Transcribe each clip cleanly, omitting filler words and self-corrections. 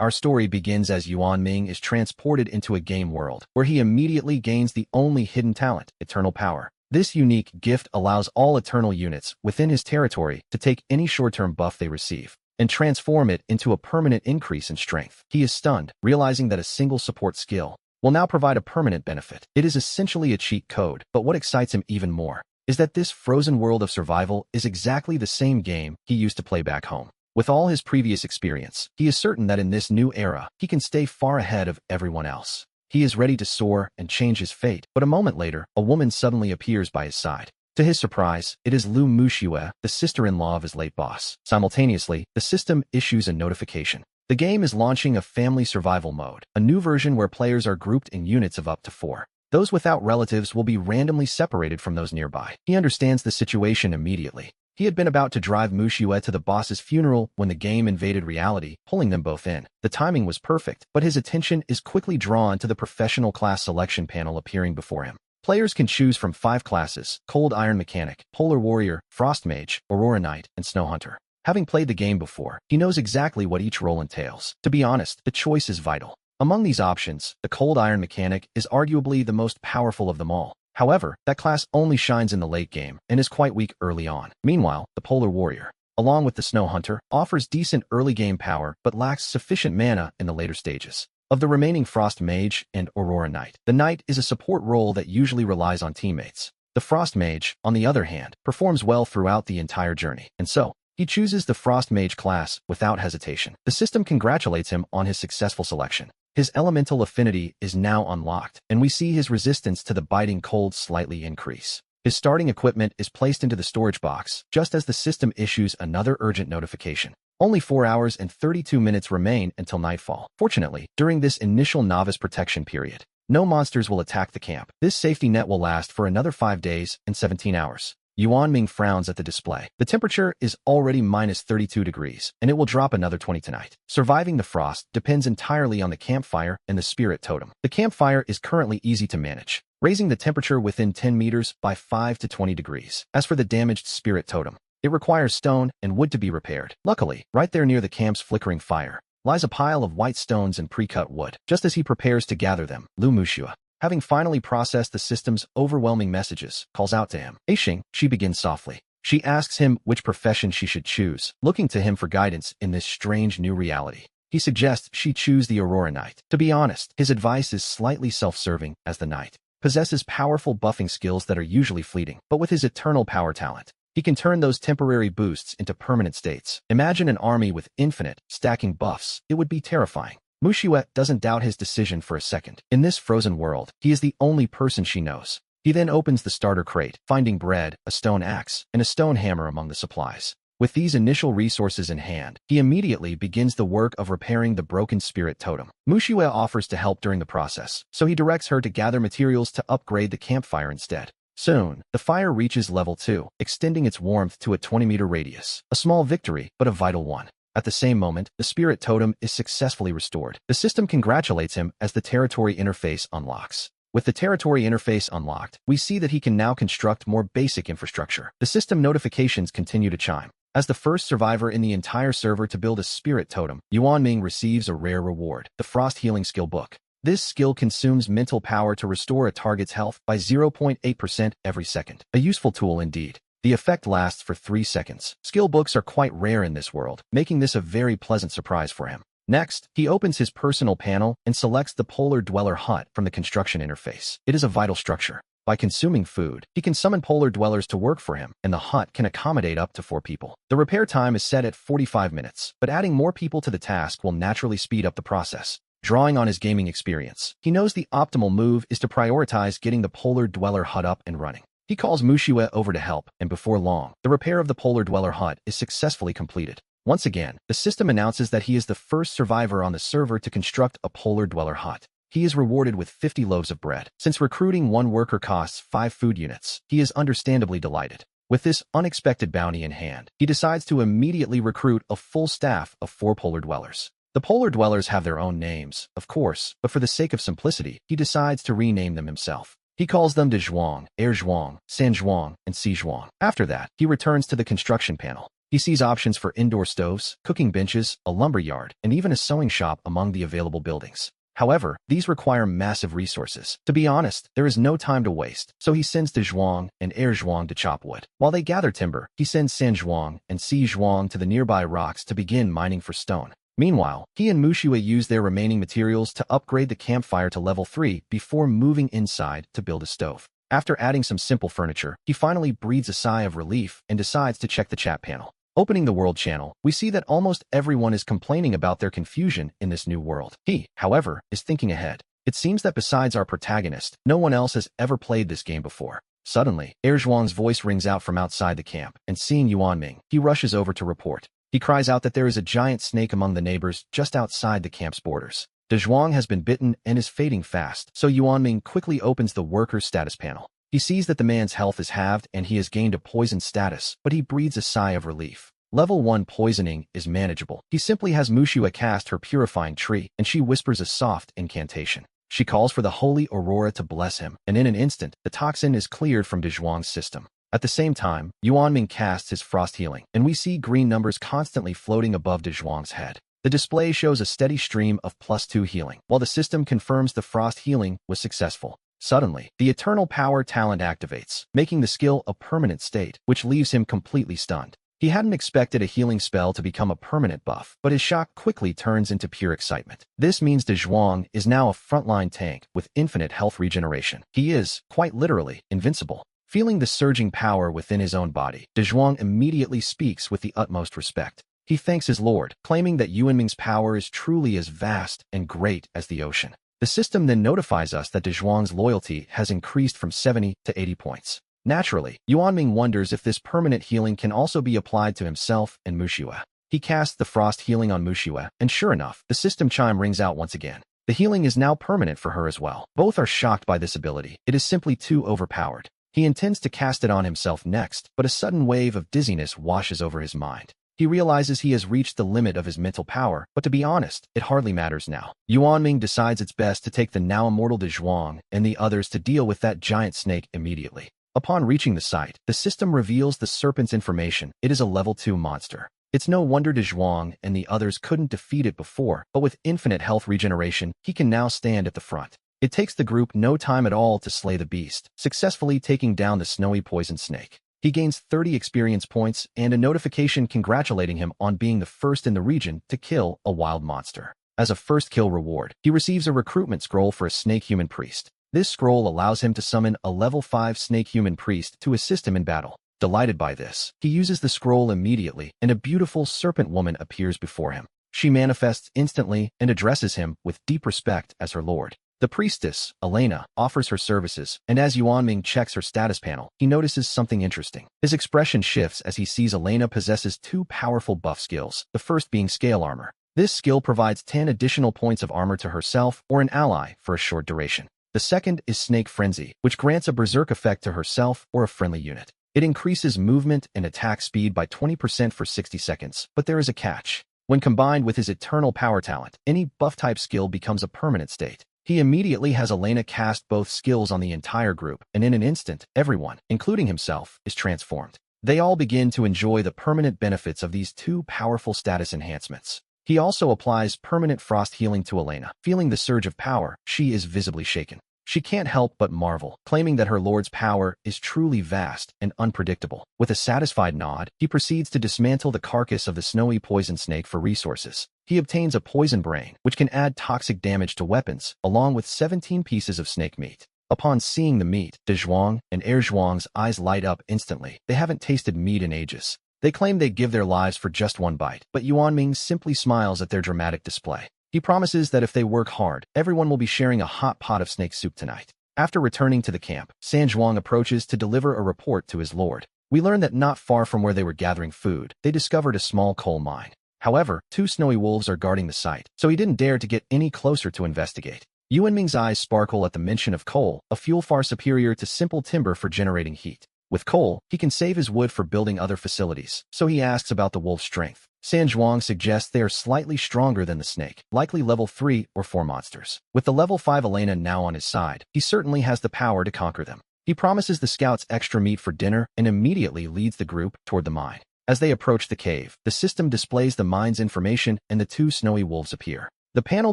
Our story begins as Yuan Ming is transported into a game world, where he immediately gains the only hidden talent, Eternal Power. This unique gift allows all Eternal units within his territory to take any short-term buff they receive and transform it into a permanent increase in strength. He is stunned, realizing that a single support skill will now provide a permanent benefit. It is essentially a cheat code, but what excites him even more is that this frozen world of survival is exactly the same game he used to play back home. With all his previous experience, he is certain that in this new era, he can stay far ahead of everyone else. He is ready to soar and change his fate, but a moment later, a woman suddenly appears by his side. To his surprise, it is Lu Muxue, the sister-in-law of his late boss. Simultaneously, the system issues a notification. The game is launching a family survival mode, a new version where players are grouped in units of up to 4. Those without relatives will be randomly separated from those nearby. He understands the situation immediately. He had been about to drive Muxue to the boss's funeral when the game invaded reality, pulling them both in. The timing was perfect, but his attention is quickly drawn to the professional class selection panel appearing before him. Players can choose from 5 classes: Cold Iron Mechanic, Polar Warrior, Frost Mage, Aurora Knight, and Snow Hunter. Having played the game before, he knows exactly what each role entails. To be honest, the choice is vital. Among these options, the Cold Iron Mechanic is arguably the most powerful of them all. However, that class only shines in the late game and is quite weak early on. Meanwhile, the Polar Warrior, along with the Snow Hunter, offers decent early game power but lacks sufficient mana in the later stages. Of the remaining Frost Mage and Aurora Knight, the Knight is a support role that usually relies on teammates. The Frost Mage, on the other hand, performs well throughout the entire journey, and so he chooses the Frost Mage class without hesitation. The system congratulates him on his successful selection. His elemental affinity is now unlocked, and we see his resistance to the biting cold slightly increase. His starting equipment is placed into the storage box, just as the system issues another urgent notification. Only 4 hours and 32 minutes remain until nightfall. Fortunately, during this initial novice protection period, no monsters will attack the camp. This safety net will last for another 5 days and 17 hours. Yuan Ming frowns at the display. The temperature is already minus 32 degrees, and it will drop another 20 tonight. Surviving the frost depends entirely on the campfire and the spirit totem. The campfire is currently easy to manage, raising the temperature within 10 meters by 5 to 20 degrees. As for the damaged spirit totem, it requires stone and wood to be repaired. Luckily, right there near the camp's flickering fire, lies a pile of white stones and pre-cut wood. Just as he prepares to gather them, Lu Muxue, having finally processed the system's overwhelming messages, calls out to him. Aixing, she begins softly. She asks him which profession she should choose, looking to him for guidance in this strange new reality. He suggests she choose the Aurora Knight. To be honest, his advice is slightly self-serving, as the Knight possesses powerful buffing skills that are usually fleeting, but with his Eternal Power talent, he can turn those temporary boosts into permanent states. Imagine an army with infinite, stacking buffs. It would be terrifying. Muxue doesn't doubt his decision for a second. In this frozen world, he is the only person she knows. He then opens the starter crate, finding bread, a stone axe, and a stone hammer among the supplies. With these initial resources in hand, he immediately begins the work of repairing the broken spirit totem. Muxue offers to help during the process, so he directs her to gather materials to upgrade the campfire instead. Soon, the fire reaches level 2, extending its warmth to a 20-meter radius. A small victory, but a vital one. At the same moment, the spirit totem is successfully restored. The system congratulates him as the territory interface unlocks. With the territory interface unlocked, we see that he can now construct more basic infrastructure. The system notifications continue to chime. As the first survivor in the entire server to build a spirit totem, Yuan Ming receives a rare reward, the Frost Healing Skill Book. This skill consumes mental power to restore a target's health by 0.8% every second. A useful tool indeed. The effect lasts for 3 seconds. Skill books are quite rare in this world, making this a very pleasant surprise for him. Next, he opens his personal panel and selects the Polar Dweller Hut from the construction interface. It is a vital structure. By consuming food, he can summon polar dwellers to work for him, and the hut can accommodate up to 4 people. The repair time is set at 45 minutes, but adding more people to the task will naturally speed up the process. Drawing on his gaming experience, he knows the optimal move is to prioritize getting the Polar Dweller Hut up and running. He calls Muxue over to help, and before long, the repair of the Polar Dweller Hut is successfully completed. Once again, the system announces that he is the first survivor on the server to construct a Polar Dweller Hut. He is rewarded with 50 loaves of bread. Since recruiting 1 worker costs 5 food units, he is understandably delighted. With this unexpected bounty in hand, he decides to immediately recruit a full staff of 4 polar dwellers. The polar dwellers have their own names, of course, but for the sake of simplicity, he decides to rename them himself. He calls them De Zhuang, Air Zhuang, San Zhuang, and Si Zhuang. After that, he returns to the construction panel. He sees options for indoor stoves, cooking benches, a lumber yard, and even a sewing shop among the available buildings. However, these require massive resources. To be honest, there is no time to waste, so he sends De Zhuang and Air Zhuang to chop wood. While they gather timber, he sends San Zhuang and Si Zhuang to the nearby rocks to begin mining for stone. Meanwhile, he and Mushua use their remaining materials to upgrade the campfire to level 3 before moving inside to build a stove. After adding some simple furniture, he finally breathes a sigh of relief and decides to check the chat panel. Opening the world channel, we see that almost everyone is complaining about their confusion in this new world. He, however, is thinking ahead. It seems that besides our protagonist, no one else has ever played this game before. Suddenly, Air Zhuang's voice rings out from outside the camp, and seeing Yuanming, he rushes over to report. He cries out that there is a giant snake among the neighbors just outside the camp's borders. De Zhuang has been bitten and is fading fast, so Yuanming quickly opens the worker's status panel. He sees that the man's health is halved and he has gained a poison status, but he breathes a sigh of relief. Level 1 poisoning is manageable. He simply has Mushua cast her purifying tree, and she whispers a soft incantation. She calls for the holy Aurora to bless him, and in an instant, the toxin is cleared from De Zhuang's system. At the same time, Yuanming casts his frost healing, and we see green numbers constantly floating above De Zhuang's head. The display shows a steady stream of +2 healing, while the system confirms the frost healing was successful. Suddenly, the Eternal Power talent activates, making the skill a permanent state, which leaves him completely stunned. He hadn't expected a healing spell to become a permanent buff, but his shock quickly turns into pure excitement. This means De Zhuang is now a frontline tank with infinite health regeneration. He is, quite literally, invincible. Feeling the surging power within his own body, De Zhuang immediately speaks with the utmost respect. He thanks his lord, claiming that Yuanming's power is truly as vast and great as the ocean. The system then notifies us that De Zhuang's loyalty has increased from 70 to 80 points. Naturally, Yuanming wonders if this permanent healing can also be applied to himself and Mushua. He casts the frost healing on Mushua, and sure enough, the system chime rings out once again. The healing is now permanent for her as well. Both are shocked by this ability. It is simply too overpowered. He intends to cast it on himself next, but a sudden wave of dizziness washes over his mind. He realizes he has reached the limit of his mental power, but to be honest, it hardly matters now. Yuanming decides it's best to take the now immortal De Zhuang and the others to deal with that giant snake immediately. Upon reaching the site, the system reveals the serpent's information. It is a level 2 monster. It's no wonder De Zhuang and the others couldn't defeat it before, but with infinite health regeneration, he can now stand at the front. It takes the group no time at all to slay the beast, successfully taking down the snowy poison snake. He gains 30 experience points and a notification congratulating him on being the first in the region to kill a wild monster. As a first kill reward, he receives a recruitment scroll for a snake-human priest. This scroll allows him to summon a level 5 snake-human priest to assist him in battle. Delighted by this, he uses the scroll immediately, and a beautiful serpent woman appears before him. She manifests instantly and addresses him with deep respect as her lord. The priestess, Elena, offers her services, and as Yuanming checks her status panel, he notices something interesting. His expression shifts as he sees Elena possesses 2 powerful buff skills, the first being scale armor. This skill provides 10 additional points of armor to herself or an ally for a short duration. The second is Snake Frenzy, which grants a berserk effect to herself or a friendly unit. It increases movement and attack speed by 20% for 60 seconds, but there is a catch. When combined with his Eternal Power talent, any buff-type skill becomes a permanent state. He immediately has Elena cast both skills on the entire group, and in an instant, everyone, including himself, is transformed. They all begin to enjoy the permanent benefits of these 2 powerful status enhancements. He also applies permanent frost healing to Elena. Feeling the surge of power, she is visibly shaken. She can't help but marvel, claiming that her lord's power is truly vast and unpredictable. With a satisfied nod, he proceeds to dismantle the carcass of the snowy poison snake for resources. He obtains a poison brain, which can add toxic damage to weapons, along with 17 pieces of snake meat. Upon seeing the meat, De Zhuang and Air Zhuang's eyes light up instantly. They haven't tasted meat in ages. They claim they'd give their lives for just 1 bite, but Yuanming simply smiles at their dramatic display. He promises that if they work hard, everyone will be sharing a hot pot of snake soup tonight. After returning to the camp, San Zhuang approaches to deliver a report to his lord. We learn that not far from where they were gathering food, they discovered a small coal mine. However, 2 snowy wolves are guarding the site, so he didn't dare to get any closer to investigate. Yuanming's eyes sparkle at the mention of coal, a fuel far superior to simple timber for generating heat. With coal, he can save his wood for building other facilities, so he asks about the wolf's strength. San Zhuang suggests they are slightly stronger than the snake, likely level 3 or 4 monsters. With the level 5 Elena now on his side, he certainly has the power to conquer them. He promises the scouts extra meat for dinner and immediately leads the group toward the mine. As they approach the cave, the system displays the mine's information and the two snowy wolves appear. The panel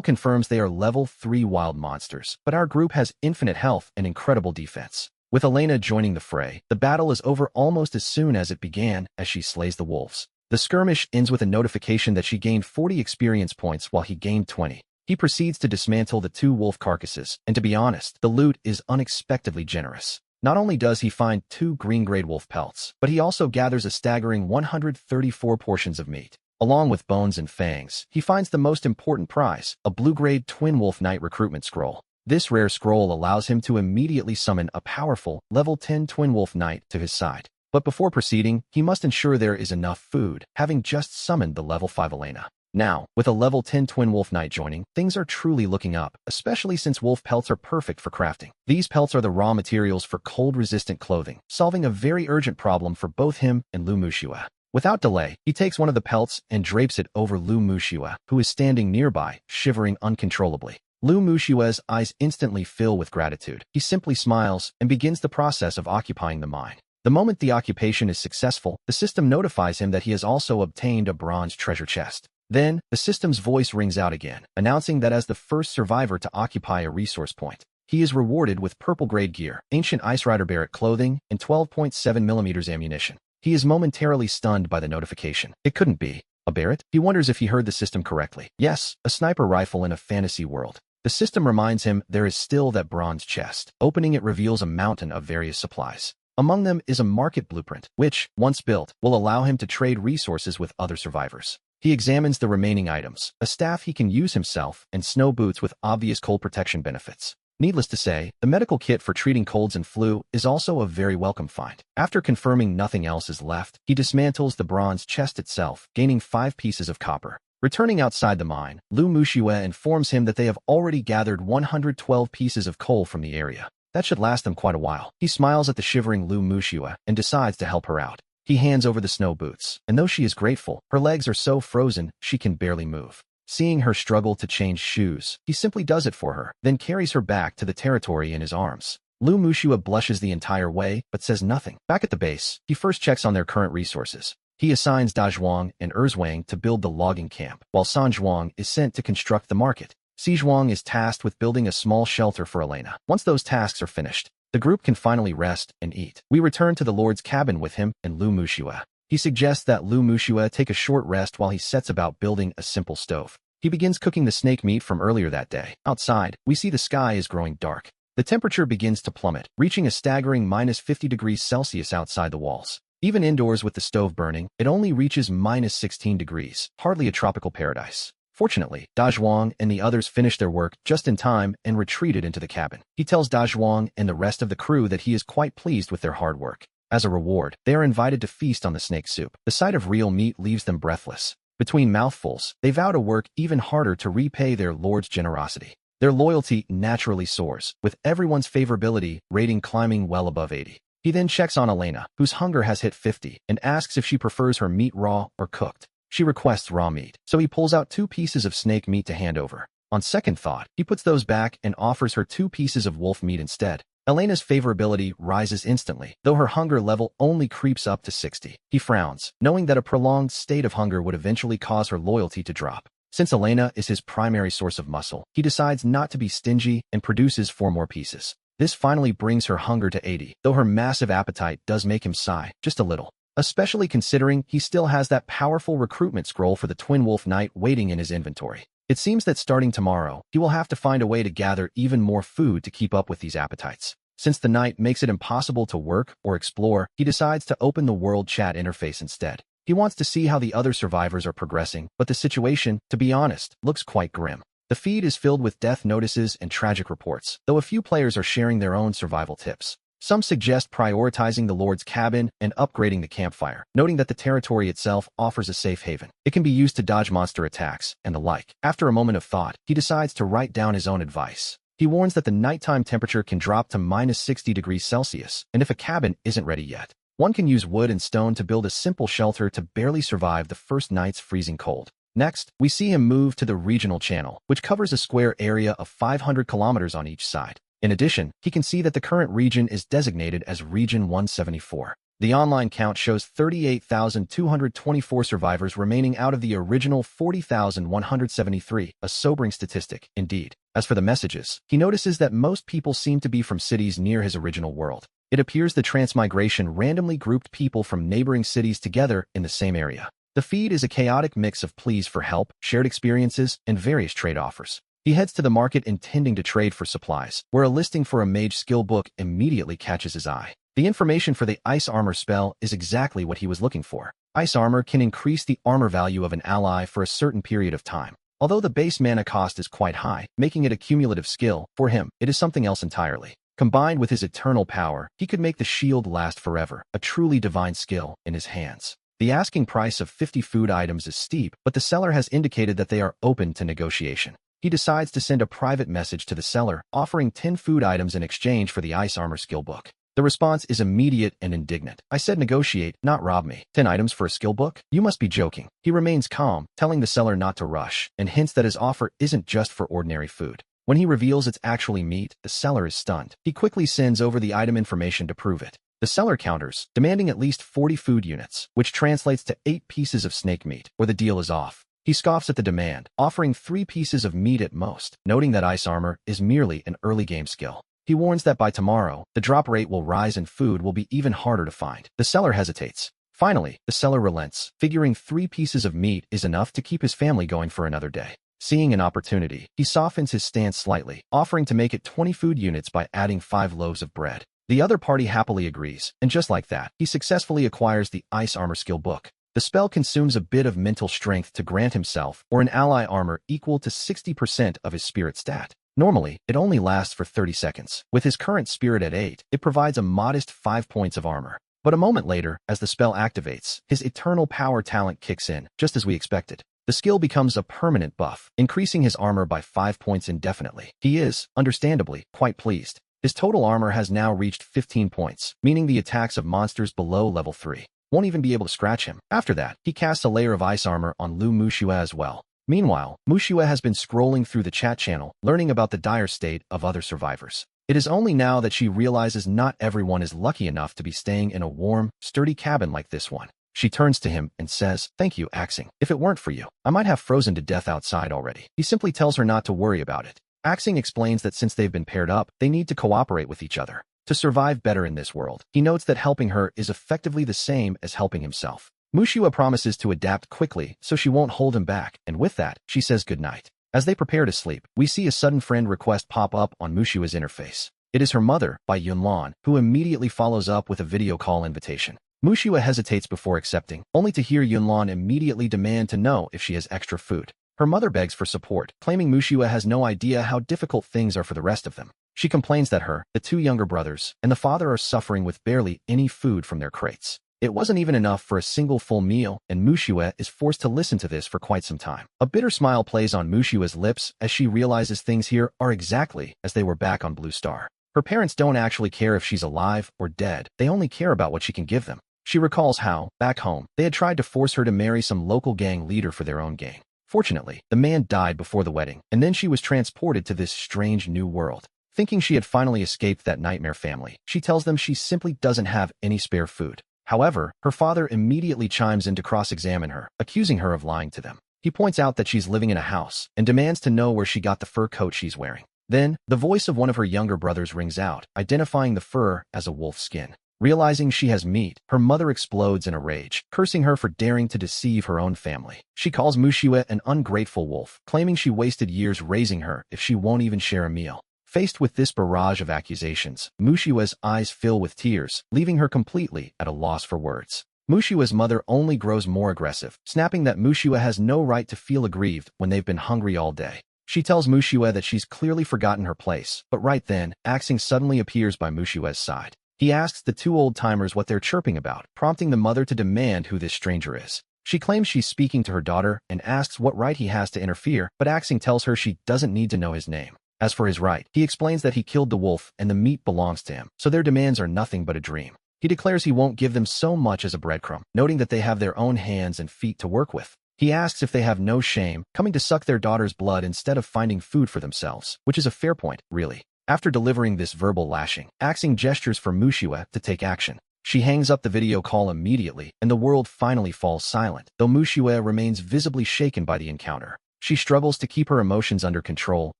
confirms they are level 3 wild monsters, but our group has infinite health and incredible defense. With Elena joining the fray, the battle is over almost as soon as it began as she slays the wolves. The skirmish ends with a notification that she gained 40 experience points while he gained 20. He proceeds to dismantle the two wolf carcasses, and to be honest, the loot is unexpectedly generous. Not only does he find 2 green-grade wolf pelts, but he also gathers a staggering 134 portions of meat. Along with bones and fangs, he finds the most important prize, a blue-grade twin wolf knight recruitment scroll. This rare scroll allows him to immediately summon a powerful, level 10 twin wolf knight to his side. But before proceeding, he must ensure there is enough food, having just summoned the level 5 Elena. Now, with a level 10 twin wolf knight joining, things are truly looking up, especially since wolf pelts are perfect for crafting. These pelts are the raw materials for cold-resistant clothing, solving a very urgent problem for both him and Lu Mushua. Without delay, he takes one of the pelts and drapes it over Lu Mushua, who is standing nearby, shivering uncontrollably. Lu Mushua's eyes instantly fill with gratitude. He simply smiles and begins the process of occupying the mine. The moment the occupation is successful, the system notifies him that he has also obtained a bronze treasure chest. Then, the system's voice rings out again, announcing that as the first survivor to occupy a resource point, he is rewarded with purple-grade gear, ancient Ice Rider Barrett clothing, and 12.7mm ammunition. He is momentarily stunned by the notification. It couldn't be a Barrett? He wonders if he heard the system correctly. Yes, a sniper rifle in a fantasy world. The system reminds him there is still that bronze chest. Opening it reveals a mountain of various supplies. Among them is a market blueprint, which, once built, will allow him to trade resources with other survivors. He examines the remaining items, a staff he can use himself, and snow boots with obvious cold protection benefits. Needless to say, the medical kit for treating colds and flu is also a very welcome find. After confirming nothing else is left, he dismantles the bronze chest itself, gaining 5 pieces of copper. Returning outside the mine, Lu Mushua informs him that they have already gathered 112 pieces of coal from the area. That should last them quite a while. He smiles at the shivering Lu Mushua and decides to help her out. He hands over the snow boots, and though she is grateful, her legs are so frozen she can barely move. Seeing her struggle to change shoes, he simply does it for her, then carries her back to the territory in his arms. Lu Mushua blushes the entire way, but says nothing. Back at the base, he first checks on their current resources. He assigns Da Zhuang and Erzwang to build the logging camp, while San Zhuang is sent to construct the market. Si Zhuang is tasked with building a small shelter for Elena. Once those tasks are finished, the group can finally rest and eat. We return to the Lord's cabin with him and Lu Mushua. He suggests that Lu Mushua take a short rest while he sets about building a simple stove. He begins cooking the snake meat from earlier that day. Outside, we see the sky is growing dark. The temperature begins to plummet, reaching a staggering minus 50 degrees Celsius outside the walls. Even indoors with the stove burning, it only reaches minus 16 degrees, hardly a tropical paradise. Fortunately, Da Zhuang and the others finished their work just in time and retreated into the cabin. He tells Da Zhuang and the rest of the crew that he is quite pleased with their hard work. As a reward, they are invited to feast on the snake soup. The sight of real meat leaves them breathless. Between mouthfuls, they vow to work even harder to repay their lord's generosity. Their loyalty naturally soars, with everyone's favorability rating climbing well above 80. He then checks on Elena, whose hunger has hit 50, and asks if she prefers her meat raw or cooked. She requests raw meat, so he pulls out 2 pieces of snake meat to hand over. On second thought, he puts those back and offers her 2 pieces of wolf meat instead. Elena's favorability rises instantly, though her hunger level only creeps up to 60. He frowns, knowing that a prolonged state of hunger would eventually cause her loyalty to drop. Since Elena is his primary source of muscle, he decides not to be stingy and produces 4 more pieces. This finally brings her hunger to 80, though her massive appetite does make him sigh, just a little. Especially considering he still has that powerful recruitment scroll for the Twin Wolf Knight waiting in his inventory. It seems that starting tomorrow, he will have to find a way to gather even more food to keep up with these appetites. Since the night makes it impossible to work or explore, he decides to open the world chat interface instead. He wants to see how the other survivors are progressing, but the situation, to be honest, looks quite grim. The feed is filled with death notices and tragic reports, though a few players are sharing their own survival tips. Some suggest prioritizing the Lord's cabin and upgrading the campfire, noting that the territory itself offers a safe haven. It can be used to dodge monster attacks and the like. After a moment of thought, he decides to write down his own advice. He warns that the nighttime temperature can drop to minus 60 degrees Celsius, and if a cabin isn't ready yet, one can use wood and stone to build a simple shelter to barely survive the first night's freezing cold. Next, we see him move to the regional channel, which covers a square area of 500 kilometers on each side. In addition, he can see that the current region is designated as Region 174. The online count shows 38,224 survivors remaining out of the original 40,173, a sobering statistic, indeed. As for the messages, he notices that most people seem to be from cities near his original world. It appears the transmigration randomly grouped people from neighboring cities together in the same area. The feed is a chaotic mix of pleas for help, shared experiences, and various trade offers. He heads to the market intending to trade for supplies, where a listing for a mage skill book immediately catches his eye. The information for the ice armor spell is exactly what he was looking for. Ice armor can increase the armor value of an ally for a certain period of time. Although the base mana cost is quite high, making it a cumulative skill, for him, it is something else entirely. Combined with his eternal power, he could make the shield last forever, a truly divine skill in his hands. The asking price of 50 food items is steep, but the seller has indicated that they are open to negotiation. He decides to send a private message to the seller, offering 10 food items in exchange for the ice armor skill book. The response is immediate and indignant. I said negotiate, not rob me. 10 items for a skill book? You must be joking. He remains calm, telling the seller not to rush, and hints that his offer isn't just for ordinary food. When he reveals it's actually meat, the seller is stunned. He quickly sends over the item information to prove it. The seller counters, demanding at least 40 food units, which translates to 8 pieces of snake meat, or the deal is off. He scoffs at the demand, offering 3 pieces of meat at most, noting that ice armor is merely an early game skill. He warns that by tomorrow, the drop rate will rise and food will be even harder to find. The seller hesitates. Finally, the seller relents, figuring 3 pieces of meat is enough to keep his family going for another day. Seeing an opportunity, he softens his stance slightly, offering to make it 20 food units by adding 5 loaves of bread. The other party happily agrees, and just like that, he successfully acquires the ice armor skill book. The spell consumes a bit of mental strength to grant himself or an ally armor equal to 60% of his spirit stat. Normally, it only lasts for 30 seconds. With his current spirit at 8, it provides a modest 5 points of armor. But a moment later, as the spell activates, his eternal power talent kicks in, just as we expected. The skill becomes a permanent buff, increasing his armor by 5 points indefinitely. He is, understandably, quite pleased. His total armor has now reached 15 points, meaning the attacks of monsters below level 3 won't even be able to scratch him. After that, he casts a layer of ice armor on Lu Mushua as well. Meanwhile, Mushua has been scrolling through the chat channel, learning about the dire state of other survivors. It is only now that she realizes not everyone is lucky enough to be staying in a warm, sturdy cabin like this one. She turns to him and says, "Thank you, Axing. If it weren't for you, I might have frozen to death outside already." He simply tells her not to worry about it. Axing explains that since they've been paired up, they need to cooperate with each other to survive better in this world. He notes that helping her is effectively the same as helping himself. Mushua promises to adapt quickly so she won't hold him back, and with that, she says goodnight. As they prepare to sleep, we see a sudden friend request pop up on Mushua's interface. It is her mother, by Yunlan, who immediately follows up with a video call invitation. Mushua hesitates before accepting, only to hear Yunlan immediately demand to know if she has extra food. Her mother begs for support, claiming Mushua has no idea how difficult things are for the rest of them. She complains that her, the 2 younger brothers, and the father are suffering with barely any food from their crates. It wasn't even enough for a single full meal, and Mushua is forced to listen to this for quite some time. A bitter smile plays on Mushua's lips as she realizes things here are exactly as they were back on Blue Star. Her parents don't actually care if she's alive or dead, they only care about what she can give them. She recalls how, back home, they had tried to force her to marry some local gang leader for their own gain. Fortunately, the man died before the wedding, and then she was transported to this strange new world. Thinking she had finally escaped that nightmare family, she tells them she simply doesn't have any spare food. However, her father immediately chimes in to cross-examine her, accusing her of lying to them. He points out that she's living in a house and demands to know where she got the fur coat she's wearing. Then, the voice of one of her younger brothers rings out, identifying the fur as a wolf skin. Realizing she has meat, her mother explodes in a rage, cursing her for daring to deceive her own family. She calls Mushua an ungrateful wolf, claiming she wasted years raising her if she won't even share a meal. Faced with this barrage of accusations, Mushua's eyes fill with tears, leaving her completely at a loss for words. Mushua's mother only grows more aggressive, snapping that Mushua has no right to feel aggrieved when they've been hungry all day. She tells Mushua that she's clearly forgotten her place, but right then, Axing suddenly appears by Mushua's side. He asks the 2 old-timers what they're chirping about, prompting the mother to demand who this stranger is. She claims she's speaking to her daughter and asks what right he has to interfere, but Axing tells her she doesn't need to know his name. As for his right, he explains that he killed the wolf and the meat belongs to him, so their demands are nothing but a dream. He declares he won't give them so much as a breadcrumb, noting that they have their own hands and feet to work with. He asks if they have no shame, coming to suck their daughter's blood instead of finding food for themselves, which is a fair point, really. After delivering this verbal lashing, Axing gestures for Mushua to take action. She hangs up the video call immediately, and the world finally falls silent, though Mushua remains visibly shaken by the encounter. She struggles to keep her emotions under control,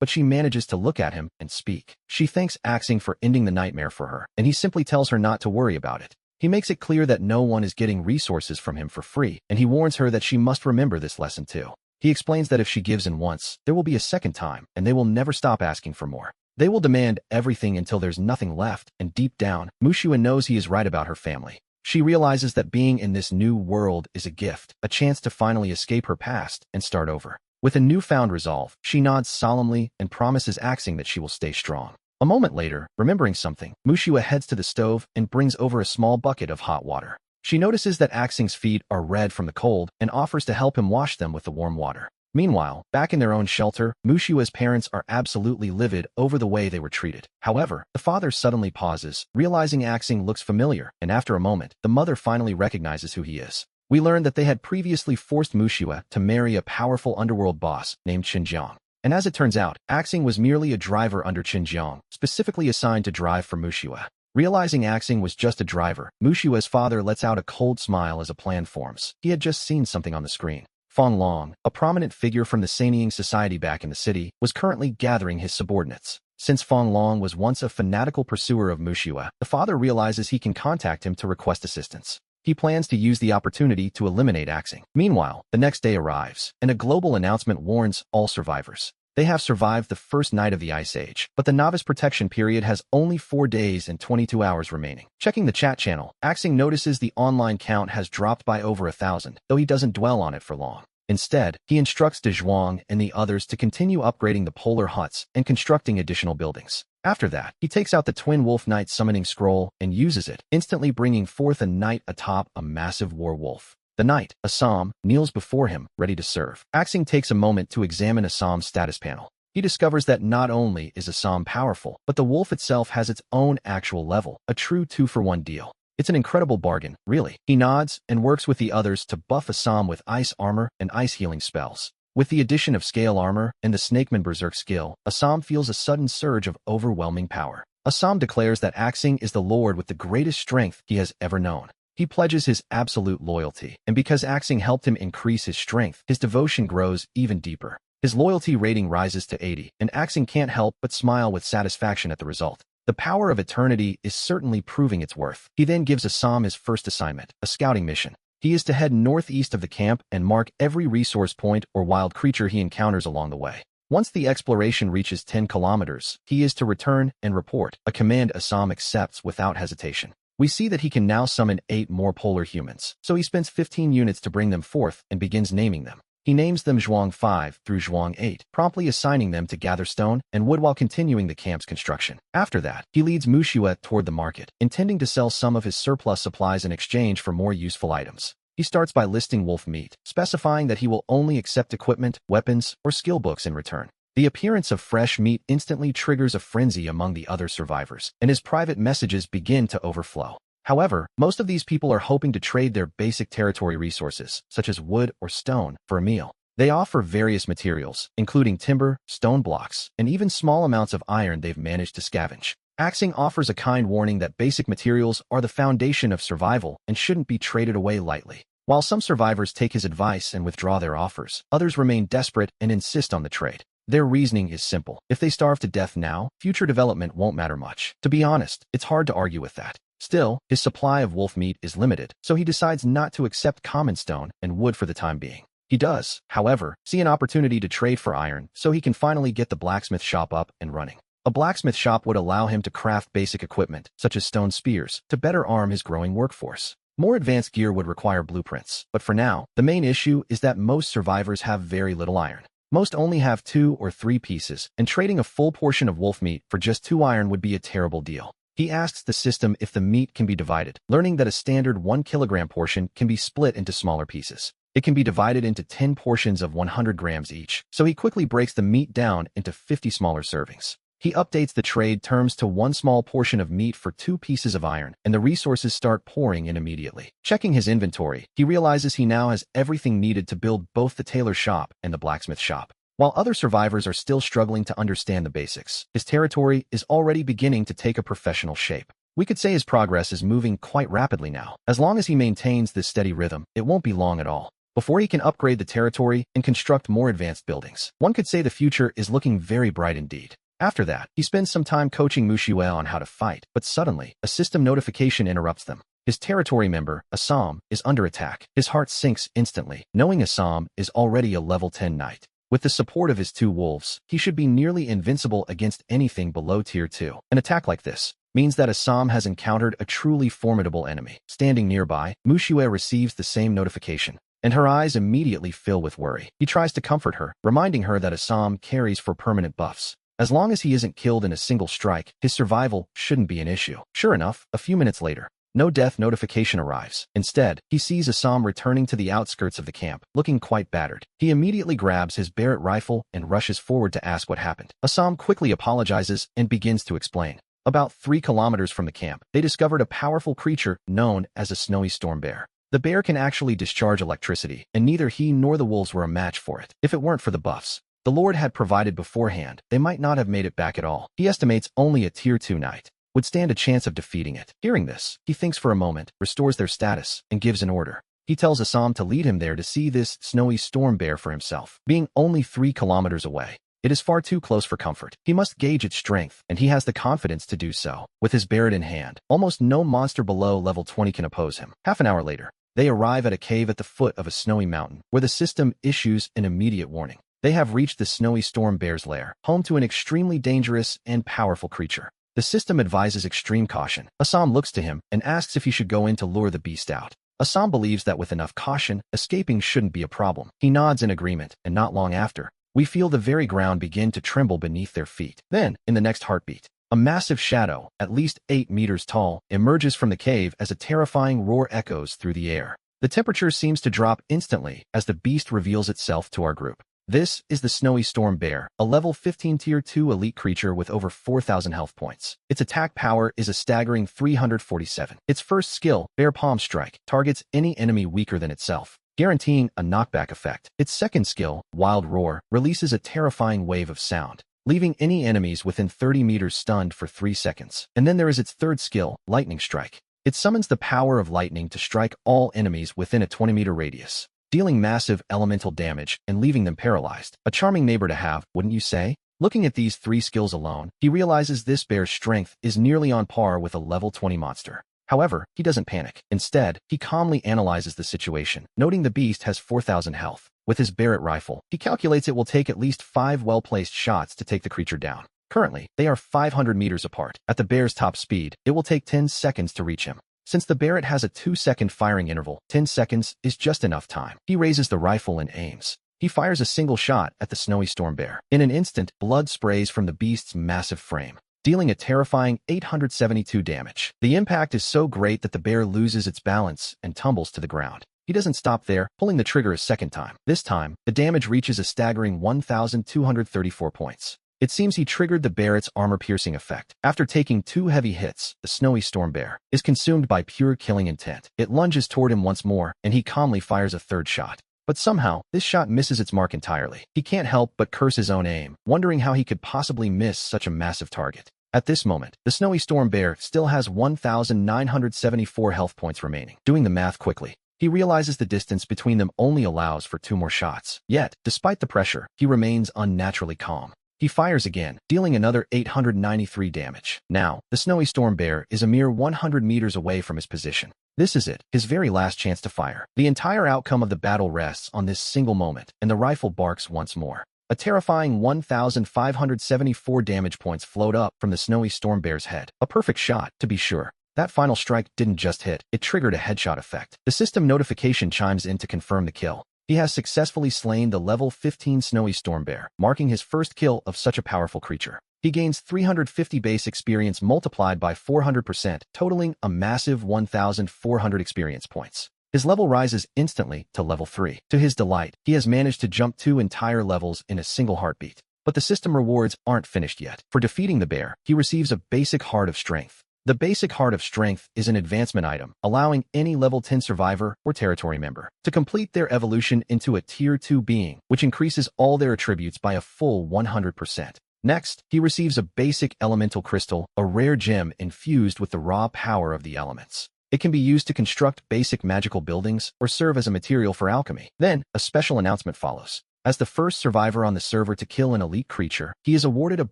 but she manages to look at him and speak. She thanks Axing for ending the nightmare for her, and he simply tells her not to worry about it. He makes it clear that no one is getting resources from him for free, and he warns her that she must remember this lesson too. He explains that if she gives in once, there will be a second time, and they will never stop asking for more. They will demand everything until there's nothing left, and deep down, Mushua knows he is right about her family. She realizes that being in this new world is a gift, a chance to finally escape her past and start over. With a newfound resolve, she nods solemnly and promises Axing that she will stay strong. A moment later, remembering something, Mushua heads to the stove and brings over a small bucket of hot water. She notices that Axing's feet are red from the cold and offers to help him wash them with the warm water. Meanwhile, back in their own shelter, Mushua's parents are absolutely livid over the way they were treated. However, the father suddenly pauses, realizing Axing looks familiar, and after a moment, the mother finally recognizes who he is. We learn that they had previously forced Mushua to marry a powerful underworld boss named Xinjiang. And as it turns out, Axing was merely a driver under Xinjiang, specifically assigned to drive for Mushua. Realizing Axing was just a driver, Mushua's father lets out a cold smile as a plan forms. He had just seen something on the screen. Fong Long, a prominent figure from the Sanying society back in the city, was currently gathering his subordinates. Since Fong Long was once a fanatical pursuer of Mushua, the father realizes he can contact him to request assistance. He plans to use the opportunity to eliminate Axing. Meanwhile, the next day arrives, and a global announcement warns all survivors. They have survived the first night of the Ice Age, but the novice protection period has only 4 days and 22 hours remaining. Checking the chat channel, Axing notices the online count has dropped by over 1,000, though he doesn't dwell on it for long. Instead, he instructs De Zhuang and the others to continue upgrading the polar huts and constructing additional buildings. After that, he takes out the Twin Wolf Knight summoning scroll and uses it, instantly bringing forth a knight atop a massive war wolf. The knight, Assam, kneels before him, ready to serve. Axing takes a moment to examine Assam's status panel. He discovers that not only is Assam powerful, but the wolf itself has its own actual level, a true 2-for-1 deal. It's an incredible bargain, really. He nods and works with the others to buff Assam with ice armor and ice healing spells. With the addition of scale armor and the Snakeman Berserk skill, Assam feels a sudden surge of overwhelming power. Assam declares that Axing is the lord with the greatest strength he has ever known. He pledges his absolute loyalty, and because Axing helped him increase his strength, his devotion grows even deeper. His loyalty rating rises to 80, and Axing can't help but smile with satisfaction at the result. The power of eternity is certainly proving its worth. He then gives Assam his first assignment, a scouting mission. He is to head northeast of the camp and mark every resource point or wild creature he encounters along the way. Once the exploration reaches 10 kilometers, he is to return and report, a command Assam accepts without hesitation. We see that he can now summon 8 more polar humans, so he spends 15 units to bring them forth and begins naming them. He names them Zhuang 5 through Zhuang 8, promptly assigning them to gather stone and wood while continuing the camp's construction. After that, he leads Mushua toward the market, intending to sell some of his surplus supplies in exchange for more useful items. He starts by listing wolf meat, specifying that he will only accept equipment, weapons, or skill books in return. The appearance of fresh meat instantly triggers a frenzy among the other survivors, and his private messages begin to overflow. However, most of these people are hoping to trade their basic territory resources, such as wood or stone, for a meal. They offer various materials, including timber, stone blocks, and even small amounts of iron they've managed to scavenge. Axing offers a kind warning that basic materials are the foundation of survival and shouldn't be traded away lightly. While some survivors take his advice and withdraw their offers, others remain desperate and insist on the trade. Their reasoning is simple. If they starve to death now, future development won't matter much. To be honest, it's hard to argue with that. Still, his supply of wolf meat is limited, so he decides not to accept common stone and wood for the time being. He does, however, see an opportunity to trade for iron so he can finally get the blacksmith shop up and running. A blacksmith shop would allow him to craft basic equipment, such as stone spears, to better arm his growing workforce. More advanced gear would require blueprints, but for now, the main issue is that most survivors have very little iron. Most only have 2 or 3 pieces, and trading a full portion of wolf meat for just 2 iron would be a terrible deal. He asks the system if the meat can be divided, learning that a standard 1 kilogram portion can be split into smaller pieces. It can be divided into 10 portions of 100 grams each, so he quickly breaks the meat down into 50 smaller servings. He updates the trade terms to 1 small portion of meat for 2 pieces of iron, and the resources start pouring in immediately. Checking his inventory, he realizes he now has everything needed to build both the tailor shop and the blacksmith shop. While other survivors are still struggling to understand the basics, his territory is already beginning to take a professional shape. We could say his progress is moving quite rapidly now. As long as he maintains this steady rhythm, it won't be long at all before he can upgrade the territory and construct more advanced buildings. One could say the future is looking very bright indeed. After that, he spends some time coaching Mushiue on how to fight, but suddenly, a system notification interrupts them. His territory member, Assam, is under attack. His heart sinks instantly, knowing Assam is already a level 10 knight. With the support of his 2 wolves, he should be nearly invincible against anything below tier 2. An attack like this means that Assam has encountered a truly formidable enemy. Standing nearby, Mushiue receives the same notification, and her eyes immediately fill with worry. He tries to comfort her, reminding her that Assam carries for permanent buffs. As long as he isn't killed in a single strike, his survival shouldn't be an issue. Sure enough, a few minutes later, no death notification arrives. Instead, he sees Assam returning to the outskirts of the camp, looking quite battered. He immediately grabs his Barrett rifle and rushes forward to ask what happened. Assam quickly apologizes and begins to explain. About 3 kilometers from the camp, they discovered a powerful creature known as a snowy storm bear. The bear can actually discharge electricity, and neither he nor the wolves were a match for it. If it weren't for the buffs the Lord had provided beforehand, they might not have made it back at all. He estimates only a tier 2 knight would stand a chance of defeating it. Hearing this, he thinks for a moment, restores their status, and gives an order. He tells Assam to lead him there to see this snowy storm bear for himself. Being only 3 kilometers away, it is far too close for comfort. He must gauge its strength, and he has the confidence to do so. With his Barrett in hand, almost no monster below level 20 can oppose him. Half an hour later, they arrive at a cave at the foot of a snowy mountain, where the system issues an immediate warning. They have reached the snowy storm bear's lair, home to an extremely dangerous and powerful creature. The system advises extreme caution. Assam looks to him and asks if he should go in to lure the beast out. Assam believes that with enough caution, escaping shouldn't be a problem. He nods in agreement, and not long after, we feel the very ground begin to tremble beneath their feet. Then, in the next heartbeat, a massive shadow, at least 8 meters tall, emerges from the cave as a terrifying roar echoes through the air. The temperature seems to drop instantly as the beast reveals itself to our group. This is the Snowy Storm Bear, a level 15 tier 2 elite creature with over 4,000 health points. Its attack power is a staggering 347. Its first skill, Bear Palm Strike, targets any enemy weaker than itself, guaranteeing a knockback effect. Its second skill, Wild Roar, releases a terrifying wave of sound, leaving any enemies within 30 meters stunned for 3 seconds. And then there is its third skill, Lightning Strike. It summons the power of lightning to strike all enemies within a 20-meter radius, dealing massive elemental damage and leaving them paralyzed. A charming neighbor to have, wouldn't you say? Looking at these 3 skills alone, he realizes this bear's strength is nearly on par with a level 20 monster. However, he doesn't panic. Instead, he calmly analyzes the situation, noting the beast has 4,000 health. With his Barrett rifle, he calculates it will take at least 5 well-placed shots to take the creature down. Currently, they are 500 meters apart. At the bear's top speed, it will take 10 seconds to reach him. Since the Barrett has a 2-second firing interval, 10 seconds is just enough time. He raises the rifle and aims. He fires a single shot at the Snowy Storm Bear. In an instant, blood sprays from the beast's massive frame, dealing a terrifying 872 damage. The impact is so great that the bear loses its balance and tumbles to the ground. He doesn't stop there, pulling the trigger a second time. This time, the damage reaches a staggering 1,234 points. It seems he triggered the Barrett's armor-piercing effect. After taking 2 heavy hits, the Snowy Storm Bear is consumed by pure killing intent. It lunges toward him once more, and he calmly fires a third shot. But somehow, this shot misses its mark entirely. He can't help but curse his own aim, wondering how he could possibly miss such a massive target. At this moment, the Snowy Storm Bear still has 1,974 health points remaining. Doing the math quickly, he realizes the distance between them only allows for 2 more shots. Yet, despite the pressure, he remains unnaturally calm. He fires again, dealing another 893 damage. Now, the Snowy Storm Bear is a mere 100 meters away from his position. This is it, his very last chance to fire. The entire outcome of the battle rests on this single moment, and the rifle barks once more. A terrifying 1,574 damage points float up from the Snowy Storm Bear's head. A perfect shot, to be sure. That final strike didn't just hit, it triggered a headshot effect. The system notification chimes in to confirm the kill. He has successfully slain the level 15 Snowy Storm Bear, marking his first kill of such a powerful creature. He gains 350 base experience multiplied by 400%, totaling a massive 1,400 experience points. His level rises instantly to level 3. To his delight, he has managed to jump 2 entire levels in a single heartbeat. But the system rewards aren't finished yet. For defeating the bear, he receives a basic Heart of Strength. The basic Heart of Strength is an advancement item, allowing any level 10 survivor or territory member to complete their evolution into a tier 2 being, which increases all their attributes by a full 100%. Next, he receives a basic elemental crystal, a rare gem infused with the raw power of the elements. It can be used to construct basic magical buildings or serve as a material for alchemy. Then, a special announcement follows. As the first survivor on the server to kill an elite creature, he is awarded a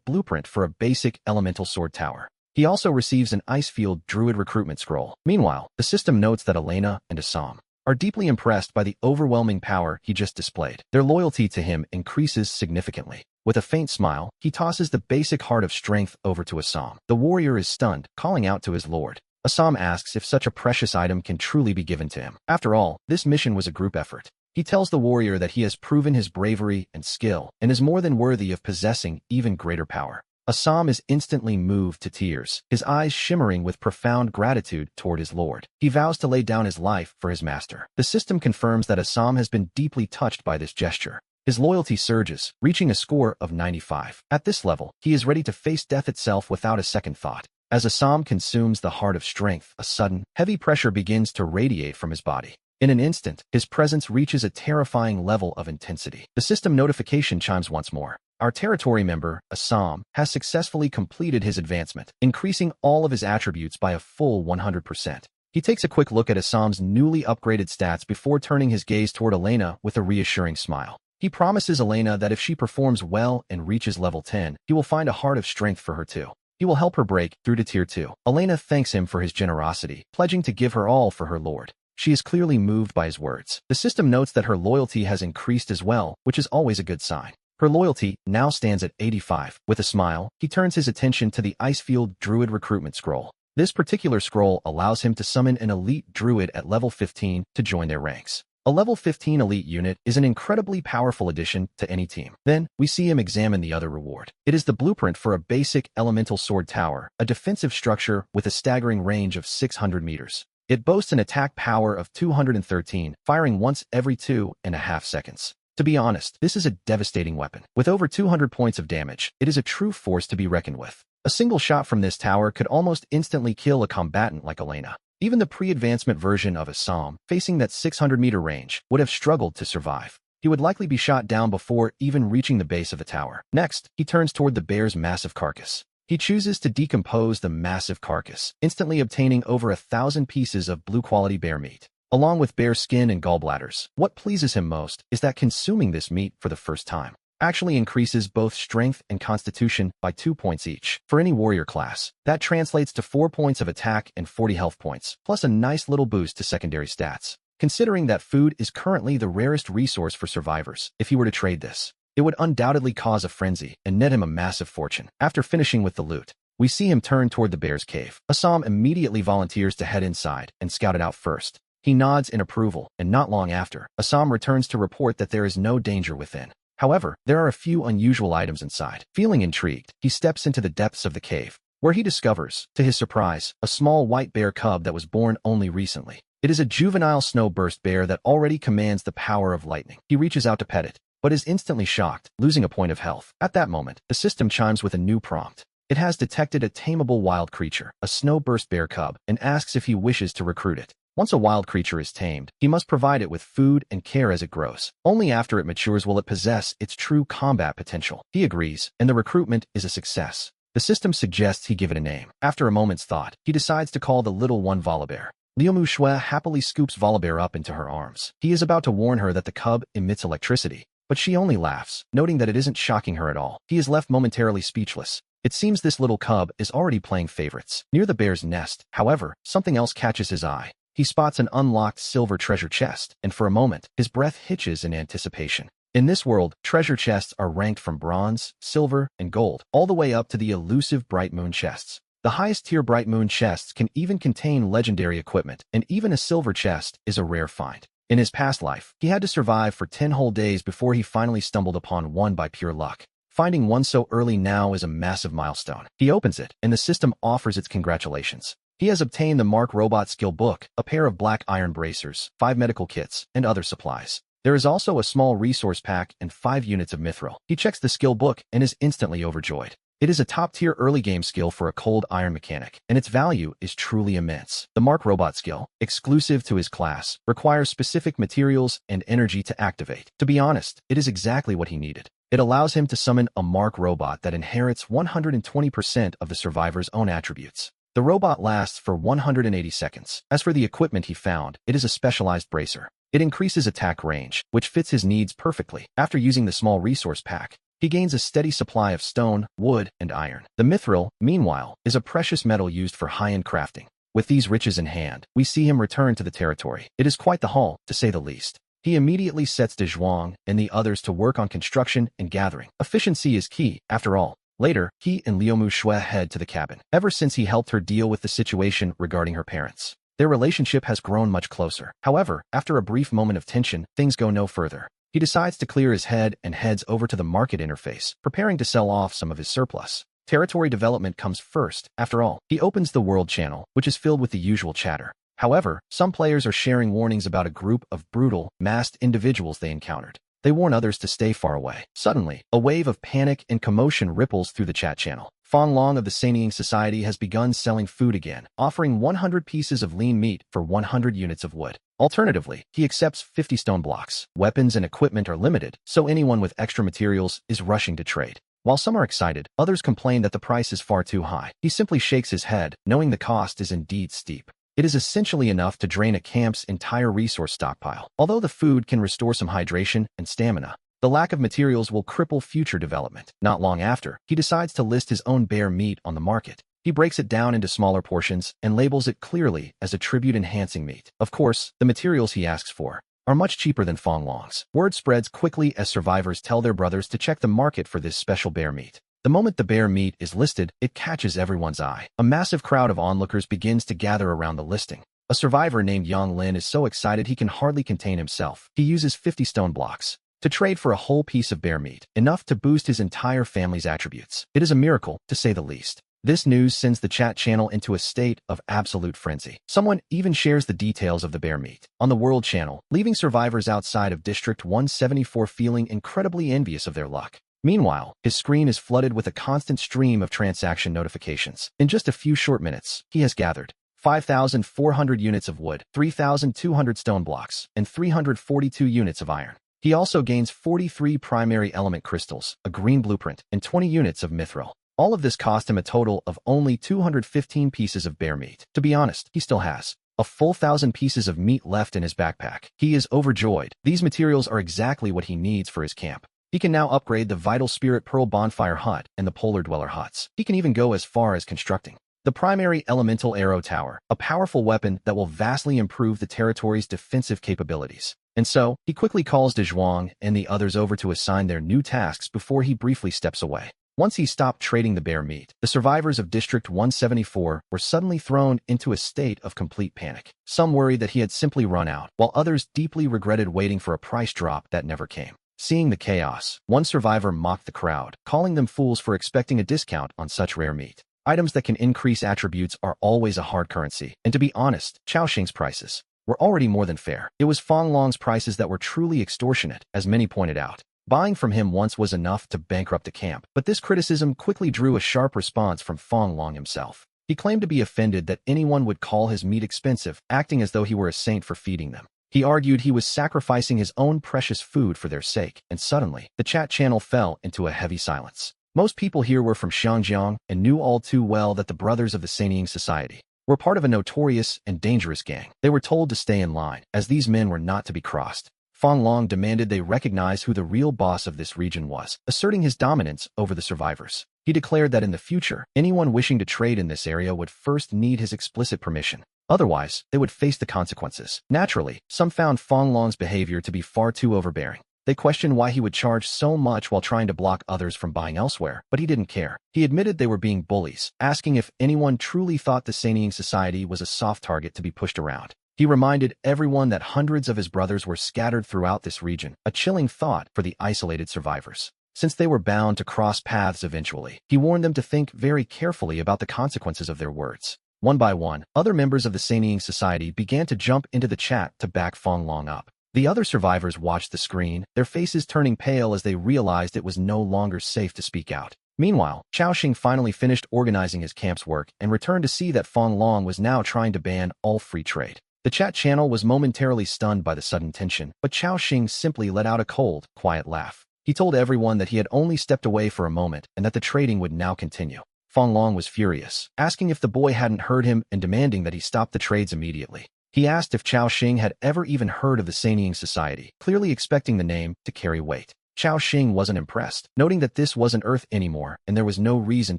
blueprint for a basic elemental sword tower. He also receives an Icefield Druid recruitment scroll. Meanwhile, the system notes that Elena and Assam are deeply impressed by the overwhelming power he just displayed. Their loyalty to him increases significantly. With a faint smile, he tosses the basic heart of strength over to Assam. The warrior is stunned, calling out to his lord. Assam asks if such a precious item can truly be given to him. After all, this mission was a group effort. He tells the warrior that he has proven his bravery and skill and is more than worthy of possessing even greater power. Assam is instantly moved to tears, his eyes shimmering with profound gratitude toward his lord. He vows to lay down his life for his master. The system confirms that Assam has been deeply touched by this gesture. His loyalty surges, reaching a score of 95. At this level, he is ready to face death itself without a second thought. As Assam consumes the heart of strength, a sudden, heavy pressure begins to radiate from his body. In an instant, his presence reaches a terrifying level of intensity. The system notification chimes once more. Our territory member, Assam, has successfully completed his advancement, increasing all of his attributes by a full 100%. He takes a quick look at Assam's newly upgraded stats before turning his gaze toward Elena with a reassuring smile. He promises Elena that if she performs well and reaches level 10, he will find a heart of strength for her too. He will help her break through to tier 2. Elena thanks him for his generosity, pledging to give her all for her lord. She is clearly moved by his words. The system notes that her loyalty has increased as well, which is always a good sign. Her loyalty now stands at 85. With a smile, he turns his attention to the Icefield Druid recruitment scroll. This particular scroll allows him to summon an elite druid at level 15 to join their ranks. A level 15 elite unit is an incredibly powerful addition to any team. Then, we see him examine the other reward. It is the blueprint for a basic elemental sword tower, a defensive structure with a staggering range of 600 meters. It boasts an attack power of 213, firing once every 2.5 seconds. To be honest, this is a devastating weapon. With over 200 points of damage, it is a true force to be reckoned with. A single shot from this tower could almost instantly kill a combatant like Elena. Even the pre-advancement version of Assam, facing that 600-meter range, would have struggled to survive. He would likely be shot down before even reaching the base of the tower. Next, he turns toward the bear's massive carcass. He chooses to decompose the massive carcass, instantly obtaining over 1,000 pieces of blue-quality bear meat, along with bear skin and gallbladders. What pleases him most is that consuming this meat for the first time actually increases both strength and constitution by 2 points each. For any warrior class, that translates to 4 points of attack and 40 health points, plus a nice little boost to secondary stats. Considering that food is currently the rarest resource for survivors, if he were to trade this, it would undoubtedly cause a frenzy and net him a massive fortune. After finishing with the loot, we see him turn toward the bear's cave. Assam immediately volunteers to head inside and scout it out first. He nods in approval, and not long after, Assam returns to report that there is no danger within. However, there are a few unusual items inside. Feeling intrigued, he steps into the depths of the cave, where he discovers, to his surprise, a small white bear cub that was born only recently. It is a juvenile snowburst bear that already commands the power of lightning. He reaches out to pet it, but is instantly shocked, losing a point of health. At that moment, the system chimes with a new prompt. It has detected a tameable wild creature, a snowburst bear cub, and asks if he wishes to recruit it. Once a wild creature is tamed, he must provide it with food and care as it grows. Only after it matures will it possess its true combat potential. He agrees, and the recruitment is a success. The system suggests he give it a name. After a moment's thought, he decides to call the little one Volibear. Liumu Shui happily scoops Volibear up into her arms. He is about to warn her that the cub emits electricity, but she only laughs, noting that it isn't shocking her at all. He is left momentarily speechless. It seems this little cub is already playing favorites. Near the bear's nest, however, something else catches his eye. He spots an unlocked silver treasure chest, and for a moment, his breath hitches in anticipation. In this world, treasure chests are ranked from bronze, silver, and gold, all the way up to the elusive Bright Moon chests. The highest tier Bright Moon chests can even contain legendary equipment, and even a silver chest is a rare find. In his past life, he had to survive for 10 whole days before he finally stumbled upon one by pure luck. Finding one so early now is a massive milestone. He opens it, and the system offers its congratulations. He has obtained the Mark Robot Skill Book, a pair of black iron bracers, 5 medical kits, and other supplies. There is also a small resource pack and 5 units of mithril. He checks the skill book and is instantly overjoyed. It is a top-tier early-game skill for a cold iron mechanic, and its value is truly immense. The Mark Robot skill, exclusive to his class, requires specific materials and energy to activate. To be honest, it is exactly what he needed. It allows him to summon a mark robot that inherits 120% of the survivor's own attributes. The robot lasts for 180 seconds. As for the equipment he found, it is a specialized bracer. It increases attack range, which fits his needs perfectly. After using the small resource pack, he gains a steady supply of stone, wood, and iron. The mithril, meanwhile, is a precious metal used for high-end crafting. With these riches in hand, we see him return to the territory. It is quite the haul, to say the least. He immediately sets De Zhuang and the others to work on construction and gathering. Efficiency is key, after all. Later, he and Liu Mu Shui head to the cabin. Ever since he helped her deal with the situation regarding her parents, their relationship has grown much closer. However, after a brief moment of tension, things go no further. He decides to clear his head and heads over to the market interface, preparing to sell off some of his surplus. Territory development comes first. After all, he opens the world channel, which is filled with the usual chatter. However, some players are sharing warnings about a group of brutal, masked individuals they encountered. They warn others to stay far away. Suddenly, a wave of panic and commotion ripples through the chat channel. Fong Long of the Saniying Society has begun selling food again, offering 100 pieces of lean meat for 100 units of wood. Alternatively, he accepts 50 stone blocks. Weapons and equipment are limited, so anyone with extra materials is rushing to trade. While some are excited, others complain that the price is far too high. He simply shakes his head, knowing the cost is indeed steep. It is essentially enough to drain a camp's entire resource stockpile. Although the food can restore some hydration and stamina, the lack of materials will cripple future development. Not long after, he decides to list his own bear meat on the market. He breaks it down into smaller portions and labels it clearly as a tribute-enhancing meat. Of course, the materials he asks for are much cheaper than Fong Long's. Word spreads quickly as survivors tell their brothers to check the market for this special bear meat. The moment the bear meat is listed, it catches everyone's eye. A massive crowd of onlookers begins to gather around the listing. A survivor named Yang Lin is so excited he can hardly contain himself. He uses 50 stone blocks to trade for a whole piece of bear meat, enough to boost his entire family's attributes. It is a miracle, to say the least. This news sends the chat channel into a state of absolute frenzy. Someone even shares the details of the bear meat on the world channel, leaving survivors outside of District 174 feeling incredibly envious of their luck. Meanwhile, his screen is flooded with a constant stream of transaction notifications. In just a few short minutes, he has gathered 5,400 units of wood, 3,200 stone blocks, and 342 units of iron. He also gains 43 primary element crystals, a green blueprint, and 20 units of mithril. All of this cost him a total of only 215 pieces of bear meat. To be honest, he still has a full 1,000 pieces of meat left in his backpack. He is overjoyed. These materials are exactly what he needs for his camp. He can now upgrade the Vital Spirit Pearl Bonfire Hut and the Polar Dweller Huts. He can even go as far as constructing the primary elemental arrow tower, a powerful weapon that will vastly improve the territory's defensive capabilities. And so, he quickly calls De Zhuang and the others over to assign their new tasks before he briefly steps away. Once he stopped trading the bear meat, the survivors of District 174 were suddenly thrown into a state of complete panic. Some worried that he had simply run out, while others deeply regretted waiting for a price drop that never came. Seeing the chaos, one survivor mocked the crowd, calling them fools for expecting a discount on such rare meat. Items that can increase attributes are always a hard currency, and to be honest, Chaoxing's prices were already more than fair. It was Fong Long's prices that were truly extortionate, as many pointed out. Buying from him once was enough to bankrupt a camp, but this criticism quickly drew a sharp response from Fong Long himself. He claimed to be offended that anyone would call his meat expensive, acting as though he were a saint for feeding them. He argued he was sacrificing his own precious food for their sake, and suddenly, the chat channel fell into a heavy silence. Most people here were from Xiangjiang and knew all too well that the brothers of the Saniying Society were part of a notorious and dangerous gang. They were told to stay in line, as these men were not to be crossed. Fong Long demanded they recognize who the real boss of this region was, asserting his dominance over the survivors. He declared that in the future, anyone wishing to trade in this area would first need his explicit permission. Otherwise, they would face the consequences. Naturally, some found Fong Long's behavior to be far too overbearing. They questioned why he would charge so much while trying to block others from buying elsewhere, but he didn't care. He admitted they were being bullies, asking if anyone truly thought the Saniying Society was a soft target to be pushed around. He reminded everyone that hundreds of his brothers were scattered throughout this region, a chilling thought for the isolated survivors. Since they were bound to cross paths eventually, he warned them to think very carefully about the consequences of their words. One by one, other members of the Saniying Society began to jump into the chat to back Fong Long up. The other survivors watched the screen, their faces turning pale as they realized it was no longer safe to speak out. Meanwhile, Chaoxing finally finished organizing his camp's work and returned to see that Fong Long was now trying to ban all free trade. The chat channel was momentarily stunned by the sudden tension, but Chaoxing simply let out a cold, quiet laugh. He told everyone that he had only stepped away for a moment and that the trading would now continue. Fong Long was furious, asking if the boy hadn't heard him and demanding that he stop the trades immediately. He asked if Chao Xing had ever even heard of the Saniying Society, clearly expecting the name to carry weight. Chao Xing wasn't impressed, noting that this wasn't Earth anymore and there was no reason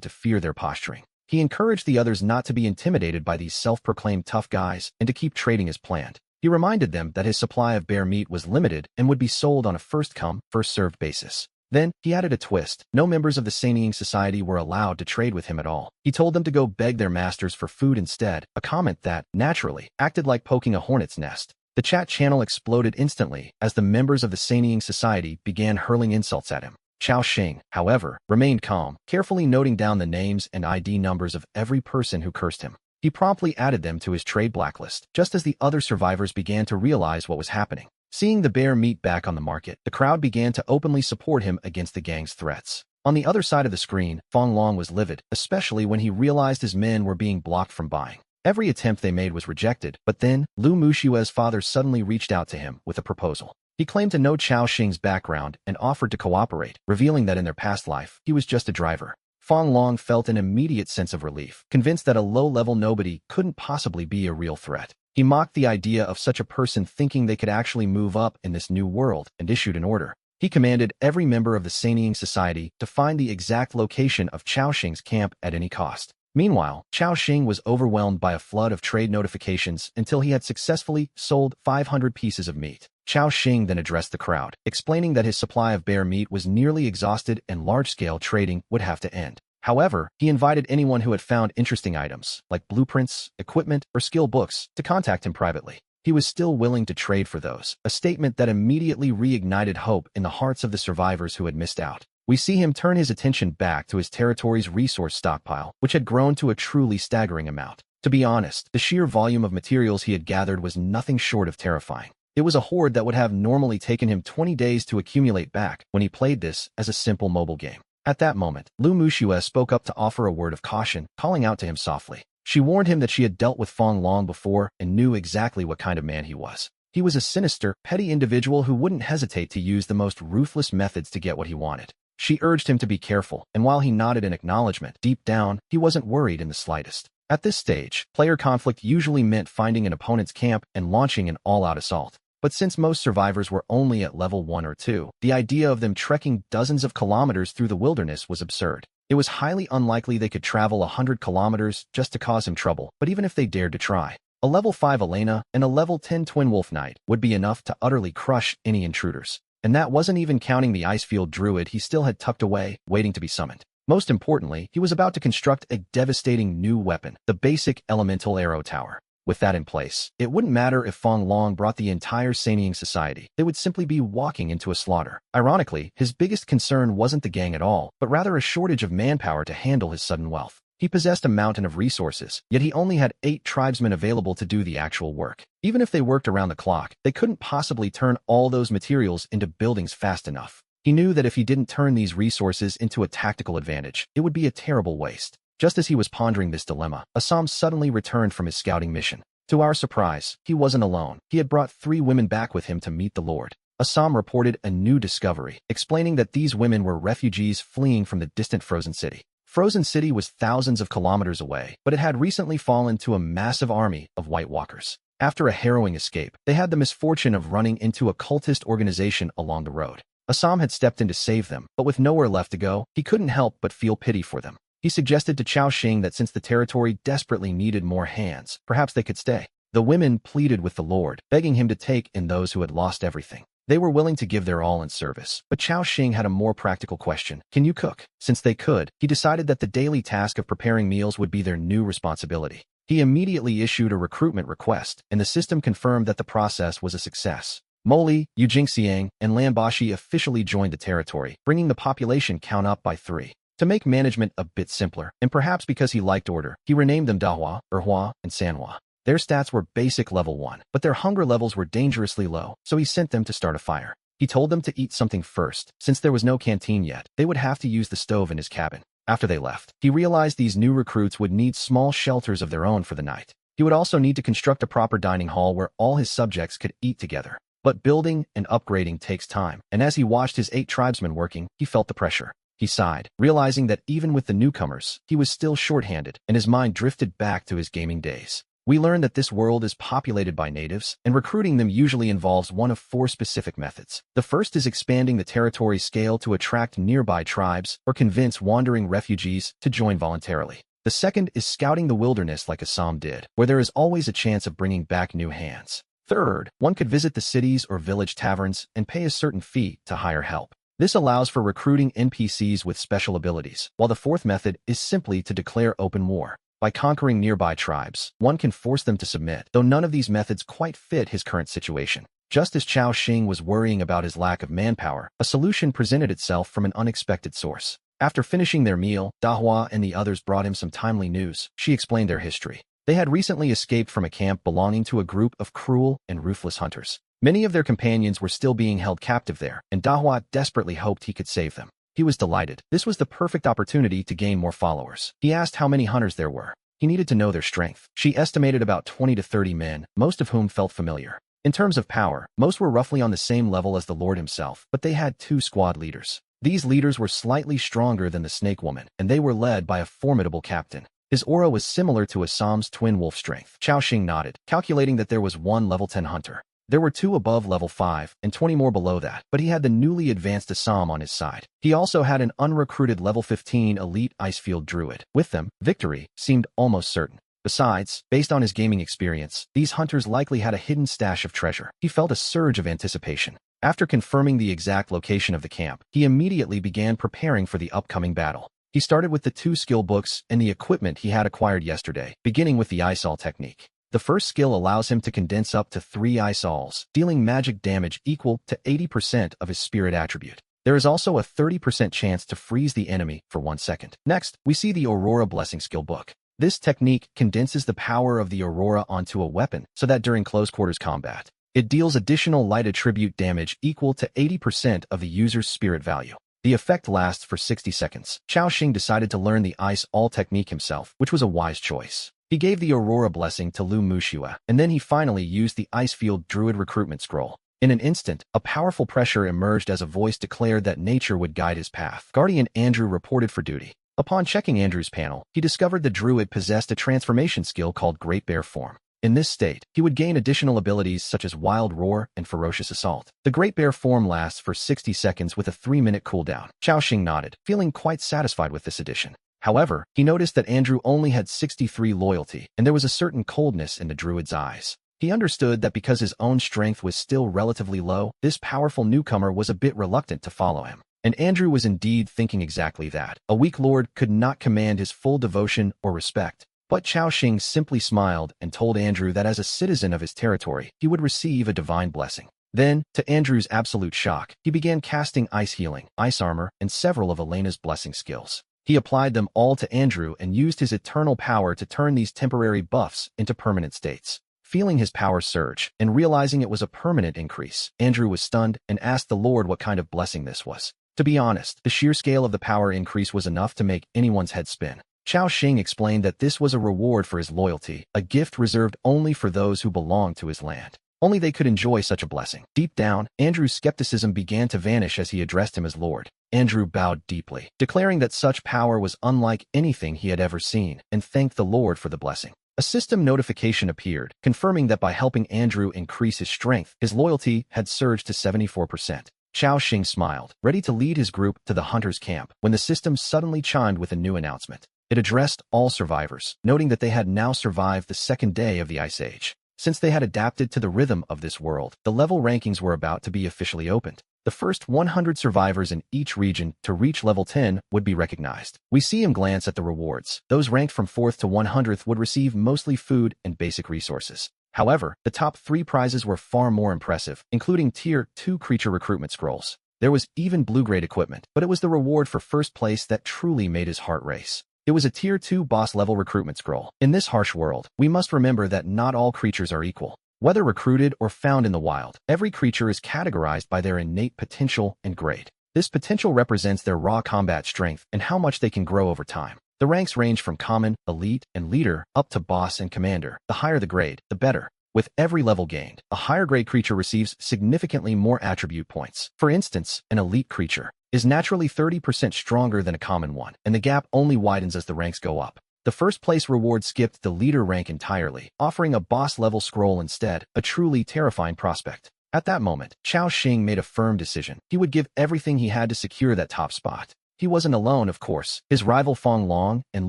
to fear their posturing. He encouraged the others not to be intimidated by these self-proclaimed tough guys and to keep trading as planned. He reminded them that his supply of bear meat was limited and would be sold on a first-come, first-served basis. Then, he added a twist. No members of the Saniying Society were allowed to trade with him at all. He told them to go beg their masters for food instead, a comment that, naturally, acted like poking a hornet's nest. The chat channel exploded instantly as the members of the Saniying Society began hurling insults at him. Chao Xing, however, remained calm, carefully noting down the names and ID numbers of every person who cursed him. He promptly added them to his trade blacklist, just as the other survivors began to realize what was happening. Seeing the bear meat back on the market, the crowd began to openly support him against the gang's threats. On the other side of the screen, Fong Long was livid, especially when he realized his men were being blocked from buying. Every attempt they made was rejected, but then, Lu Mushue's father suddenly reached out to him with a proposal. He claimed to know Chao Xing's background and offered to cooperate, revealing that in their past life, he was just a driver. Fong Long felt an immediate sense of relief, convinced that a low-level nobody couldn't possibly be a real threat. He mocked the idea of such a person thinking they could actually move up in this new world and issued an order. He commanded every member of the Saniying Society to find the exact location of Chao Xing's camp at any cost. Meanwhile, Chao Xing was overwhelmed by a flood of trade notifications until he had successfully sold 500 pieces of meat. Chao Xing then addressed the crowd, explaining that his supply of bear meat was nearly exhausted and large-scale trading would have to end. However, he invited anyone who had found interesting items, like blueprints, equipment, or skill books, to contact him privately. He was still willing to trade for those, a statement that immediately reignited hope in the hearts of the survivors who had missed out. We see him turn his attention back to his territory's resource stockpile, which had grown to a truly staggering amount. To be honest, the sheer volume of materials he had gathered was nothing short of terrifying. It was a hoard that would have normally taken him 20 days to accumulate back when he played this as a simple mobile game. At that moment, Lu Mushue spoke up to offer a word of caution, calling out to him softly. She warned him that she had dealt with Fong Long before and knew exactly what kind of man he was. He was a sinister, petty individual who wouldn't hesitate to use the most ruthless methods to get what he wanted. She urged him to be careful, and while he nodded in acknowledgement, deep down, he wasn't worried in the slightest. At this stage, player conflict usually meant finding an opponent's camp and launching an all-out assault. But since most survivors were only at level 1 or 2, the idea of them trekking dozens of kilometers through the wilderness was absurd. It was highly unlikely they could travel 100 kilometers just to cause him trouble, but even if they dared to try, a level 5 Elena and a level 10 Twin Wolf Knight would be enough to utterly crush any intruders. And that wasn't even counting the Icefield Druid he still had tucked away, waiting to be summoned. Most importantly, he was about to construct a devastating new weapon, the basic Elemental Arrow Tower. With that in place, it wouldn't matter if Fong Long brought the entire Saniying Society. They would simply be walking into a slaughter. Ironically, his biggest concern wasn't the gang at all, but rather a shortage of manpower to handle his sudden wealth. He possessed a mountain of resources, yet he only had 8 tribesmen available to do the actual work. Even if they worked around the clock, they couldn't possibly turn all those materials into buildings fast enough. He knew that if he didn't turn these resources into a tactical advantage, it would be a terrible waste. Just as he was pondering this dilemma, Assam suddenly returned from his scouting mission. To our surprise, he wasn't alone. He had brought 3 women back with him to meet the Lord. Assam reported a new discovery, explaining that these women were refugees fleeing from the distant Frozen City. Frozen City was thousands of kilometers away, but it had recently fallen to a massive army of White Walkers. After a harrowing escape, they had the misfortune of running into a cultist organization along the road. Assam had stepped in to save them, but with nowhere left to go, he couldn't help but feel pity for them. He suggested to Chao Xing that since the territory desperately needed more hands, perhaps they could stay. The women pleaded with the Lord, begging him to take in those who had lost everything. They were willing to give their all in service, but Chao Xing had a more practical question. Can you cook? Since they could, he decided that the daily task of preparing meals would be their new responsibility. He immediately issued a recruitment request, and the system confirmed that the process was a success. Moli, Yujingxiang, and Lambashi officially joined the territory, bringing the population count up by 3. To make management a bit simpler, and perhaps because he liked order, he renamed them Dahua, Erhua, and Sanhua. Their stats were basic level 1, but their hunger levels were dangerously low, so he sent them to start a fire. He told them to eat something first. Since there was no canteen yet, they would have to use the stove in his cabin. After they left, he realized these new recruits would need small shelters of their own for the night. He would also need to construct a proper dining hall where all his subjects could eat together. But building and upgrading takes time, and as he watched his 8 tribesmen working, he felt the pressure. He sighed, realizing that even with the newcomers, he was still shorthanded, and his mind drifted back to his gaming days. We learn that this world is populated by natives, and recruiting them usually involves one of 4 specific methods. The first is expanding the territory scale to attract nearby tribes or convince wandering refugees to join voluntarily. The second is scouting the wilderness like Assam did, where there is always a chance of bringing back new hands. Third, one could visit the cities or village taverns and pay a certain fee to hire help. This allows for recruiting NPCs with special abilities, while the fourth method is simply to declare open war. By conquering nearby tribes, one can force them to submit, though none of these methods quite fit his current situation. Just as Chao Xing was worrying about his lack of manpower, a solution presented itself from an unexpected source. After finishing their meal, Dahua and the others brought him some timely news. She explained their history. They had recently escaped from a camp belonging to a group of cruel and ruthless hunters. Many of their companions were still being held captive there, and Dahua desperately hoped he could save them. He was delighted. This was the perfect opportunity to gain more followers. He asked how many hunters there were. He needed to know their strength. She estimated about 20 to 30 men, most of whom felt familiar. In terms of power, most were roughly on the same level as the Lord himself, but they had 2 squad leaders. These leaders were slightly stronger than the Snake Woman, and they were led by a formidable captain. His aura was similar to Assam's twin wolf strength. Chao Xing nodded, calculating that there was 1 level 10 hunter. There were 2 above level 5 and 20 more below that, but he had the newly advanced Assam on his side. He also had an unrecruited level 15 elite Icefield druid. With them, victory seemed almost certain. Besides, based on his gaming experience, these hunters likely had a hidden stash of treasure. He felt a surge of anticipation. After confirming the exact location of the camp, he immediately began preparing for the upcoming battle. He started with the 2 skill books and the equipment he had acquired yesterday, beginning with the Isol technique. The first skill allows him to condense up to 3 Isols, dealing magic damage equal to 80% of his spirit attribute. There is also a 30% chance to freeze the enemy for 1 second. Next, we see the Aurora Blessing skill book. This technique condenses the power of the Aurora onto a weapon so that during close quarters combat, it deals additional light attribute damage equal to 80% of the user's spirit value. The effect lasts for 60 seconds. Chao Xing decided to learn the Ice All technique himself, which was a wise choice. He gave the Aurora Blessing to Lu Mushua, and then he finally used the Icefield Druid recruitment scroll. In an instant, a powerful pressure emerged as a voice declared that nature would guide his path. Guardian Andrew reported for duty. Upon checking Andrew's panel, he discovered the druid possessed a transformation skill called Great Bear Form. In this state, he would gain additional abilities such as Wild Roar and Ferocious Assault. The Great Bear form lasts for 60 seconds with a 3-minute cooldown. Chao Xing nodded, feeling quite satisfied with this addition. However, he noticed that Andrew only had 63 loyalty, and there was a certain coldness in the druid's eyes. He understood that because his own strength was still relatively low, this powerful newcomer was a bit reluctant to follow him. And Andrew was indeed thinking exactly that. A weak lord could not command his full devotion or respect. But Chao Xing simply smiled and told Andrew that as a citizen of his territory, he would receive a divine blessing. Then, to Andrew's absolute shock, he began casting Ice Healing, Ice Armor, and several of Elena's blessing skills. He applied them all to Andrew and used his eternal power to turn these temporary buffs into permanent states. Feeling his power surge, and realizing it was a permanent increase, Andrew was stunned and asked the Lord what kind of blessing this was. To be honest, the sheer scale of the power increase was enough to make anyone's head spin. Chao Xing explained that this was a reward for his loyalty, a gift reserved only for those who belonged to his land. Only they could enjoy such a blessing. Deep down, Andrew's skepticism began to vanish as he addressed him as Lord. Andrew bowed deeply, declaring that such power was unlike anything he had ever seen, and thanked the Lord for the blessing. A system notification appeared, confirming that by helping Andrew increase his strength, his loyalty had surged to 74%. Chao Xing smiled, ready to lead his group to the hunter's camp, when the system suddenly chimed with a new announcement. It addressed all survivors, noting that they had now survived the 2nd day of the Ice Age. Since they had adapted to the rhythm of this world, the level rankings were about to be officially opened. The first 100 survivors in each region to reach level 10 would be recognized. We see him glance at the rewards. Those ranked from 4th to 100th would receive mostly food and basic resources. However, the top 3 prizes were far more impressive, including Tier 2 creature recruitment scrolls. There was even blue-grade equipment, but it was the reward for first place that truly made his heart race. It was a Tier 2 boss-level recruitment scroll. In this harsh world, we must remember that not all creatures are equal. Whether recruited or found in the wild, every creature is categorized by their innate potential and grade. This potential represents their raw combat strength and how much they can grow over time. The ranks range from common, elite, and leader, up to boss and commander. The higher the grade, the better. With every level gained, a higher grade creature receives significantly more attribute points. For instance, an elite creature is naturally 30% stronger than a common one, and the gap only widens as the ranks go up. The first place reward skipped the leader rank entirely, offering a boss-level scroll instead, a truly terrifying prospect. At that moment, Chao Xing made a firm decision. He would give everything he had to secure that top spot. He wasn't alone, of course. His rival Feng Long and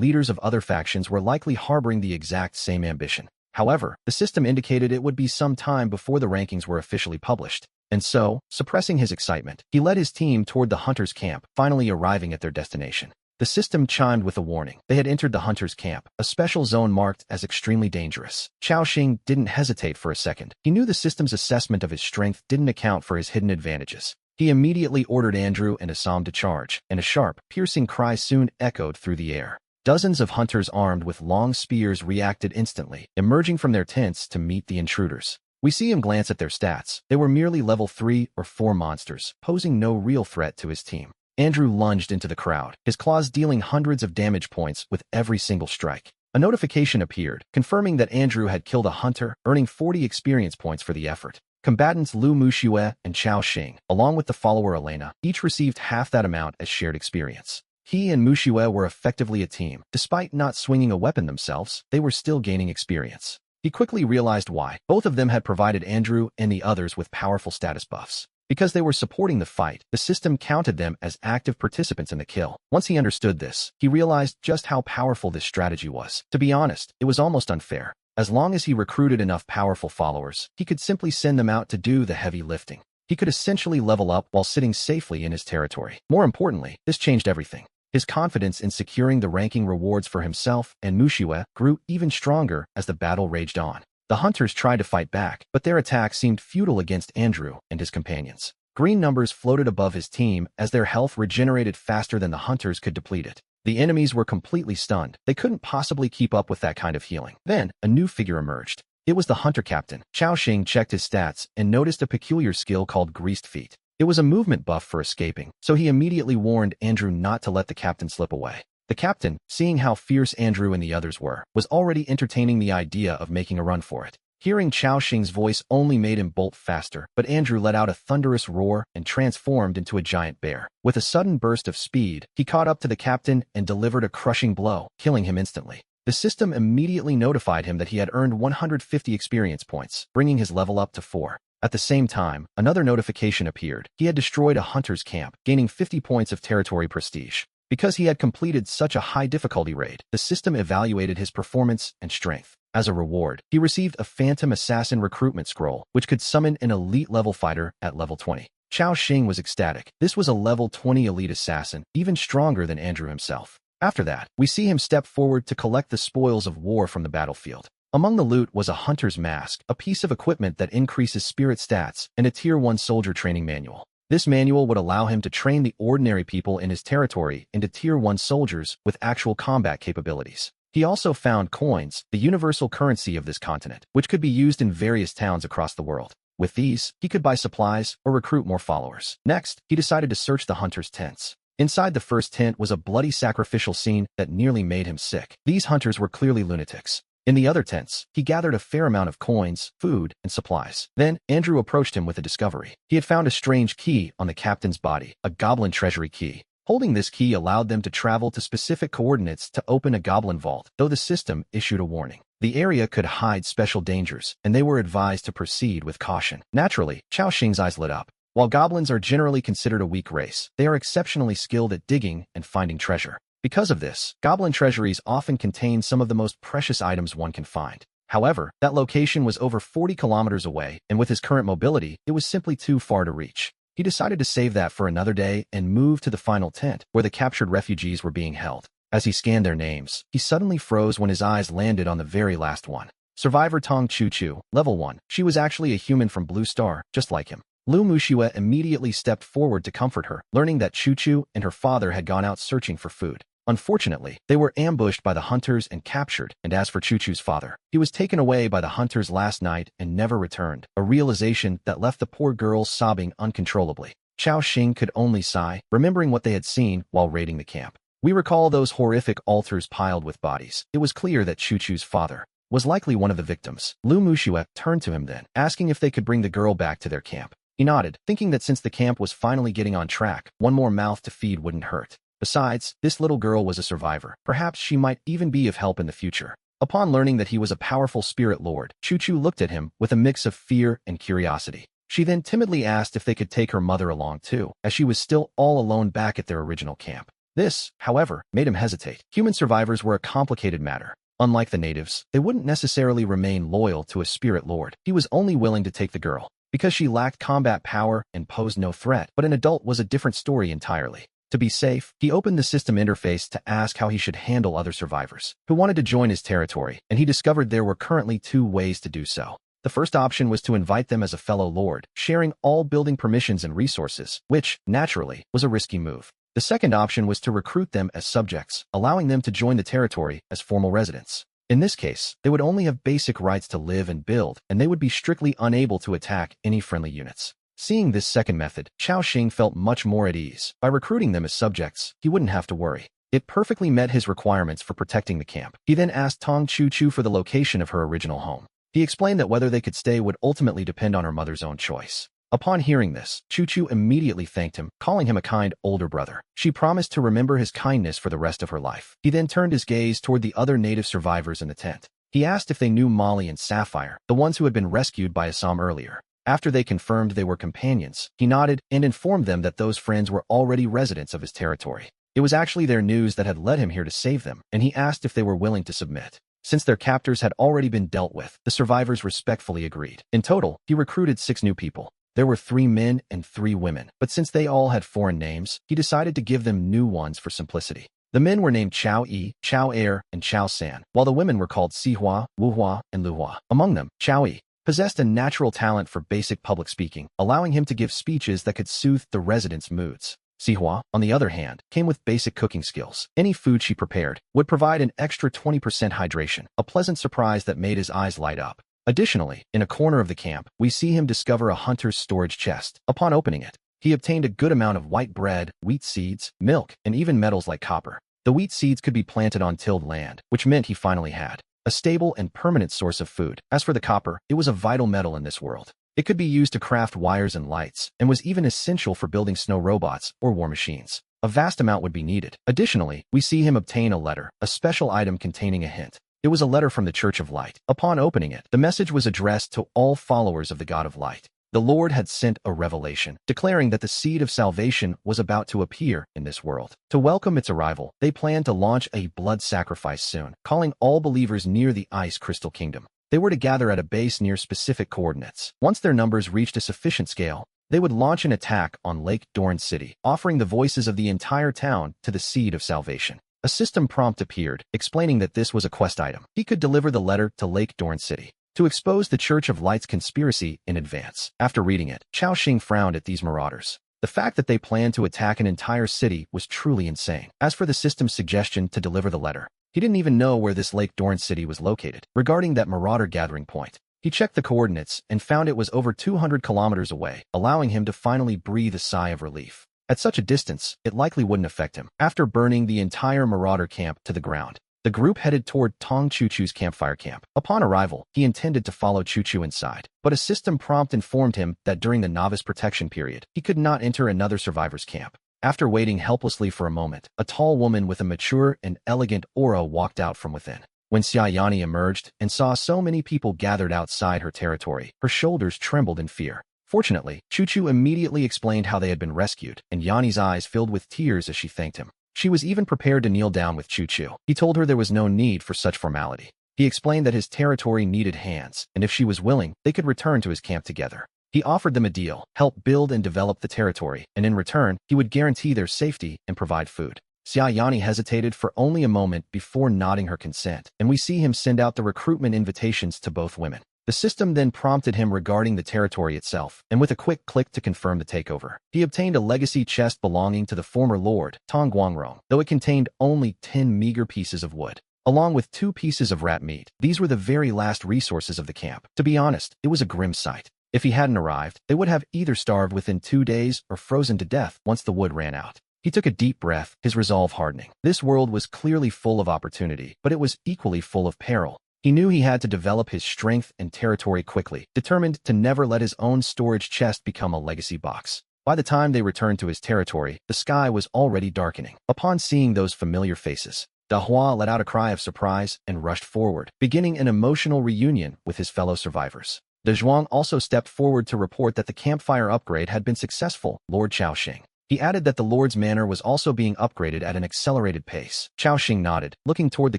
leaders of other factions were likely harboring the exact same ambition. However, the system indicated it would be some time before the rankings were officially published. And so, suppressing his excitement, he led his team toward the hunters' camp, finally arriving at their destination. The system chimed with a warning. They had entered the hunters' camp, a special zone marked as extremely dangerous. Chao Xing didn't hesitate for a second. He knew the system's assessment of his strength didn't account for his hidden advantages. He immediately ordered Andrew and Assam to charge, and a sharp, piercing cry soon echoed through the air. Dozens of hunters armed with long spears reacted instantly, emerging from their tents to meet the intruders. We see him glance at their stats. They were merely level 3 or 4 monsters, posing no real threat to his team. Andrew lunged into the crowd, his claws dealing hundreds of damage points with every single strike. A notification appeared, confirming that Andrew had killed a hunter, earning 40 experience points for the effort. Combatants Lu Muxue and Chao Xing, along with the follower Elena, each received half that amount as shared experience. He and Muxue were effectively a team. Despite not swinging a weapon themselves, they were still gaining experience. He quickly realized why. Both of them had provided Andrew and the others with powerful status buffs. Because they were supporting the fight, the system counted them as active participants in the kill. Once he understood this, he realized just how powerful this strategy was. To be honest, it was almost unfair. As long as he recruited enough powerful followers, he could simply send them out to do the heavy lifting. He could essentially level up while sitting safely in his territory. More importantly, this changed everything. His confidence in securing the ranking rewards for himself and Muxue grew even stronger as the battle raged on. The hunters tried to fight back, but their attack seemed futile against Andrew and his companions. Green numbers floated above his team as their health regenerated faster than the hunters could deplete it. The enemies were completely stunned. They couldn't possibly keep up with that kind of healing. Then, a new figure emerged. It was the hunter captain. Chao Xing checked his stats and noticed a peculiar skill called Greased Feet. It was a movement buff for escaping, so he immediately warned Andrew not to let the captain slip away. The captain, seeing how fierce Andrew and the others were, was already entertaining the idea of making a run for it. Hearing Chao Xing's voice only made him bolt faster, but Andrew let out a thunderous roar and transformed into a giant bear. With a sudden burst of speed, he caught up to the captain and delivered a crushing blow, killing him instantly. The system immediately notified him that he had earned 150 experience points, bringing his level up to 4. At the same time, another notification appeared. He had destroyed a hunter's camp, gaining 50 points of territory prestige. Because he had completed such a high difficulty raid, the system evaluated his performance and strength. As a reward, he received a Phantom Assassin recruitment scroll, which could summon an elite-level fighter at level 20. Chao Xing was ecstatic. This was a level 20 elite assassin, even stronger than Andrew himself. After that, we see him step forward to collect the spoils of war from the battlefield. Among the loot was a hunter's mask, a piece of equipment that increases spirit stats, and a Tier 1 soldier training manual. This manual would allow him to train the ordinary people in his territory into Tier 1 soldiers with actual combat capabilities. He also found coins, the universal currency of this continent, which could be used in various towns across the world. With these, he could buy supplies or recruit more followers. Next, he decided to search the hunters' tents. Inside the first tent was a bloody sacrificial scene that nearly made him sick. These hunters were clearly lunatics. In the other tents, he gathered a fair amount of coins, food, and supplies. Then, Andrew approached him with a discovery. He had found a strange key on the captain's body, a goblin treasury key. Holding this key allowed them to travel to specific coordinates to open a goblin vault, though the system issued a warning. The area could hide special dangers, and they were advised to proceed with caution. Naturally, Chao Xing's eyes lit up. While goblins are generally considered a weak race, they are exceptionally skilled at digging and finding treasure. Because of this, goblin treasuries often contain some of the most precious items one can find. However, that location was over 40 kilometers away, and with his current mobility, it was simply too far to reach. He decided to save that for another day and move to the final tent, where the captured refugees were being held. As he scanned their names, he suddenly froze when his eyes landed on the very last one. Survivor Tong Chu Chu, level 1. She was actually a human from Blue Star, just like him. Lu Muxue immediately stepped forward to comfort her, learning that Chu Chu and her father had gone out searching for food. Unfortunately, they were ambushed by the hunters and captured, and as for Chu Chu's father, he was taken away by the hunters last night and never returned, a realization that left the poor girl sobbing uncontrollably. Chao Xing could only sigh, remembering what they had seen while raiding the camp. We recall those horrific altars piled with bodies. It was clear that Chu Chu's father was likely one of the victims. Lu Mushue turned to him then, asking if they could bring the girl back to their camp. He nodded, thinking that since the camp was finally getting on track, one more mouth to feed wouldn't hurt. Besides, this little girl was a survivor. Perhaps she might even be of help in the future. Upon learning that he was a powerful spirit lord, Chu looked at him with a mix of fear and curiosity. She then timidly asked if they could take her mother along too, as she was still all alone back at their original camp. This, however, made him hesitate. Human survivors were a complicated matter. Unlike the natives, they wouldn't necessarily remain loyal to a spirit lord. He was only willing to take the girl because she lacked combat power and posed no threat, but an adult was a different story entirely. To be safe, he opened the system interface to ask how he should handle other survivors who wanted to join his territory, and he discovered there were currently 2 ways to do so. The first option was to invite them as a fellow lord, sharing all building permissions and resources, which, naturally, was a risky move. The second option was to recruit them as subjects, allowing them to join the territory as formal residents. In this case, they would only have basic rights to live and build, and they would be strictly unable to attack any friendly units. Seeing this second method, Chao Xing felt much more at ease. By recruiting them as subjects, he wouldn't have to worry. It perfectly met his requirements for protecting the camp. He then asked Tong Chu for the location of her original home. He explained that whether they could stay would ultimately depend on her mother's own choice. Upon hearing this, Chu immediately thanked him, calling him a kind older brother. She promised to remember his kindness for the rest of her life. He then turned his gaze toward the other native survivors in the tent. He asked if they knew Molly and Sapphire, the ones who had been rescued by Assam earlier. After they confirmed they were companions, he nodded and informed them that those friends were already residents of his territory. It was actually their news that had led him here to save them, and he asked if they were willing to submit. Since their captors had already been dealt with, the survivors respectfully agreed. In total, he recruited 6 new people. There were 3 men and 3 women, but since they all had foreign names, he decided to give them new ones for simplicity. The men were named Chao Yi, Chao Air, and Chao San, while the women were called Sihua, Wuhua, and Luhua. Among them, Chao Yi possessed a natural talent for basic public speaking, allowing him to give speeches that could soothe the residents' moods. Sihua, on the other hand, came with basic cooking skills. Any food she prepared would provide an extra 20% hydration, a pleasant surprise that made his eyes light up. Additionally, in a corner of the camp, we see him discover a hunter's storage chest. Upon opening it, he obtained a good amount of white bread, wheat seeds, milk, and even metals like copper. The wheat seeds could be planted on tilled land, which meant he finally had a stable and permanent source of food. As for the copper, it was a vital metal in this world. It could be used to craft wires and lights, and was even essential for building snow robots or war machines. A vast amount would be needed. Additionally, we see him obtain a letter, a special item containing a hint. It was a letter from the Church of Light. Upon opening it, the message was addressed to all followers of the God of Light. The Lord had sent a revelation, declaring that the seed of salvation was about to appear in this world. To welcome its arrival, they planned to launch a blood sacrifice soon, calling all believers near the Ice Crystal Kingdom. They were to gather at a base near specific coordinates. Once their numbers reached a sufficient scale, they would launch an attack on Lake Dorn City, offering the voices of the entire town to the seed of salvation. A system prompt appeared, explaining that this was a quest item. He could deliver the letter to Lake Dorn City to expose the Church of Light's conspiracy in advance. After reading it, Chao Xing frowned at these marauders. The fact that they planned to attack an entire city was truly insane. As for the system's suggestion to deliver the letter, he didn't even know where this Lake Dorn City was located. Regarding that marauder gathering point, he checked the coordinates and found it was over 200 kilometers away, allowing him to finally breathe a sigh of relief. At such a distance, it likely wouldn't affect him. After burning the entire marauder camp to the ground, the group headed toward Tong Chu's campfire camp. Upon arrival, he intended to follow Chu inside, but a system prompt informed him that during the novice protection period, he could not enter another survivor's camp. After waiting helplessly for a moment, a tall woman with a mature and elegant aura walked out from within. When Xia Yani emerged and saw so many people gathered outside her territory, her shoulders trembled in fear. Fortunately, Chu immediately explained how they had been rescued, and Yanni's eyes filled with tears as she thanked him. She was even prepared to kneel down with Chu. He told her there was no need for such formality. He explained that his territory needed hands, and if she was willing, they could return to his camp together. He offered them a deal, help build and develop the territory, and in return, he would guarantee their safety and provide food. Xia Yani hesitated for only a moment before nodding her consent, and we see him send out the recruitment invitations to both women. The system then prompted him regarding the territory itself, and with a quick click to confirm the takeover, he obtained a legacy chest belonging to the former lord, Tong Guangrong, though it contained only 10 meager pieces of wood, along with 2 pieces of rat meat. These were the very last resources of the camp. To be honest, it was a grim sight. If he hadn't arrived, they would have either starved within 2 days or frozen to death once the wood ran out. He took a deep breath, his resolve hardening. This world was clearly full of opportunity, but it was equally full of peril. He knew he had to develop his strength and territory quickly, determined to never let his own storage chest become a legacy box. By the time they returned to his territory, the sky was already darkening. Upon seeing those familiar faces, Dahua let out a cry of surprise and rushed forward, beginning an emotional reunion with his fellow survivors. De Zhuang also stepped forward to report that the campfire upgrade had been successful. Lord Chaoxing. He added that the Lord's manor was also being upgraded at an accelerated pace. Chaoxing nodded, looking toward the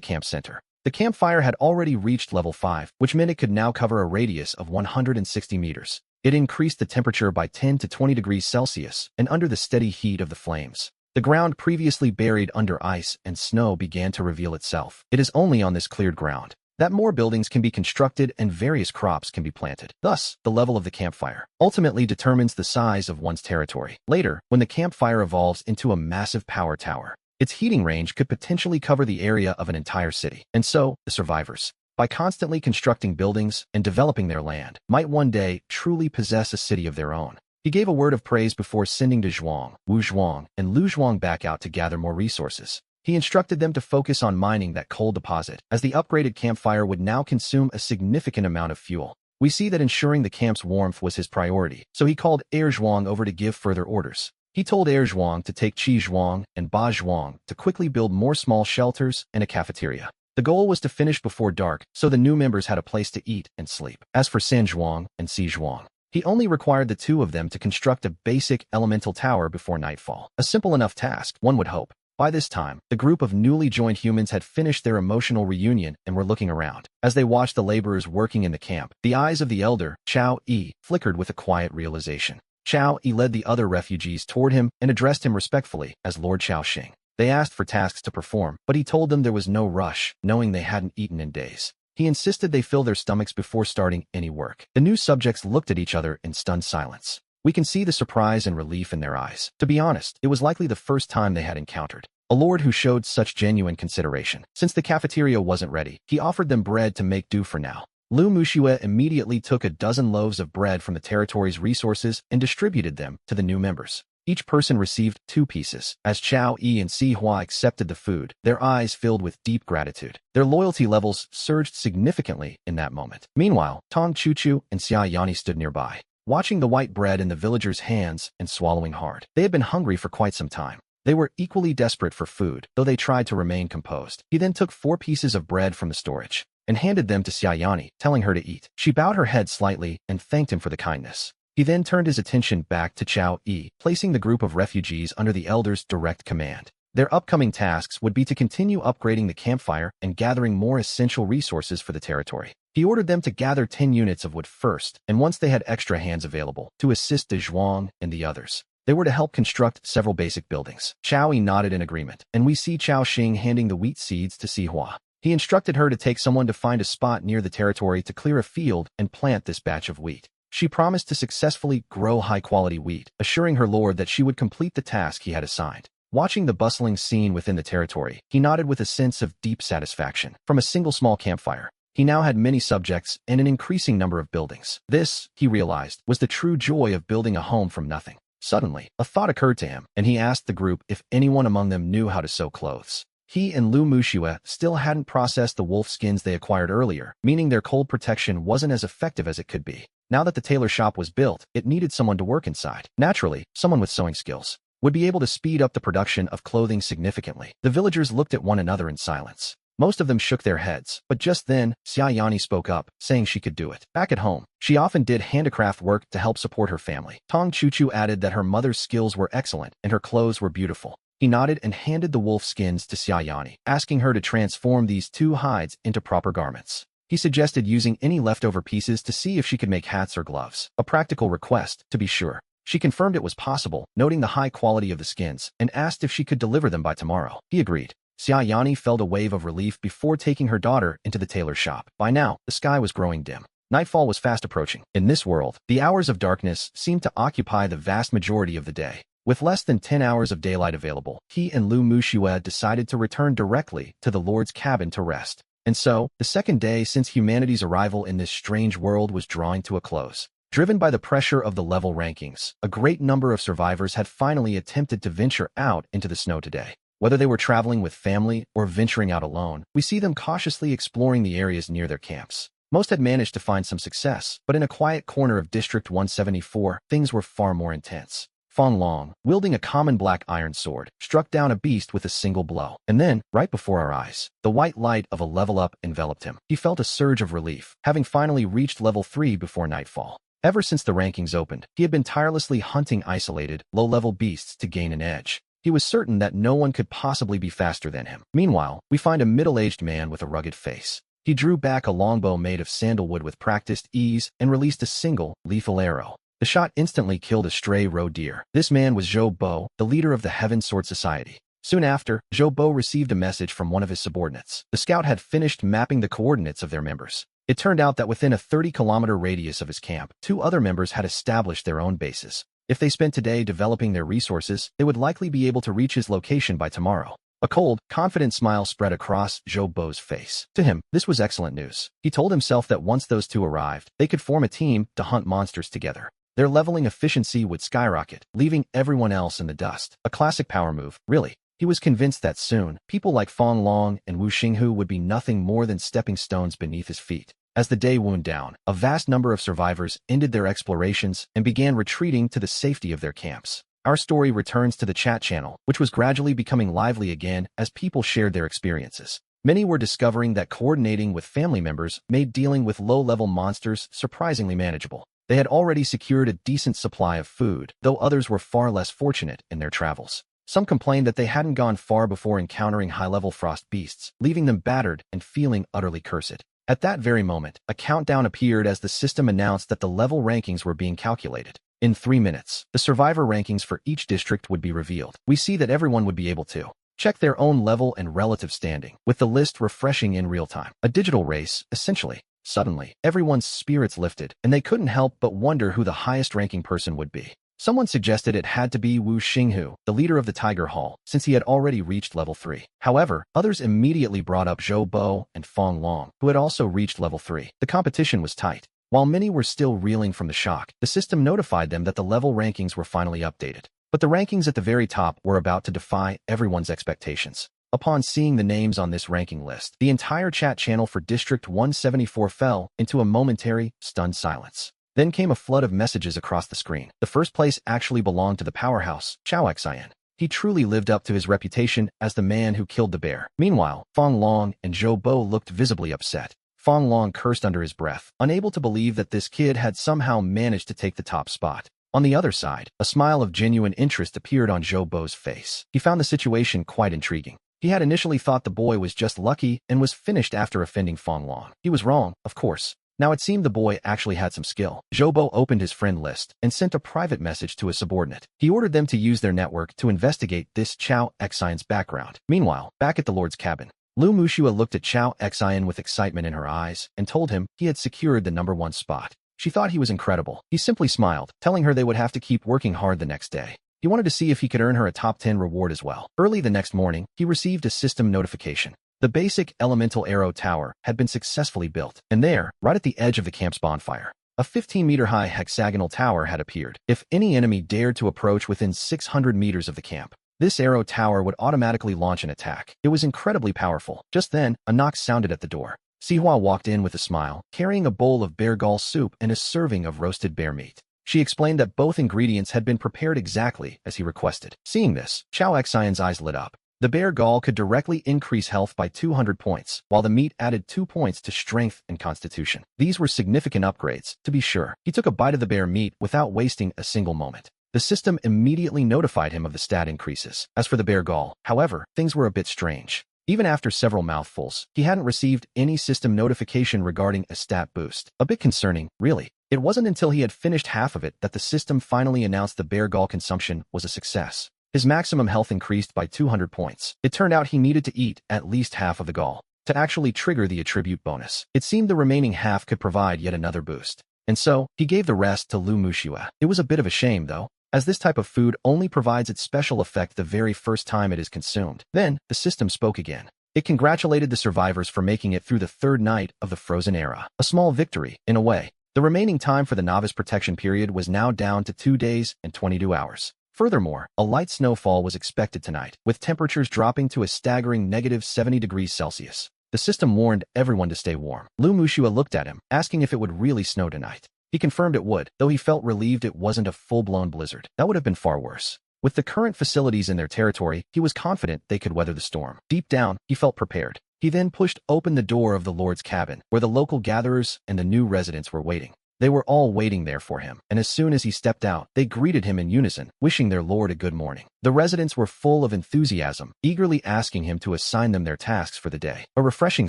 camp center. The campfire had already reached level 5, which meant it could now cover a radius of 160 meters. It increased the temperature by 10 to 20 degrees Celsius, and under the steady heat of the flames, the ground previously buried under ice and snow began to reveal itself. It is only on this cleared ground that more buildings can be constructed and various crops can be planted. Thus, the level of the campfire ultimately determines the size of one's territory. Later, when the campfire evolves into a massive power tower, its heating range could potentially cover the area of an entire city. And so, the survivors, by constantly constructing buildings and developing their land, might one day truly possess a city of their own. He gave a word of praise before sending De Zhuang, Wu Zhuang, and Lu Zhuang back out to gather more resources. He instructed them to focus on mining that coal deposit, as the upgraded campfire would now consume a significant amount of fuel. We see that ensuring the camp's warmth was his priority, so he called Air Zhuang over to give further orders. He told Air Zhuang to take Qi Zhuang and Ba Zhuang to quickly build more small shelters and a cafeteria. The goal was to finish before dark, so the new members had a place to eat and sleep. As for San Zhuang and Si Zhuang, he only required the two of them to construct a basic elemental tower before nightfall. A simple enough task, one would hope. By this time, the group of newly joined humans had finished their emotional reunion and were looking around. As they watched the laborers working in the camp, the eyes of the elder, Chao Yi, flickered with a quiet realization. Chao Yi led the other refugees toward him and addressed him respectfully as Lord Chaoxing. They asked for tasks to perform, but he told them there was no rush, knowing they hadn't eaten in days. He insisted they fill their stomachs before starting any work. The new subjects looked at each other in stunned silence. We can see the surprise and relief in their eyes. To be honest, it was likely the first time they had encountered a lord who showed such genuine consideration. Since the cafeteria wasn't ready, he offered them bread to make do for now. Lu Muxue immediately took a dozen loaves of bread from the territory's resources and distributed them to the new members. Each person received 2 pieces. As Chao Yi and Si Hua accepted the food, their eyes filled with deep gratitude. Their loyalty levels surged significantly in that moment. Meanwhile, Tong Chuchu and Xia Yani stood nearby, watching the white bread in the villagers' hands and swallowing hard. They had been hungry for quite some time. They were equally desperate for food, though they tried to remain composed. He then took 4 pieces of bread from the storage and handed them to Xia Yani, telling her to eat. She bowed her head slightly and thanked him for the kindness. He then turned his attention back to Chao Yi, placing the group of refugees under the elder's direct command. Their upcoming tasks would be to continue upgrading the campfire and gathering more essential resources for the territory. He ordered them to gather 10 units of wood first, and once they had extra hands available, to assist De Zhuang and the others. They were to help construct several basic buildings. Chao Yi nodded in agreement, and we see Chao Xing handing the wheat seeds to Si Hua. He instructed her to take someone to find a spot near the territory to clear a field and plant this batch of wheat. She promised to successfully grow high-quality wheat, assuring her lord that she would complete the task he had assigned. Watching the bustling scene within the territory, he nodded with a sense of deep satisfaction. From a single small campfire, he now had many subjects and an increasing number of buildings. This, he realized, was the true joy of building a home from nothing. Suddenly, a thought occurred to him, and he asked the group if anyone among them knew how to sew clothes. He and Lu Muxue still hadn't processed the wolf skins they acquired earlier, meaning their cold protection wasn't as effective as it could be. Now that the tailor shop was built, it needed someone to work inside. Naturally, someone with sewing skills would be able to speed up the production of clothing significantly. The villagers looked at one another in silence. Most of them shook their heads, but just then, Xia Yani spoke up, saying she could do it. Back at home, she often did handicraft work to help support her family. Tong Chuchu added that her mother's skills were excellent and her clothes were beautiful. He nodded and handed the wolf skins to Xia Yani, asking her to transform these 2 hides into proper garments. He suggested using any leftover pieces to see if she could make hats or gloves. A practical request, to be sure. She confirmed it was possible, noting the high quality of the skins, and asked if she could deliver them by tomorrow. He agreed. Xia Yani felt a wave of relief before taking her daughter into the tailor shop. By now, the sky was growing dim. Nightfall was fast approaching. In this world, the hours of darkness seemed to occupy the vast majority of the day. With less than 10 hours of daylight available, he and Lu Muxue decided to return directly to the Lord's cabin to rest. And so, the second day since humanity's arrival in this strange world was drawing to a close. Driven by the pressure of the level rankings, a great number of survivors had finally attempted to venture out into the snow today. Whether they were traveling with family or venturing out alone, we see them cautiously exploring the areas near their camps. Most had managed to find some success, but in a quiet corner of District 174, things were far more intense. Fong Long, wielding a common black iron sword, struck down a beast with a single blow. And then, right before our eyes, the white light of a level up enveloped him. He felt a surge of relief, having finally reached level 3 before nightfall. Ever since the rankings opened, he had been tirelessly hunting isolated, low-level beasts to gain an edge. He was certain that no one could possibly be faster than him. Meanwhile, we find a middle-aged man with a rugged face. He drew back a longbow made of sandalwood with practiced ease and released a single, lethal arrow. The shot instantly killed a stray roe deer. This man was Zhou Bo, the leader of the Heaven Sword Society. Soon after, Zhou Bo received a message from one of his subordinates. The scout had finished mapping the coordinates of their members. It turned out that within a 30-kilometer radius of his camp, 2 other members had established their own bases. If they spent today developing their resources, they would likely be able to reach his location by tomorrow. A cold, confident smile spread across Zhou Bo's face. To him, this was excellent news. He told himself that once those 2 arrived, they could form a team to hunt monsters together. Their leveling efficiency would skyrocket, leaving everyone else in the dust. A classic power move, really. He was convinced that soon, people like Fong Long and Wu Xinghu would be nothing more than stepping stones beneath his feet. As the day wound down, a vast number of survivors ended their explorations and began retreating to the safety of their camps. Our story returns to the chat channel, which was gradually becoming lively again as people shared their experiences. Many were discovering that coordinating with family members made dealing with low-level monsters surprisingly manageable. They had already secured a decent supply of food, though others were far less fortunate in their travels. Some complained that they hadn't gone far before encountering high-level frost beasts, leaving them battered and feeling utterly cursed. At that very moment, a countdown appeared as the system announced that the level rankings were being calculated. In 3 minutes, the survivor rankings for each district would be revealed. We see that everyone would be able to check their own level and relative standing, with the list refreshing in real time. A digital race, essentially. Suddenly, everyone's spirits lifted, and they couldn't help but wonder who the highest-ranking person would be. Someone suggested it had to be Wu Xinghu, the leader of the Tiger Hall, since he had already reached level 3. However, others immediately brought up Zhou Bo and Fong Long, who had also reached level 3. The competition was tight. While many were still reeling from the shock, the system notified them that the level rankings were finally updated. But the rankings at the very top were about to defy everyone's expectations. Upon seeing the names on this ranking list, the entire chat channel for District 174 fell into a momentary, stunned silence. Then came a flood of messages across the screen. The first place actually belonged to the powerhouse, Chao Xian. He truly lived up to his reputation as the man who killed the bear. Meanwhile, Fong Long and Zhou Bo looked visibly upset. Fong Long cursed under his breath, unable to believe that this kid had somehow managed to take the top spot. On the other side, a smile of genuine interest appeared on Zhou Bo's face. He found the situation quite intriguing. He had initially thought the boy was just lucky and was finished after offending Fong Long. He was wrong, of course. Now it seemed the boy actually had some skill. Zhou Bo opened his friend list and sent a private message to a subordinate. He ordered them to use their network to investigate this Chao Xian's background. Meanwhile, back at the Lord's cabin, Lu Muxua looked at Chao Xian with excitement in her eyes and told him he had secured the #1 spot. She thought he was incredible. He simply smiled, telling her they would have to keep working hard the next day. He wanted to see if he could earn her a top 10 reward as well. Early the next morning, he received a system notification. The basic elemental arrow tower had been successfully built, and there, right at the edge of the camp's bonfire, a 15-meter-high hexagonal tower had appeared. If any enemy dared to approach within 600 meters of the camp, this arrow tower would automatically launch an attack. It was incredibly powerful. Just then, a knock sounded at the door. Sihua walked in with a smile, carrying a bowl of bear gall soup and a serving of roasted bear meat. She explained that both ingredients had been prepared exactly as he requested. Seeing this, Chao Xian's eyes lit up. The bear gall could directly increase health by 200 points, while the meat added 2 points to strength and constitution. These were significant upgrades, to be sure. He took a bite of the bear meat without wasting a single moment. The system immediately notified him of the stat increases. As for the bear gall, however, things were a bit strange. Even after several mouthfuls, he hadn't received any system notification regarding a stat boost. A bit concerning, really. It wasn't until he had finished half of it that the system finally announced the bear gall consumption was a success. His maximum health increased by 200 points. It turned out he needed to eat at least half of the gall to actually trigger the attribute bonus. It seemed the remaining half could provide yet another boost. And so, he gave the rest to Lu Muxua. It was a bit of a shame, though, as this type of food only provides its special effect the very first time it is consumed. Then, the system spoke again. It congratulated the survivors for making it through the 3rd night of the frozen era. A small victory, in a way. The remaining time for the novice protection period was now down to 2 days and 22 hours. Furthermore, a light snowfall was expected tonight, with temperatures dropping to a staggering -70 degrees Celsius. The system warned everyone to stay warm. Lu Mushua looked at him, asking if it would really snow tonight. He confirmed it would, though he felt relieved it wasn't a full-blown blizzard. That would have been far worse. With the current facilities in their territory, he was confident they could weather the storm. Deep down, he felt prepared. He then pushed open the door of the Lord's cabin, where the local gatherers and the new residents were waiting. They were all waiting there for him, and as soon as he stepped out, they greeted him in unison, wishing their lord a good morning. The residents were full of enthusiasm, eagerly asking him to assign them their tasks for the day. A refreshing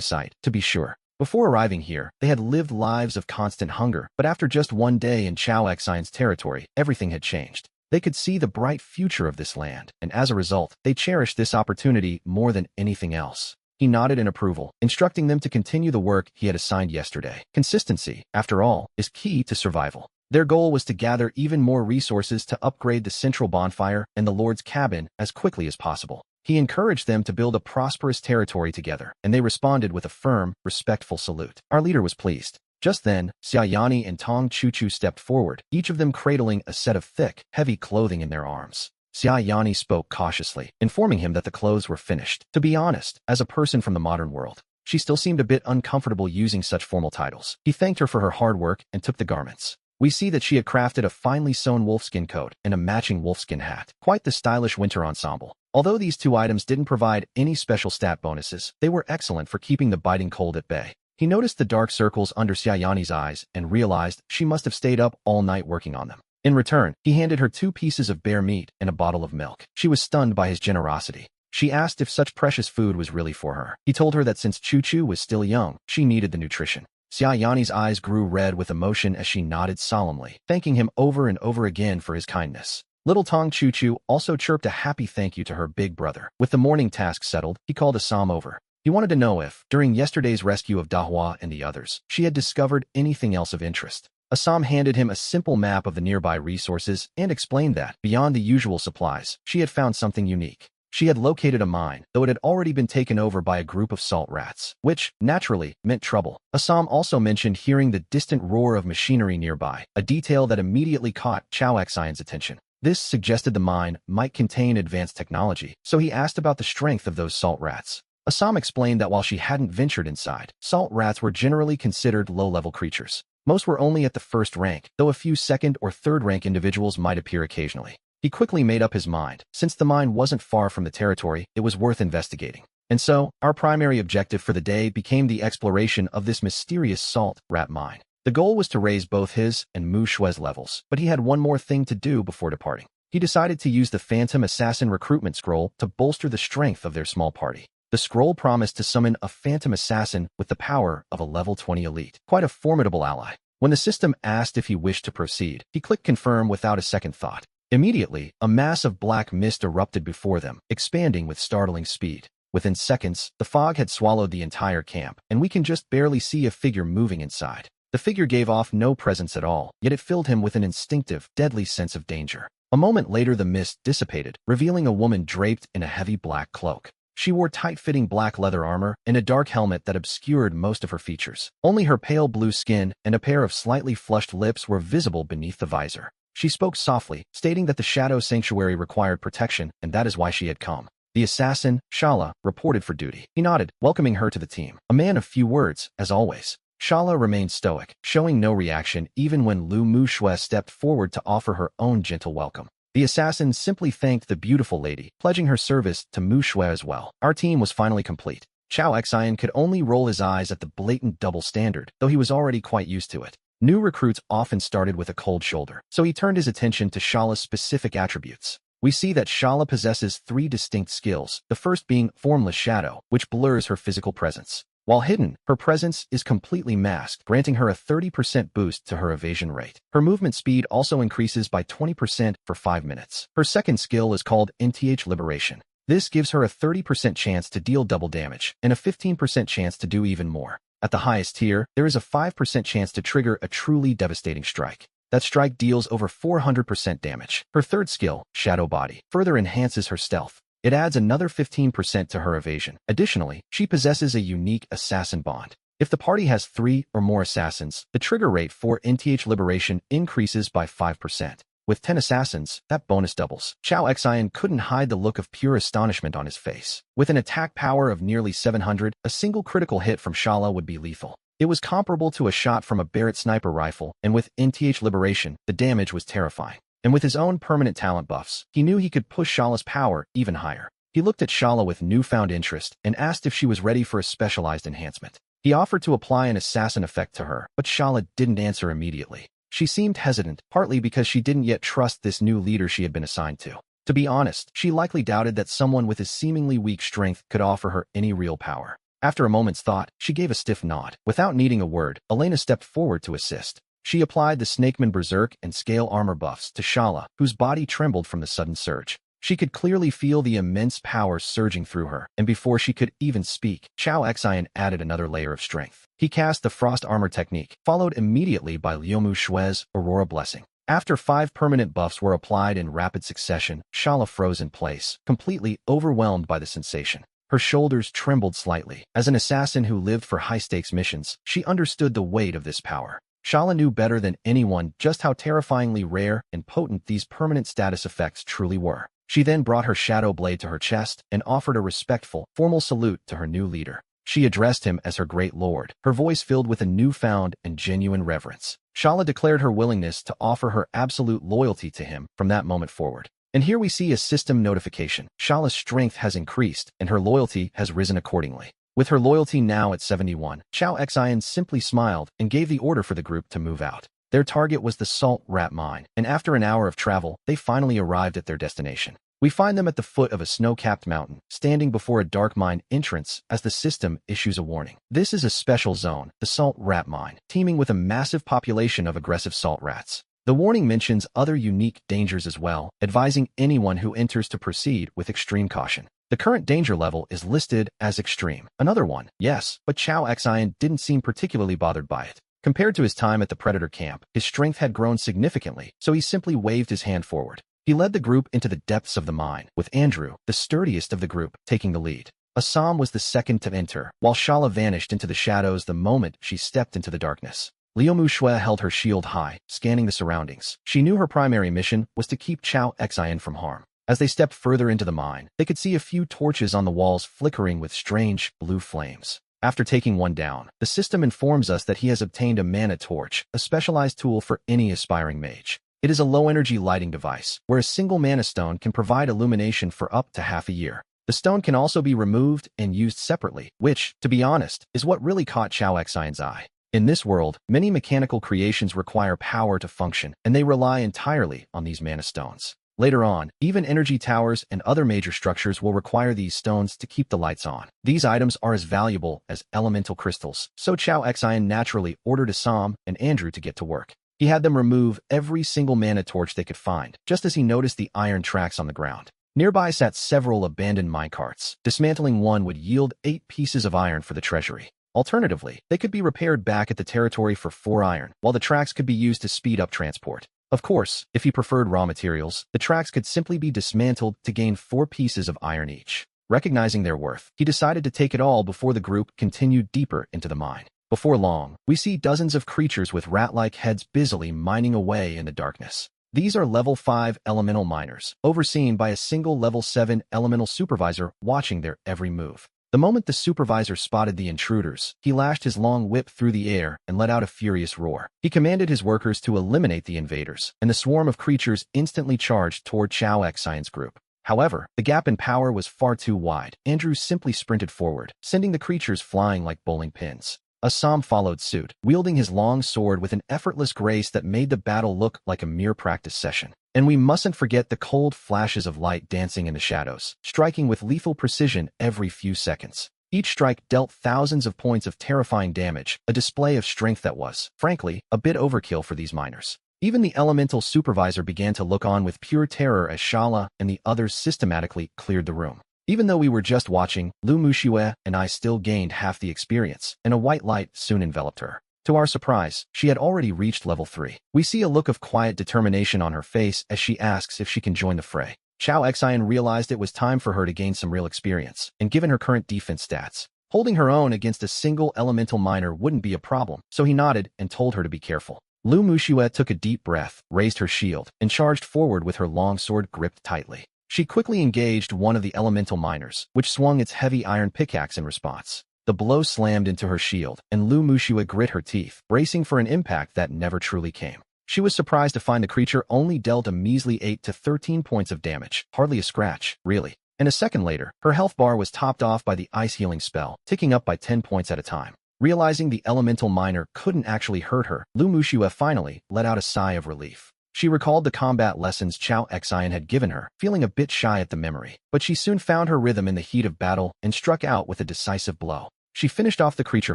sight, to be sure. Before arriving here, they had lived lives of constant hunger, but after just one day in Chao Xian's territory, everything had changed. They could see the bright future of this land, and as a result, they cherished this opportunity more than anything else. He nodded in approval, instructing them to continue the work he had assigned yesterday. Consistency, after all, is key to survival. Their goal was to gather even more resources to upgrade the central bonfire and the Lord's cabin as quickly as possible. He encouraged them to build a prosperous territory together, and they responded with a firm, respectful salute. Our leader was pleased. Just then, Xiaoyani and Tong Chuchu stepped forward, each of them cradling a set of thick, heavy clothing in their arms. Xiaoyani spoke cautiously, informing him that the clothes were finished. To be honest, as a person from the modern world, she still seemed a bit uncomfortable using such formal titles. He thanked her for her hard work and took the garments. We see that she had crafted a finely sewn wolfskin coat and a matching wolfskin hat. Quite the stylish winter ensemble. Although these two items didn't provide any special stat bonuses, they were excellent for keeping the biting cold at bay. He noticed the dark circles under Xiaoyani's eyes and realized she must have stayed up all night working on them. In return, he handed her 2 pieces of bear meat and a bottle of milk. She was stunned by his generosity. She asked if such precious food was really for her. He told her that since Chuchu was still young, she needed the nutrition. Xiaoyani's eyes grew red with emotion as she nodded solemnly, thanking him over and over again for his kindness. Little Tong Chuchu also chirped a happy thank you to her big brother. With the morning task settled, he called Assam over. He wanted to know if, during yesterday's rescue of Dahua and the others, she had discovered anything else of interest. Assam handed him a simple map of the nearby resources and explained that, beyond the usual supplies, she had found something unique. She had located a mine, though it had already been taken over by a group of salt rats, which, naturally, meant trouble. Assam also mentioned hearing the distant roar of machinery nearby, a detail that immediately caught Chao Xian's attention. This suggested the mine might contain advanced technology, so he asked about the strength of those salt rats. Assam explained that while she hadn't ventured inside, salt rats were generally considered low-level creatures. Most were only at the first rank, though a few second or third-rank individuals might appear occasionally. He quickly made up his mind. Since the mine wasn't far from the territory, it was worth investigating. And so, our primary objective for the day became the exploration of this mysterious salt rat mine. The goal was to raise both his and Mu Shue's levels, but he had one more thing to do before departing. He decided to use the Phantom Assassin recruitment scroll to bolster the strength of their small party. The scroll promised to summon a Phantom Assassin with the power of a level 20 elite, quite a formidable ally. When the system asked if he wished to proceed, he clicked confirm without a second thought. Immediately, a mass of black mist erupted before them, expanding with startling speed. Within seconds, the fog had swallowed the entire camp, and we can just barely see a figure moving inside. The figure gave off no presence at all, yet it filled him with an instinctive, deadly sense of danger. A moment later the mist dissipated, revealing a woman draped in a heavy black cloak. She wore tight-fitting black leather armor and a dark helmet that obscured most of her features. Only her pale blue skin and a pair of slightly flushed lips were visible beneath the visor. She spoke softly, stating that the Shadow Sanctuary required protection, and that is why she had come. The assassin, Shala, reported for duty. He nodded, welcoming her to the team. A man of few words, as always. Shala remained stoic, showing no reaction even when Lu Mushue stepped forward to offer her own gentle welcome. The assassin simply thanked the beautiful lady, pledging her service to Mushue as well. Our team was finally complete. Chao Xian could only roll his eyes at the blatant double standard, though he was already quite used to it. New recruits often started with a cold shoulder, so he turned his attention to Shala's specific attributes. We see that Shala possesses 3 distinct skills, the first being Formless Shadow, which blurs her physical presence. While hidden, her presence is completely masked, granting her a 30% boost to her evasion rate. Her movement speed also increases by 20% for 5 minutes. Her second skill is called NTH Liberation. This gives her a 30% chance to deal double damage, and a 15% chance to do even more. At the highest tier, there is a 5% chance to trigger a truly devastating strike. That strike deals over 400% damage. Her third skill, Shadow Body, further enhances her stealth. It adds another 15% to her evasion. Additionally, she possesses a unique assassin bond. If the party has 3 or more assassins, the trigger rate for NTH Liberation increases by 5%. With 10 assassins, that bonus doubles. Chao Xian couldn't hide the look of pure astonishment on his face. With an attack power of nearly 700, a single critical hit from Shala would be lethal. It was comparable to a shot from a Barrett sniper rifle, and with NTH Liberation, the damage was terrifying. And with his own permanent talent buffs, he knew he could push Shala's power even higher. He looked at Shala with newfound interest and asked if she was ready for a specialized enhancement. He offered to apply an assassin effect to her, but Shala didn't answer immediately. She seemed hesitant, partly because she didn't yet trust this new leader she had been assigned to. To be honest, she likely doubted that someone with his seemingly weak strength could offer her any real power. After a moment's thought, she gave a stiff nod. Without needing a word, Elena stepped forward to assist. She applied the Snakeman Berserk and Scale Armor buffs to Shala, whose body trembled from the sudden surge. She could clearly feel the immense power surging through her, and before she could even speak, Chao Xian added another layer of strength. He cast the Frost Armor technique, followed immediately by Liumu Shue's Aurora Blessing. After 5 permanent buffs were applied in rapid succession, Shala froze in place, completely overwhelmed by the sensation. Her shoulders trembled slightly. As an assassin who lived for high-stakes missions, she understood the weight of this power. Shala knew better than anyone just how terrifyingly rare and potent these permanent status effects truly were. She then brought her shadow blade to her chest and offered a respectful, formal salute to her new leader. She addressed him as her great lord, her voice filled with a newfound and genuine reverence. Shala declared her willingness to offer her absolute loyalty to him from that moment forward. And here we see a system notification. Shala's strength has increased, and her loyalty has risen accordingly. With her loyalty now at 71, Chao Xian simply smiled and gave the order for the group to move out. Their target was the Salt Rat Mine, and after an hour of travel, they finally arrived at their destination. We find them at the foot of a snow-capped mountain, standing before a dark mine entrance as the system issues a warning. This is a special zone, the Salt Rat Mine, teeming with a massive population of aggressive salt rats. The warning mentions other unique dangers as well, advising anyone who enters to proceed with extreme caution. The current danger level is listed as extreme. Another one, yes, but Chao Xian didn't seem particularly bothered by it. Compared to his time at the Predator camp, his strength had grown significantly, so he simply waved his hand forward. He led the group into the depths of the mine, with Andrew, the sturdiest of the group, taking the lead. Assam was the second to enter, while Shala vanished into the shadows the moment she stepped into the darkness. Liumu Shue held her shield high, scanning the surroundings. She knew her primary mission was to keep Chao Xian from harm. As they stepped further into the mine, they could see a few torches on the walls flickering with strange, blue flames. After taking one down, the system informs us that he has obtained a mana torch, a specialized tool for any aspiring mage. It is a low-energy lighting device, where a single mana stone can provide illumination for up to half a year. The stone can also be removed and used separately, which, to be honest, is what really caught Chao Xian's eye. In this world, many mechanical creations require power to function, and they rely entirely on these mana stones. Later on, even energy towers and other major structures will require these stones to keep the lights on. These items are as valuable as elemental crystals, so Chao Xian naturally ordered Assam and Andrew to get to work. He had them remove every single mana torch they could find, just as he noticed the iron tracks on the ground. Nearby sat several abandoned minecarts. Dismantling one would yield 8 pieces of iron for the treasury. Alternatively, they could be repaired back at the territory for 4 iron, while the tracks could be used to speed up transport. Of course, if he preferred raw materials, the tracks could simply be dismantled to gain 4 pieces of iron each. Recognizing their worth, he decided to take it all before the group continued deeper into the mine. Before long, we see dozens of creatures with rat-like heads busily mining away in the darkness. These are level 5 elemental miners, overseen by a single level 7 elemental supervisor watching their every move. The moment the supervisor spotted the intruders, he lashed his long whip through the air and let out a furious roar. He commanded his workers to eliminate the invaders, and the swarm of creatures instantly charged toward Chao Xian's group. However, the gap in power was far too wide. Andrew simply sprinted forward, sending the creatures flying like bowling pins. Assam followed suit, wielding his long sword with an effortless grace that made the battle look like a mere practice session. And we mustn't forget the cold flashes of light dancing in the shadows, striking with lethal precision every few seconds. Each strike dealt thousands of points of terrifying damage, a display of strength that was, frankly, a bit overkill for these miners. Even the elemental supervisor began to look on with pure terror as Shala and the others systematically cleared the room. Even though we were just watching, Lu Mushue and I still gained half the experience, and a white light soon enveloped her. To our surprise, she had already reached level 3. We see a look of quiet determination on her face as she asks if she can join the fray. Chao Xian realized it was time for her to gain some real experience, and given her current defense stats, holding her own against a single elemental miner wouldn't be a problem, so he nodded and told her to be careful. Lu Muxue took a deep breath, raised her shield, and charged forward with her long sword gripped tightly. She quickly engaged one of the elemental miners, which swung its heavy iron pickaxe in response. The blow slammed into her shield, and Lu Muxue grit her teeth, bracing for an impact that never truly came. She was surprised to find the creature only dealt a measly 8 to 13 points of damage, hardly a scratch, really. And a second later, her health bar was topped off by the ice healing spell, ticking up by 10 points at a time. Realizing the elemental miner couldn't actually hurt her, Lu Muxue finally let out a sigh of relief. She recalled the combat lessons Chao Xian had given her, feeling a bit shy at the memory. But she soon found her rhythm in the heat of battle and struck out with a decisive blow. She finished off the creature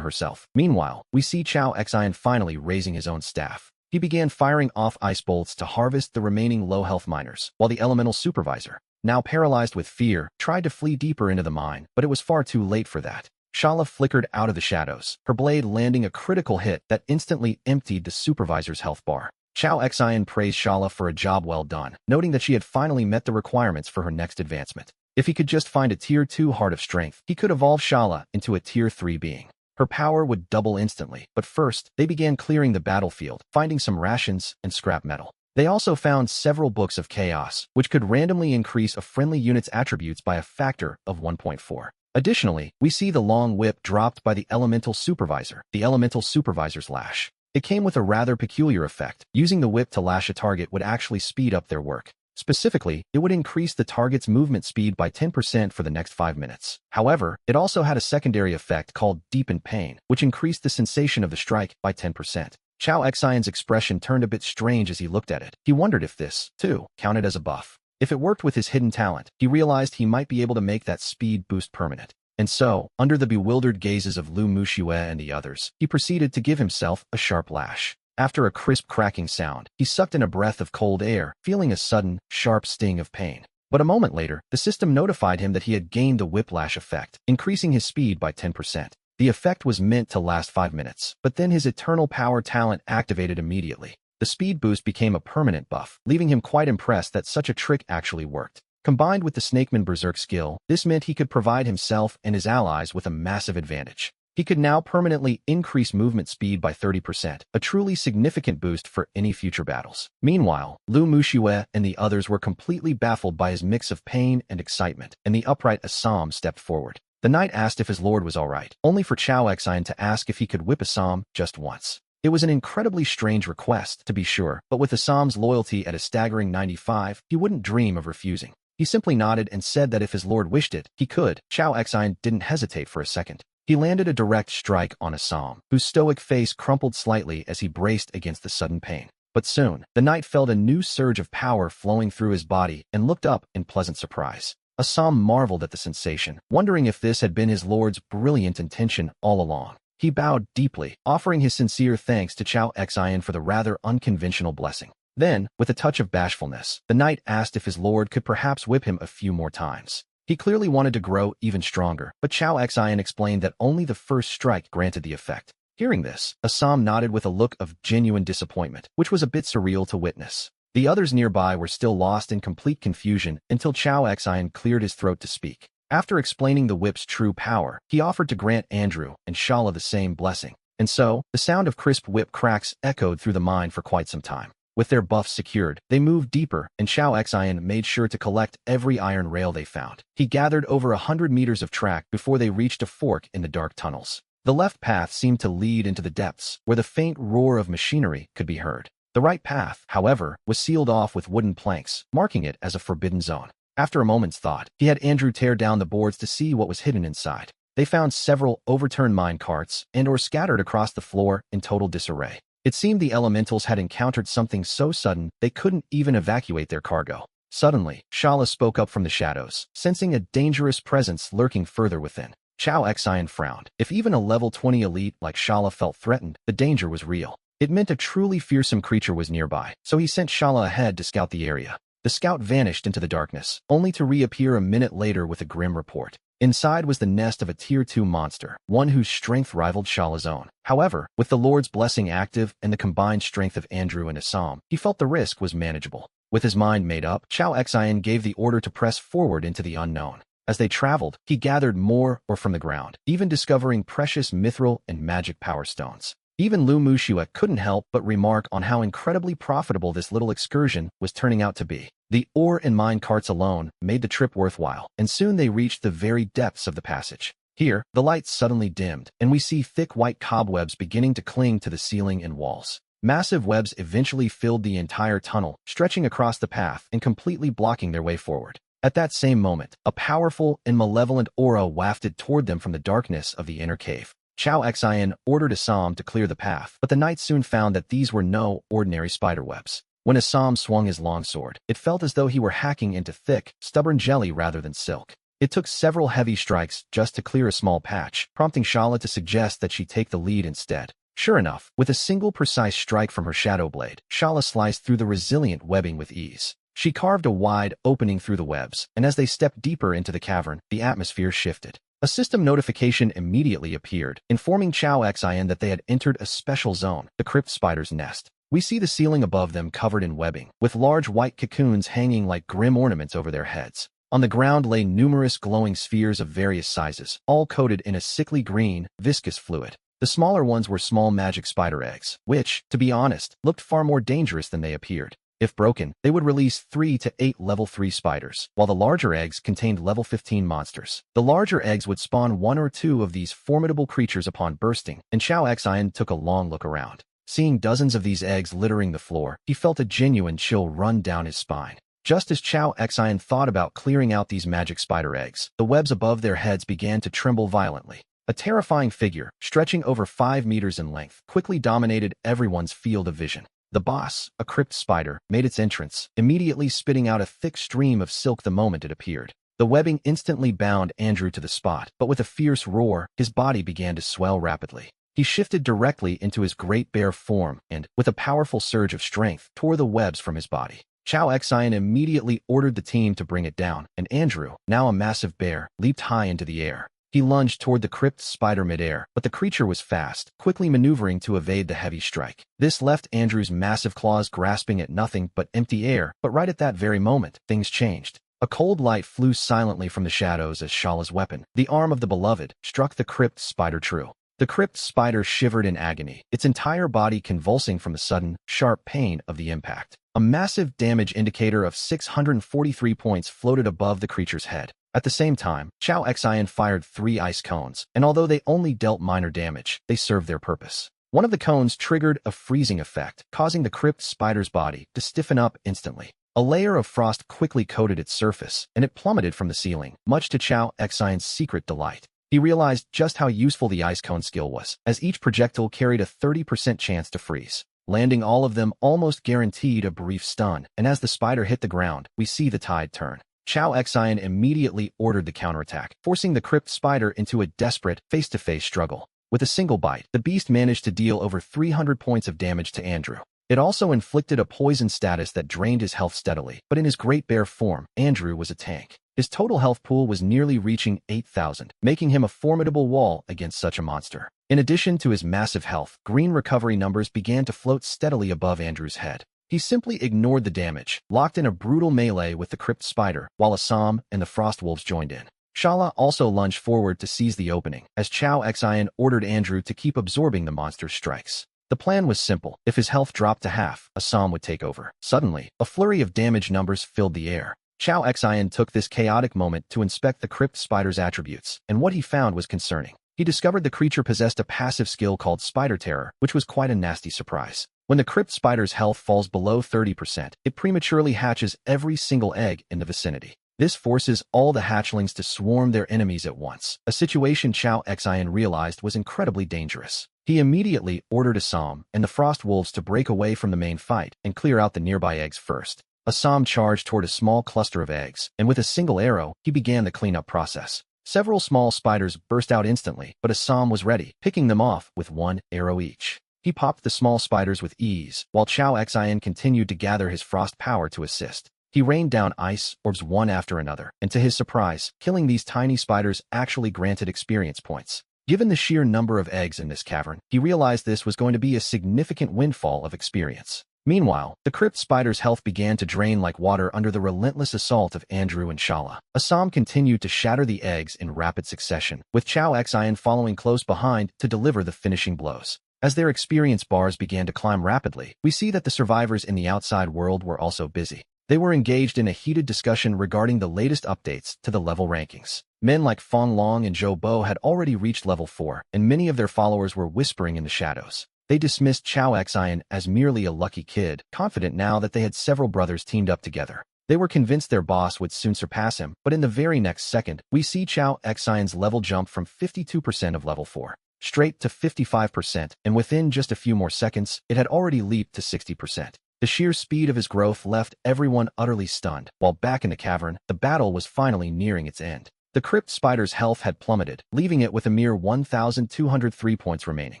herself. Meanwhile, we see Chao Xian finally raising his own staff. He began firing off ice bolts to harvest the remaining low-health miners, while the elemental supervisor, now paralyzed with fear, tried to flee deeper into the mine, but it was far too late for that. Shala flickered out of the shadows, her blade landing a critical hit that instantly emptied the supervisor's health bar. Chao Xian praised Shala for a job well done, noting that she had finally met the requirements for her next advancement. If he could just find a Tier 2 Heart of Strength, he could evolve Shala into a Tier 3 being. Her power would double instantly, but first, they began clearing the battlefield, finding some rations and scrap metal. They also found several books of chaos, which could randomly increase a friendly unit's attributes by a factor of 1.4. Additionally, we see the long whip dropped by the elemental supervisor, the elemental supervisor's lash. It came with a rather peculiar effect. Using the whip to lash a target would actually speed up their work. Specifically, it would increase the target's movement speed by 10% for the next 5 minutes. However, it also had a secondary effect called deepened pain, which increased the sensation of the strike by 10%. Chao Xian's expression turned a bit strange as he looked at it. He wondered if this, too, counted as a buff. If it worked with his hidden talent, he realized he might be able to make that speed boost permanent. And so, under the bewildered gazes of Lu Muxue and the others, he proceeded to give himself a sharp lash. After a crisp cracking sound, he sucked in a breath of cold air, feeling a sudden, sharp sting of pain. But a moment later, the system notified him that he had gained the whiplash effect, increasing his speed by 10%. The effect was meant to last 5 minutes, but then his eternal power talent activated immediately. The speed boost became a permanent buff, leaving him quite impressed that such a trick actually worked. Combined with the Snakeman Berserk skill, this meant he could provide himself and his allies with a massive advantage. He could now permanently increase movement speed by 30%, a truly significant boost for any future battles. Meanwhile, Lu Muxue and the others were completely baffled by his mix of pain and excitement, and the upright Assam stepped forward. The knight asked if his lord was alright, only for Chao Xian to ask if he could whip Assam just once. It was an incredibly strange request, to be sure, but with Assam's loyalty at a staggering 95, he wouldn't dream of refusing. He simply nodded and said that if his lord wished it, he could. Chao Xian didn't hesitate for a second. He landed a direct strike on Assam, whose stoic face crumpled slightly as he braced against the sudden pain. But soon, the knight felt a new surge of power flowing through his body and looked up in pleasant surprise. Assam marveled at the sensation, wondering if this had been his lord's brilliant intention all along. He bowed deeply, offering his sincere thanks to Chao Xian for the rather unconventional blessing. Then, with a touch of bashfulness, the knight asked if his lord could perhaps whip him a few more times. He clearly wanted to grow even stronger, but Chao Xian explained that only the first strike granted the effect. Hearing this, Assam nodded with a look of genuine disappointment, which was a bit surreal to witness. The others nearby were still lost in complete confusion until Chao Xian cleared his throat to speak. After explaining the whip's true power, he offered to grant Andrew and Shala the same blessing. And so, the sound of crisp whip cracks echoed through the mine for quite some time. With their buffs secured, they moved deeper, and Chao Xian made sure to collect every iron rail they found. He gathered over 100 meters of track before they reached a fork in the dark tunnels. The left path seemed to lead into the depths, where the faint roar of machinery could be heard. The right path, however, was sealed off with wooden planks, marking it as a forbidden zone. After a moment's thought, he had Andrew tear down the boards to see what was hidden inside. They found several overturned mine carts and/or scattered across the floor in total disarray. It seemed the elementals had encountered something so sudden they couldn't even evacuate their cargo. Suddenly, Shala spoke up from the shadows, sensing a dangerous presence lurking further within. Chao Xian frowned. If even a level 20 elite like Shala felt threatened, the danger was real. It meant a truly fearsome creature was nearby, so he sent Shala ahead to scout the area. The scout vanished into the darkness, only to reappear a minute later with a grim report. Inside was the nest of a Tier 2 monster, one whose strength rivaled Shala's own. However, with the Lord's blessing active and the combined strength of Andrew and Assam, he felt the risk was manageable. With his mind made up, Chao Xian gave the order to press forward into the unknown. As they traveled, he gathered more ore from the ground, even discovering precious mithril and magic power stones. Even Lu Mushua couldn't help but remark on how incredibly profitable this little excursion was turning out to be. The ore and mine carts alone made the trip worthwhile, and soon they reached the very depths of the passage. Here, the lights suddenly dimmed, and we see thick white cobwebs beginning to cling to the ceiling and walls. Massive webs eventually filled the entire tunnel, stretching across the path and completely blocking their way forward. At that same moment, a powerful and malevolent aura wafted toward them from the darkness of the inner cave. Chao Xian ordered Assam to clear the path, but the knight soon found that these were no ordinary spiderwebs. When Assam swung his longsword, it felt as though he were hacking into thick, stubborn jelly rather than silk. It took several heavy strikes just to clear a small patch, prompting Shala to suggest that she take the lead instead. Sure enough, with a single precise strike from her shadow blade, Shala sliced through the resilient webbing with ease. She carved a wide opening through the webs, and as they stepped deeper into the cavern, the atmosphere shifted. A system notification immediately appeared, informing Chao Xian that they had entered a special zone, the crypt spider's nest. We see the ceiling above them covered in webbing, with large white cocoons hanging like grim ornaments over their heads. On the ground lay numerous glowing spheres of various sizes, all coated in a sickly green, viscous fluid. The smaller ones were small magic spider eggs, which, to be honest, looked far more dangerous than they appeared. If broken, they would release 3 to 8 level 3 spiders, while the larger eggs contained level 15 monsters. The larger eggs would spawn 1 or 2 of these formidable creatures upon bursting, and Chao Xian took a long look around. Seeing dozens of these eggs littering the floor, he felt a genuine chill run down his spine. Just as Chao Xian thought about clearing out these magic spider eggs, the webs above their heads began to tremble violently. A terrifying figure, stretching over 5 meters in length, quickly dominated everyone's field of vision. The boss, a crypt spider, made its entrance, immediately spitting out a thick stream of silk the moment it appeared. The webbing instantly bound Andrew to the spot, but with a fierce roar, his body began to swell rapidly. He shifted directly into his great bear form and, with a powerful surge of strength, tore the webs from his body. Chao Xian immediately ordered the team to bring it down, and Andrew, now a massive bear, leaped high into the air. He lunged toward the crypt spider midair, but the creature was fast, quickly maneuvering to evade the heavy strike. This left Andrew's massive claws grasping at nothing but empty air, but right at that very moment, things changed. A cold light flew silently from the shadows as Shala's weapon, the arm of the beloved, struck the crypt spider true. The crypt spider shivered in agony, its entire body convulsing from the sudden, sharp pain of the impact. A massive damage indicator of 643 points floated above the creature's head. At the same time, Chao Xian fired 3 ice cones, and although they only dealt minor damage, they served their purpose. One of the cones triggered a freezing effect, causing the crypt spider's body to stiffen up instantly. A layer of frost quickly coated its surface, and it plummeted from the ceiling, much to Chao Xian's secret delight. He realized just how useful the ice cone skill was, as each projectile carried a 30% chance to freeze. Landing all of them almost guaranteed a brief stun, and as the spider hit the ground, we see the tide turn. Chao Xian immediately ordered the counterattack, forcing the crypt spider into a desperate, face-to-face struggle. With a single bite, the beast managed to deal over 300 points of damage to Andrew. It also inflicted a poison status that drained his health steadily, but in his great bear form, Andrew was a tank. His total health pool was nearly reaching 8,000, making him a formidable wall against such a monster. In addition to his massive health, green recovery numbers began to float steadily above Andrew's head. He simply ignored the damage, locked in a brutal melee with the crypt spider, while Assam and the frost wolves joined in. Shala also lunged forward to seize the opening, as Chao Xian ordered Andrew to keep absorbing the monster's strikes. The plan was simple. If his health dropped to half, Assam would take over. Suddenly, a flurry of damage numbers filled the air. Chao Xian took this chaotic moment to inspect the crypt spider's attributes, and what he found was concerning. He discovered the creature possessed a passive skill called Spider Terror, which was quite a nasty surprise. When the crypt spider's health falls below 30%, it prematurely hatches every single egg in the vicinity. This forces all the hatchlings to swarm their enemies at once, a situation Chao Xian realized was incredibly dangerous. He immediately ordered Assam and the frost wolves to break away from the main fight and clear out the nearby eggs first. Assam charged toward a small cluster of eggs, and with a single arrow, he began the cleanup process. Several small spiders burst out instantly, but Assam was ready, picking them off with 1 arrow each. He popped the small spiders with ease, while Chao Xian continued to gather his frost power to assist. He rained down ice orbs one after another, and to his surprise, killing these tiny spiders actually granted experience points. Given the sheer number of eggs in this cavern, he realized this was going to be a significant windfall of experience. Meanwhile, the crypt spider's health began to drain like water under the relentless assault of Andrew and Shala. Assam continued to shatter the eggs in rapid succession, with Chao Xian following close behind to deliver the finishing blows. As their experience bars began to climb rapidly, we see that the survivors in the outside world were also busy. They were engaged in a heated discussion regarding the latest updates to the level rankings. Men like Fong Long and Zhou Bo had already reached level 4, and many of their followers were whispering in the shadows. They dismissed Chao Xian as merely a lucky kid, confident now that they had several brothers teamed up together. They were convinced their boss would soon surpass him, but in the very next second, we see Chao Xian's level jump from 52% of level 4 straight to 55%, and within just a few more seconds, it had already leaped to 60%. The sheer speed of his growth left everyone utterly stunned, while back in the cavern, the battle was finally nearing its end. The crypt spider's health had plummeted, leaving it with a mere 1,203 points remaining.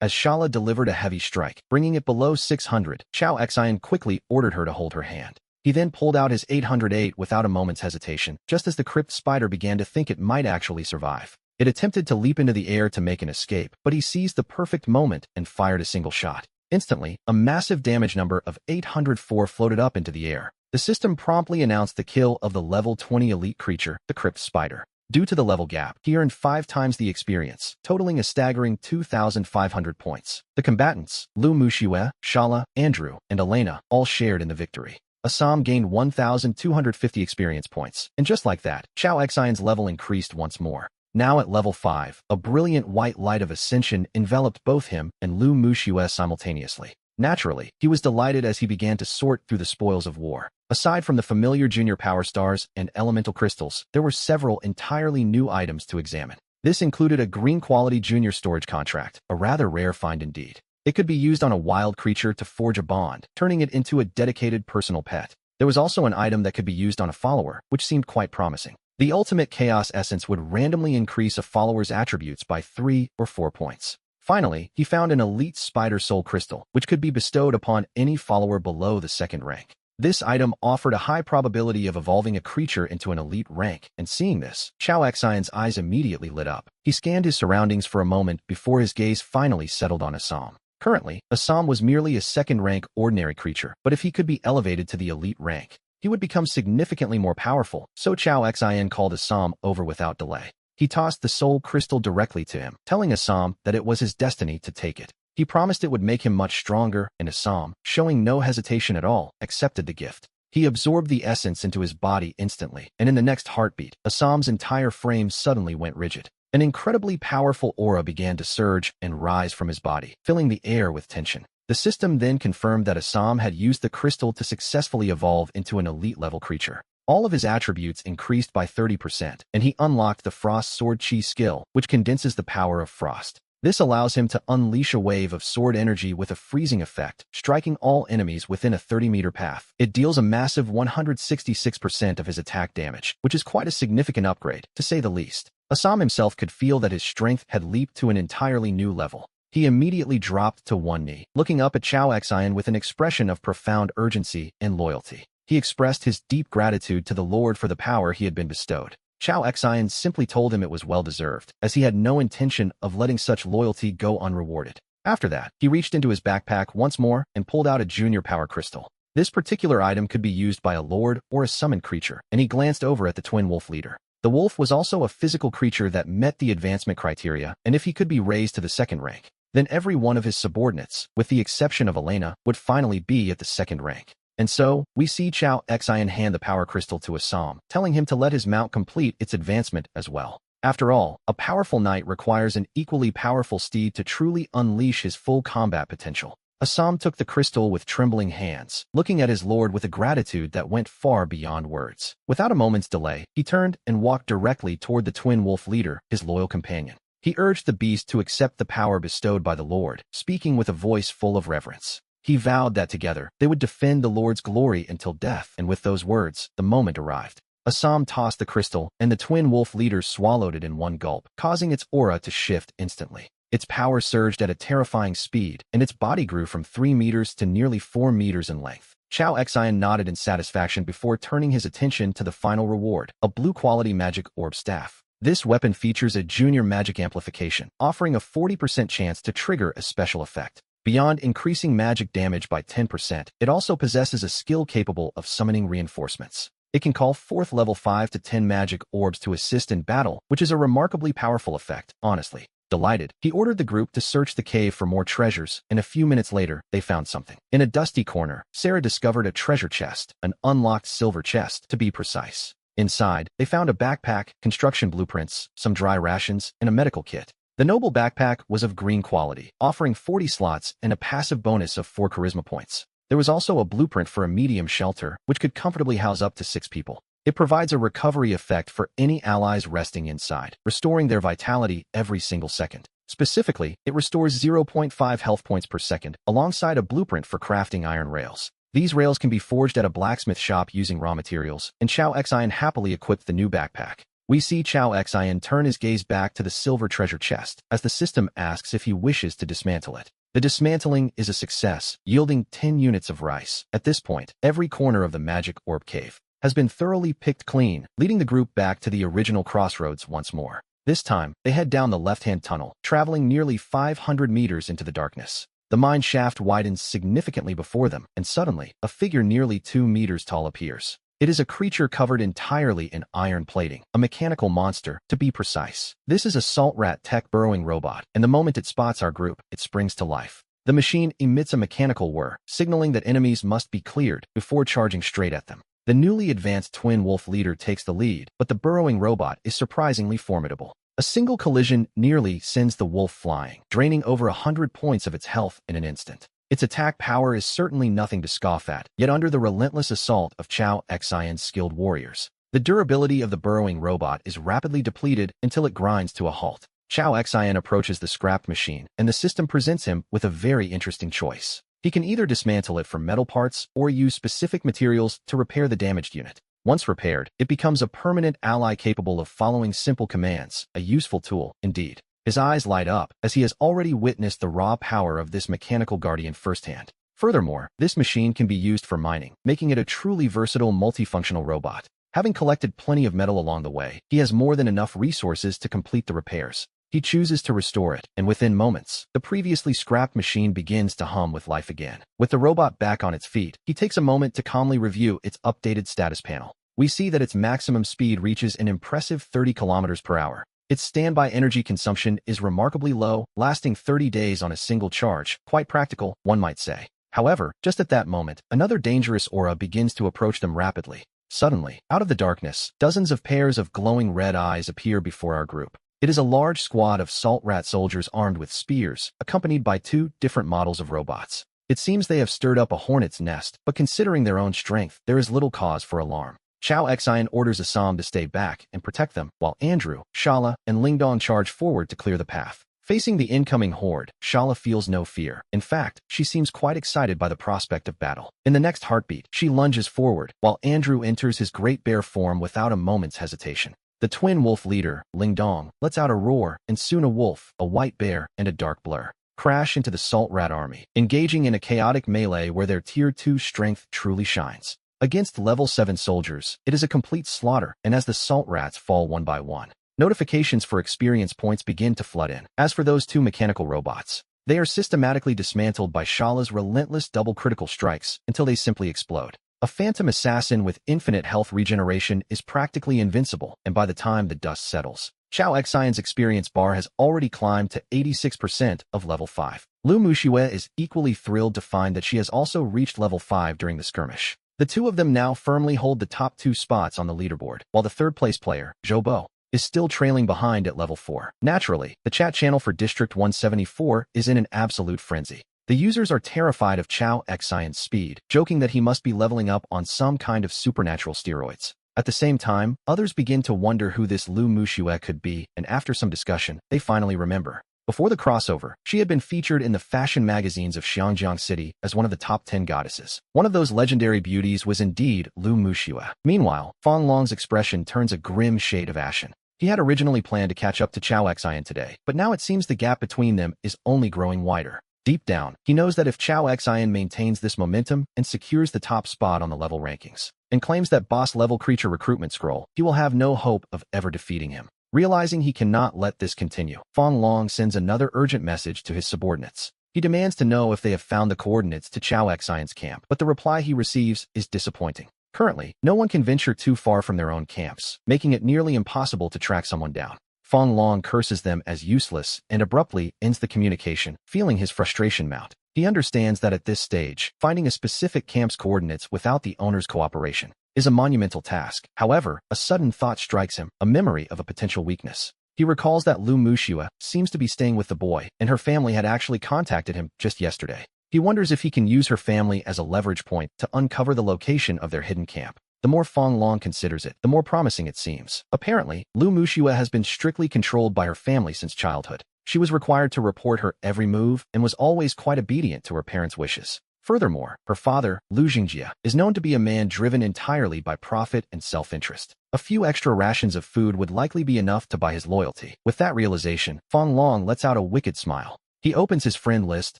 As Shala delivered a heavy strike, bringing it below 600, Chao Xian quickly ordered her to hold her hand. He then pulled out his 808 without a moment's hesitation, just as the crypt spider began to think it might actually survive. It attempted to leap into the air to make an escape, but he seized the perfect moment and fired a single shot. Instantly, a massive damage number of 804 floated up into the air. The system promptly announced the kill of the level 20 elite creature, the crypt spider. Due to the level gap, he earned 5 times the experience, totaling a staggering 2,500 points. The combatants, Lu Muxiue, Shala, Andrew, and Elena, all shared in the victory. Assam gained 1,250 experience points, and just like that, Chao Xian's level increased once more. Now at level 5, a brilliant white light of ascension enveloped both him and Lu Muxiue simultaneously. Naturally, he was delighted as he began to sort through the spoils of war. Aside from the familiar junior power stars and elemental crystals, there were several entirely new items to examine. This included a green-quality junior storage contract, a rather rare find indeed. It could be used on a wild creature to forge a bond, turning it into a dedicated personal pet. There was also an item that could be used on a follower, which seemed quite promising. The ultimate chaos essence would randomly increase a follower's attributes by 3 or 4 points. Finally, he found an elite spider soul crystal, which could be bestowed upon any follower below the 2nd rank. This item offered a high probability of evolving a creature into an elite rank, and seeing this, Chao Xian's eyes immediately lit up. He scanned his surroundings for a moment before his gaze finally settled on Assam. Currently, Assam was merely a 2nd rank ordinary creature, but if he could be elevated to the elite rank, he would become significantly more powerful, so Chao Xian called Assam over without delay. He tossed the soul crystal directly to him, telling Assam that it was his destiny to take it. He promised it would make him much stronger, and Assam, showing no hesitation at all, accepted the gift. He absorbed the essence into his body instantly, and in the next heartbeat, Assam's entire frame suddenly went rigid. An incredibly powerful aura began to surge and rise from his body, filling the air with tension. The system then confirmed that Assam had used the crystal to successfully evolve into an elite-level creature. All of his attributes increased by 30%, and he unlocked the Frost Sword Chi skill, which condenses the power of frost. This allows him to unleash a wave of sword energy with a freezing effect, striking all enemies within a 30-meter path. It deals a massive 166% of his attack damage, which is quite a significant upgrade, to say the least. Assam himself could feel that his strength had leaped to an entirely new level. He immediately dropped to one knee, looking up at Chao Xian with an expression of profound urgency and loyalty. He expressed his deep gratitude to the Lord for the power he had been bestowed. Chao Xian simply told him it was well-deserved, as he had no intention of letting such loyalty go unrewarded. After that, he reached into his backpack once more and pulled out a junior power crystal. This particular item could be used by a lord or a summoned creature, and he glanced over at the twin wolf leader. The wolf was also a physical creature that met the advancement criteria, and if he could be raised to the 2nd rank, then every one of his subordinates, with the exception of Elena, would finally be at the 2nd rank. And so, we see Chao Xian hand the power crystal to Assam, telling him to let his mount complete its advancement as well. After all, a powerful knight requires an equally powerful steed to truly unleash his full combat potential. Assam took the crystal with trembling hands, looking at his lord with a gratitude that went far beyond words. Without a moment's delay, he turned and walked directly toward the twin wolf leader, his loyal companion. He urged the beast to accept the power bestowed by the Lord, speaking with a voice full of reverence. He vowed that together, they would defend the Lord's glory until death, and with those words, the moment arrived. Assam tossed the crystal, and the twin wolf leader swallowed it in one gulp, causing its aura to shift instantly. Its power surged at a terrifying speed, and its body grew from 3 meters to nearly 4 meters in length. Chao Xian nodded in satisfaction before turning his attention to the final reward, a blue-quality magic orb staff. This weapon features a junior magic amplification, offering a 40% chance to trigger a special effect. Beyond increasing magic damage by 10%, it also possesses a skill capable of summoning reinforcements. It can call forth level 5 to 10 magic orbs to assist in battle, which is a remarkably powerful effect, honestly. Delighted, he ordered the group to search the cave for more treasures, and a few minutes later, they found something. In a dusty corner, Sarah discovered a treasure chest, an unlocked silver chest, to be precise. Inside, they found a backpack, construction blueprints, some dry rations, and a medical kit. The noble backpack was of green quality, offering 40 slots and a passive bonus of 4 charisma points. There was also a blueprint for a medium shelter, which could comfortably house up to 6 people. It provides a recovery effect for any allies resting inside, restoring their vitality every single second. Specifically, it restores 0.5 health points per second, alongside a blueprint for crafting iron rails. These rails can be forged at a blacksmith shop using raw materials, and Chao Xian happily equipped the new backpack. We see Chao Xian turn his gaze back to the silver treasure chest, as the system asks if he wishes to dismantle it. The dismantling is a success, yielding 10 units of rice. At this point, every corner of the magic orb cave has been thoroughly picked clean, leading the group back to the original crossroads once more. This time, they head down the left-hand tunnel, traveling nearly 500 meters into the darkness. The mine shaft widens significantly before them, and suddenly, a figure nearly 2 meters tall appears. It is a creature covered entirely in iron plating, a mechanical monster, to be precise. This is a salt rat tech burrowing robot, and the moment it spots our group, it springs to life. The machine emits a mechanical whir, signaling that enemies must be cleared before charging straight at them. The newly advanced twin wolf leader takes the lead, but the burrowing robot is surprisingly formidable. A single collision nearly sends the wolf flying, draining over 100 points of its health in an instant. Its attack power is certainly nothing to scoff at, yet under the relentless assault of Chao Xian's skilled warriors, the durability of the burrowing robot is rapidly depleted until it grinds to a halt. Chao Xian approaches the scrapped machine, and the system presents him with a very interesting choice. He can either dismantle it for metal parts or use specific materials to repair the damaged unit. Once repaired, it becomes a permanent ally capable of following simple commands, a useful tool, indeed. His eyes light up, as he has already witnessed the raw power of this mechanical guardian firsthand. Furthermore, this machine can be used for mining, making it a truly versatile multifunctional robot. Having collected plenty of metal along the way, he has more than enough resources to complete the repairs. He chooses to restore it, and within moments, the previously scrapped machine begins to hum with life again. With the robot back on its feet, he takes a moment to calmly review its updated status panel. We see that its maximum speed reaches an impressive 30 kilometers per hour. Its standby energy consumption is remarkably low, lasting 30 days on a single charge, quite practical, one might say. However, just at that moment, another dangerous aura begins to approach them rapidly. Suddenly, out of the darkness, dozens of pairs of glowing red eyes appear before our group. It is a large squad of salt rat soldiers armed with spears, accompanied by 2 different models of robots. It seems they have stirred up a hornet's nest, but considering their own strength, there is little cause for alarm. Chao Xian orders Assam to stay back and protect them, while Andrew, Shala, and Lingdong charge forward to clear the path. Facing the incoming horde, Shala feels no fear. In fact, she seems quite excited by the prospect of battle. In the next heartbeat, she lunges forward, while Andrew enters his great bear form without a moment's hesitation. The twin wolf leader, Lingdong, lets out a roar, and soon a wolf, a white bear, and a dark blur crash into the salt rat army, engaging in a chaotic melee where their tier 2 strength truly shines. Against level 7 soldiers, it is a complete slaughter, and as the salt rats fall one by one, notifications for experience points begin to flood in. As for those 2 mechanical robots, they are systematically dismantled by Shala's relentless double critical strikes until they simply explode. A phantom assassin with infinite health regeneration is practically invincible, and by the time the dust settles, Chao Xian's experience bar has already climbed to 86% of level 5. Lu Muxue is equally thrilled to find that she has also reached level 5 during the skirmish. The 2 of them now firmly hold the top 2 spots on the leaderboard, while the third-place player, Zhou Bo, is still trailing behind at level 4. Naturally, the chat channel for District 174 is in an absolute frenzy. The users are terrified of Chao Xian's speed, joking that he must be leveling up on some kind of supernatural steroids. At the same time, others begin to wonder who this Lu Muxue could be, and after some discussion, they finally remember. Before the crossover, she had been featured in the fashion magazines of Xiangjiang City as one of the top 10 goddesses. One of those legendary beauties was indeed Lu Muxue. Meanwhile, Fang Long's expression turns a grim shade of ashen. He had originally planned to catch up to Chao Xian today, but now it seems the gap between them is only growing wider. Deep down, he knows that if Chao Xian maintains this momentum and secures the top spot on the level rankings, and claims that boss-level creature recruitment scroll, he will have no hope of ever defeating him. Realizing he cannot let this continue, Fang Long sends another urgent message to his subordinates. He demands to know if they have found the coordinates to Chao Xian's camp, but the reply he receives is disappointing. Currently, no one can venture too far from their own camps, making it nearly impossible to track someone down. Fong Long curses them as useless and abruptly ends the communication, feeling his frustration mount. He understands that at this stage, finding a specific camp's coordinates without the owner's cooperation is a monumental task. However, a sudden thought strikes him, a memory of a potential weakness. He recalls that Lu Mushua seems to be staying with the boy, and her family had actually contacted him just yesterday. He wonders if he can use her family as a leverage point to uncover the location of their hidden camp. The more Fong Long considers it, the more promising it seems. Apparently, Lu Mushua has been strictly controlled by her family since childhood. She was required to report her every move and was always quite obedient to her parents' wishes. Furthermore, her father, Lu Jingjie, is known to be a man driven entirely by profit and self-interest. A few extra rations of food would likely be enough to buy his loyalty. With that realization, Fong Long lets out a wicked smile. He opens his friend list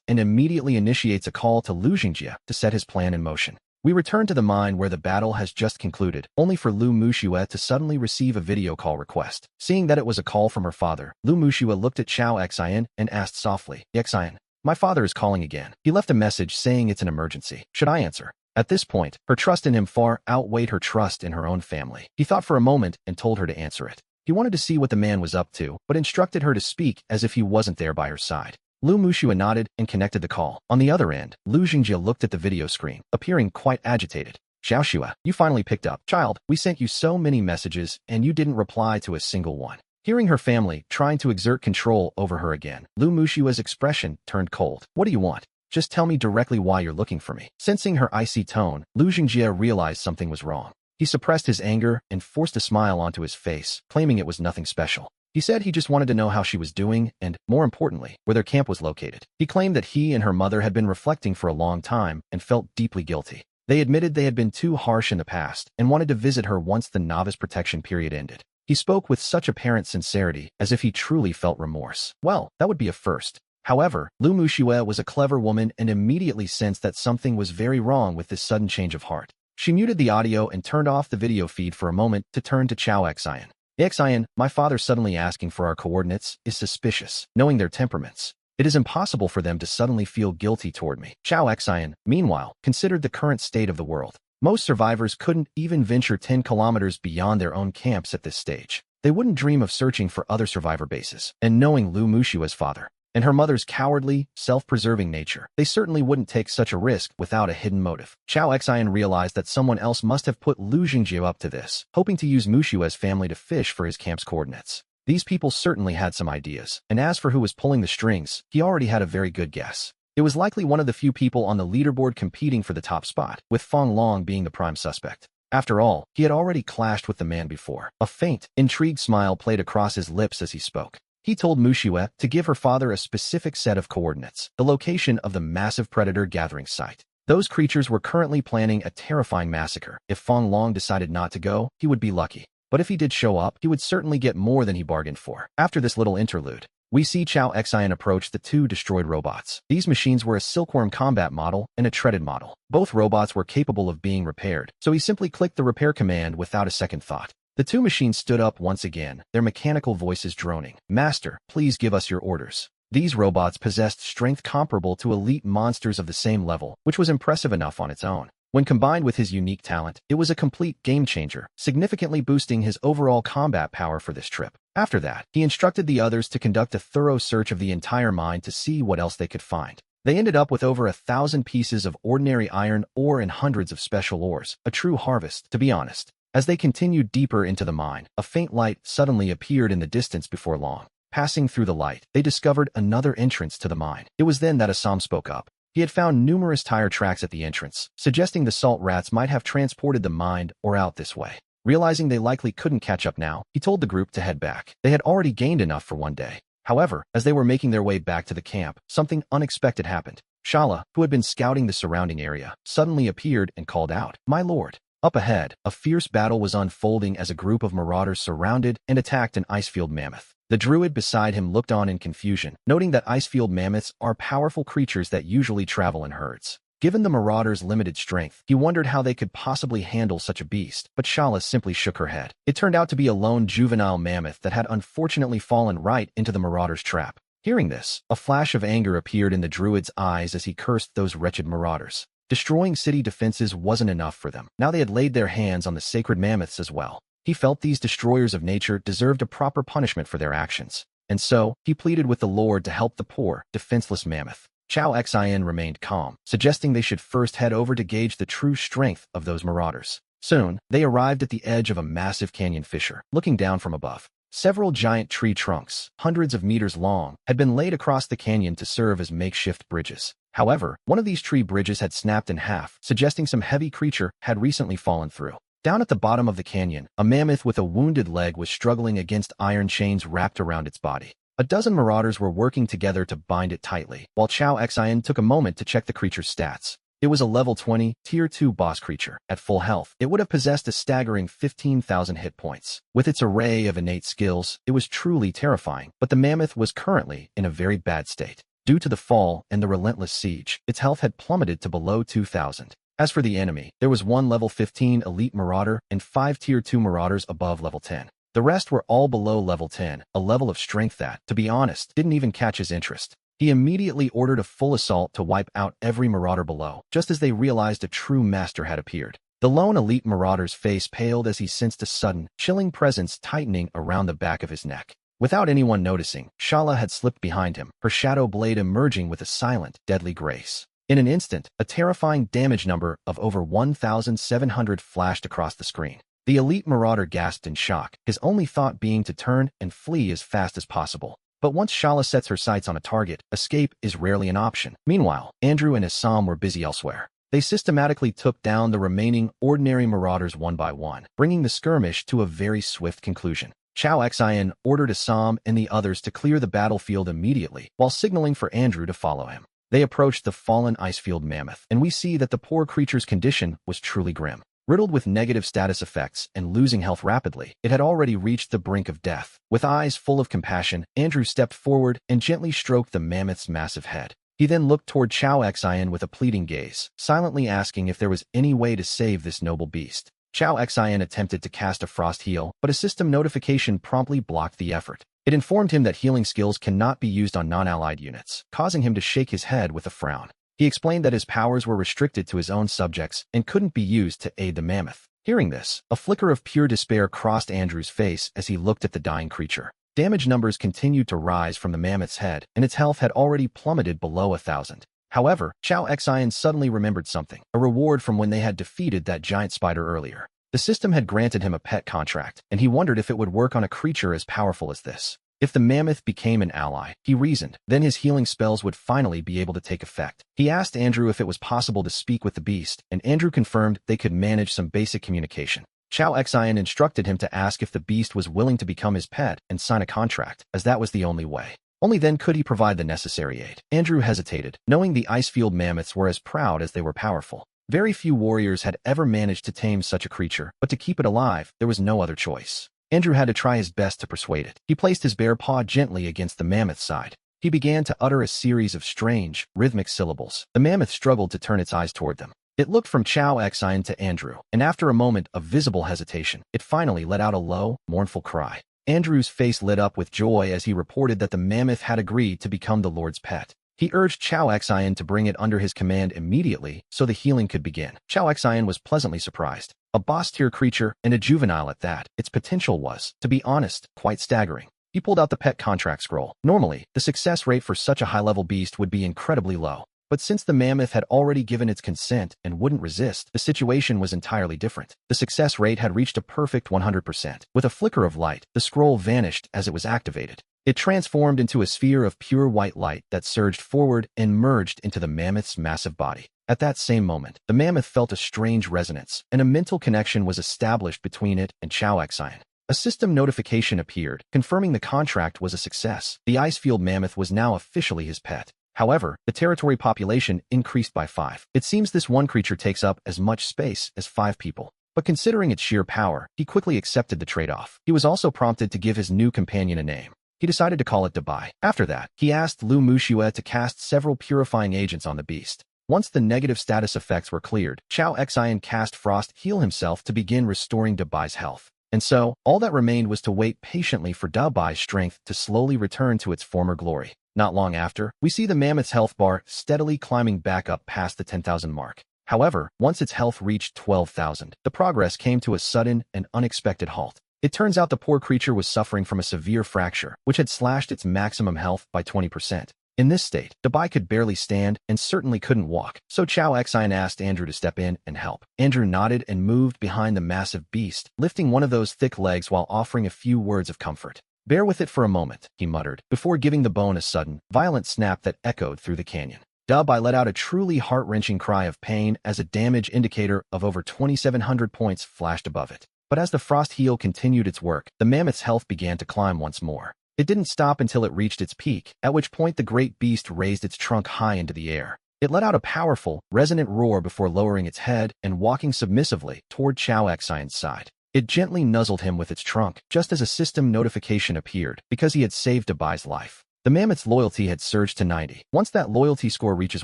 and immediately initiates a call to Lu Jingjie to set his plan in motion. We return to the mine where the battle has just concluded, only for Lu Mushua to suddenly receive a video call request. Seeing that it was a call from her father, Lu Mushua looked at Chao Xian and asked softly, "Xian, my father is calling again. He left a message saying it's an emergency. Should I answer?" At this point, her trust in him far outweighed her trust in her own family. He thought for a moment and told her to answer it. He wanted to see what the man was up to, but instructed her to speak as if he wasn't there by her side. Lu Mushua nodded and connected the call. On the other end, Lu Jingjie looked at the video screen, appearing quite agitated. "Xiaoxua, you finally picked up. Child, we sent you so many messages, and you didn't reply to a single one." Hearing her family trying to exert control over her again, Lu Mushua's expression turned cold. "What do you want? Just tell me directly why you're looking for me." Sensing her icy tone, Lu Jingjie realized something was wrong. He suppressed his anger and forced a smile onto his face, claiming it was nothing special. He said he just wanted to know how she was doing and, more importantly, where their camp was located. He claimed that he and her mother had been reflecting for a long time and felt deeply guilty. They admitted they had been too harsh in the past and wanted to visit her once the novice protection period ended. He spoke with such apparent sincerity, as if he truly felt remorse. Well, that would be a first. However, Lu Mushua was a clever woman and immediately sensed that something was very wrong with this sudden change of heart. She muted the audio and turned off the video feed for a moment to turn to Chao Xian. "Xian, my father suddenly asking for our coordinates is suspicious, knowing their temperaments. It is impossible for them to suddenly feel guilty toward me." Chao Xian, meanwhile, considered the current state of the world. Most survivors couldn't even venture 10 kilometers beyond their own camps at this stage. They wouldn't dream of searching for other survivor bases. And knowing Lu Mushua's father and her mother's cowardly, self-preserving nature, they certainly wouldn't take such a risk without a hidden motive. Chao Xian realized that someone else must have put Lu Jingjie up to this, hoping to use Mushua's family to fish for his camp's coordinates. These people certainly had some ideas, and as for who was pulling the strings, he already had a very good guess. It was likely one of the few people on the leaderboard competing for the top spot, with Fong Long being the prime suspect. After all, he had already clashed with the man before. A faint, intrigued smile played across his lips as he spoke. He told Mushua to give her father a specific set of coordinates, the location of the massive predator gathering site. Those creatures were currently planning a terrifying massacre. If Fong Long decided not to go, he would be lucky. But if he did show up, he would certainly get more than he bargained for. After this little interlude, we see Chao Xian approach the two destroyed robots. These machines were a silkworm combat model and a treaded model. Both robots were capable of being repaired, so he simply clicked the repair command without a second thought. The two machines stood up once again, their mechanical voices droning. "Master, please give us your orders." These robots possessed strength comparable to elite monsters of the same level, which was impressive enough on its own. When combined with his unique talent, it was a complete game-changer, significantly boosting his overall combat power for this trip. After that, he instructed the others to conduct a thorough search of the entire mine to see what else they could find. They ended up with over 1,000 pieces of ordinary iron ore and hundreds of special ores, a true harvest, to be honest. As they continued deeper into the mine, a faint light suddenly appeared in the distance before long. Passing through the light, they discovered another entrance to the mine. It was then that Assam spoke up. He had found numerous tire tracks at the entrance, suggesting the salt rats might have transported the mine or out this way. Realizing they likely couldn't catch up now, he told the group to head back. They had already gained enough for one day. However, as they were making their way back to the camp, something unexpected happened. Shala, who had been scouting the surrounding area, suddenly appeared and called out, "My lord." Up ahead, a fierce battle was unfolding as a group of marauders surrounded and attacked an icefield mammoth. The druid beside him looked on in confusion, noting that icefield mammoths are powerful creatures that usually travel in herds. Given the marauders' limited strength, he wondered how they could possibly handle such a beast, but Shala simply shook her head. It turned out to be a lone juvenile mammoth that had unfortunately fallen right into the marauders' trap. Hearing this, a flash of anger appeared in the druid's eyes as he cursed those wretched marauders. Destroying city defenses wasn't enough for them. Now they had laid their hands on the sacred mammoths as well. He felt these destroyers of nature deserved a proper punishment for their actions. And so, he pleaded with the Lord to help the poor, defenseless mammoth. Chao Xin remained calm, suggesting they should first head over to gauge the true strength of those marauders. Soon, they arrived at the edge of a massive canyon fissure, looking down from above. Several giant tree trunks, hundreds of meters long, had been laid across the canyon to serve as makeshift bridges. However, one of these tree bridges had snapped in half, suggesting some heavy creature had recently fallen through. Down at the bottom of the canyon, a mammoth with a wounded leg was struggling against iron chains wrapped around its body. A dozen marauders were working together to bind it tightly, while Chao Xin took a moment to check the creature's stats. It was a level 20, Tier 2 boss creature. At full health, it would have possessed a staggering 15,000 hit points. With its array of innate skills, it was truly terrifying, but the mammoth was currently in a very bad state. Due to the fall and the relentless siege, its health had plummeted to below 2,000. As for the enemy, there was one level 15 elite marauder and 5 Tier 2 marauders above level 10. The rest were all below level 10, a level of strength that, to be honest, didn't even catch his interest. He immediately ordered a full assault to wipe out every marauder below, just as they realized a true master had appeared. The lone elite marauder's face paled as he sensed a sudden, chilling presence tightening around the back of his neck. Without anyone noticing, Shala had slipped behind him, her shadow blade emerging with a silent, deadly grace. In an instant, a terrifying damage number of over 1,700 flashed across the screen. The elite marauder gasped in shock, his only thought being to turn and flee as fast as possible. But once Shala sets her sights on a target, escape is rarely an option. Meanwhile, Andrew and Assam were busy elsewhere. They systematically took down the remaining ordinary marauders one by one, bringing the skirmish to a very swift conclusion. Chao Xin ordered Assam and the others to clear the battlefield immediately, while signaling for Andrew to follow him. They approached the fallen icefield mammoth, and we see that the poor creature's condition was truly grim. Riddled with negative status effects and losing health rapidly, it had already reached the brink of death. With eyes full of compassion, Andrew stepped forward and gently stroked the mammoth's massive head. He then looked toward Chao Xin with a pleading gaze, silently asking if there was any way to save this noble beast. Chao Xin attempted to cast a frost heal, but a system notification promptly blocked the effort. It informed him that healing skills cannot be used on non-allied units, causing him to shake his head with a frown. He explained that his powers were restricted to his own subjects and couldn't be used to aid the mammoth. Hearing this, a flicker of pure despair crossed Andrew's face as he looked at the dying creature. Damage numbers continued to rise from the mammoth's head, and its health had already plummeted below 1,000. However, Chao Xin suddenly remembered something, a reward from when they had defeated that giant spider earlier. The system had granted him a pet contract, and he wondered if it would work on a creature as powerful as this. If the mammoth became an ally, he reasoned, then his healing spells would finally be able to take effect. He asked Andrew if it was possible to speak with the beast, and Andrew confirmed they could manage some basic communication. Chao Xin instructed him to ask if the beast was willing to become his pet and sign a contract, as that was the only way. Only then could he provide the necessary aid. Andrew hesitated, knowing the icefield mammoths were as proud as they were powerful. Very few warriors had ever managed to tame such a creature, but to keep it alive, there was no other choice. Andrew had to try his best to persuade it. He placed his bare paw gently against the mammoth's side. He began to utter a series of strange, rhythmic syllables. The mammoth struggled to turn its eyes toward them. It looked from Chao Xin to Andrew, and after a moment of visible hesitation, it finally let out a low, mournful cry. Andrew's face lit up with joy as he reported that the mammoth had agreed to become the Lord's pet. He urged Chao Xin to bring it under his command immediately so the healing could begin. Chao Xin was pleasantly surprised. A boss-tier creature, and a juvenile at that, its potential was, to be honest, quite staggering. He pulled out the pet contract scroll. Normally, the success rate for such a high-level beast would be incredibly low. But since the mammoth had already given its consent and wouldn't resist, the situation was entirely different. The success rate had reached a perfect 100%. With a flicker of light, the scroll vanished as it was activated. It transformed into a sphere of pure white light that surged forward and merged into the mammoth's massive body. At that same moment, the mammoth felt a strange resonance, and a mental connection was established between it and Chao Xin. A system notification appeared, confirming the contract was a success. The icefield mammoth was now officially his pet. However, the territory population increased by 5. It seems this one creature takes up as much space as 5 people. But considering its sheer power, he quickly accepted the trade-off. He was also prompted to give his new companion a name. He decided to call it Dabai. After that, he asked Lu Muxue to cast several purifying agents on the beast. Once the negative status effects were cleared, Chao Xin cast Frost Heal himself to begin restoring Dabai's health. And so, all that remained was to wait patiently for Dabai's strength to slowly return to its former glory. Not long after, we see the mammoth's health bar steadily climbing back up past the 10,000 mark. However, once its health reached 12,000, the progress came to a sudden and unexpected halt. It turns out the poor creature was suffering from a severe fracture, which had slashed its maximum health by 20%. In this state, Dabai could barely stand and certainly couldn't walk, so Chow Xine asked Andrew to step in and help. Andrew nodded and moved behind the massive beast, lifting one of those thick legs while offering a few words of comfort. "Bear with it for a moment," he muttered, before giving the bone a sudden, violent snap that echoed through the canyon. Dabai let out a truly heart-wrenching cry of pain as a damage indicator of over 2,700 points flashed above it. But as the frost heal continued its work, the mammoth's health began to climb once more. It didn't stop until it reached its peak, at which point the great beast raised its trunk high into the air. It let out a powerful, resonant roar before lowering its head and walking submissively toward Chow Xine's side. It gently nuzzled him with its trunk, just as a system notification appeared, because he had saved Dabai's life. The mammoth's loyalty had surged to 90. Once that loyalty score reaches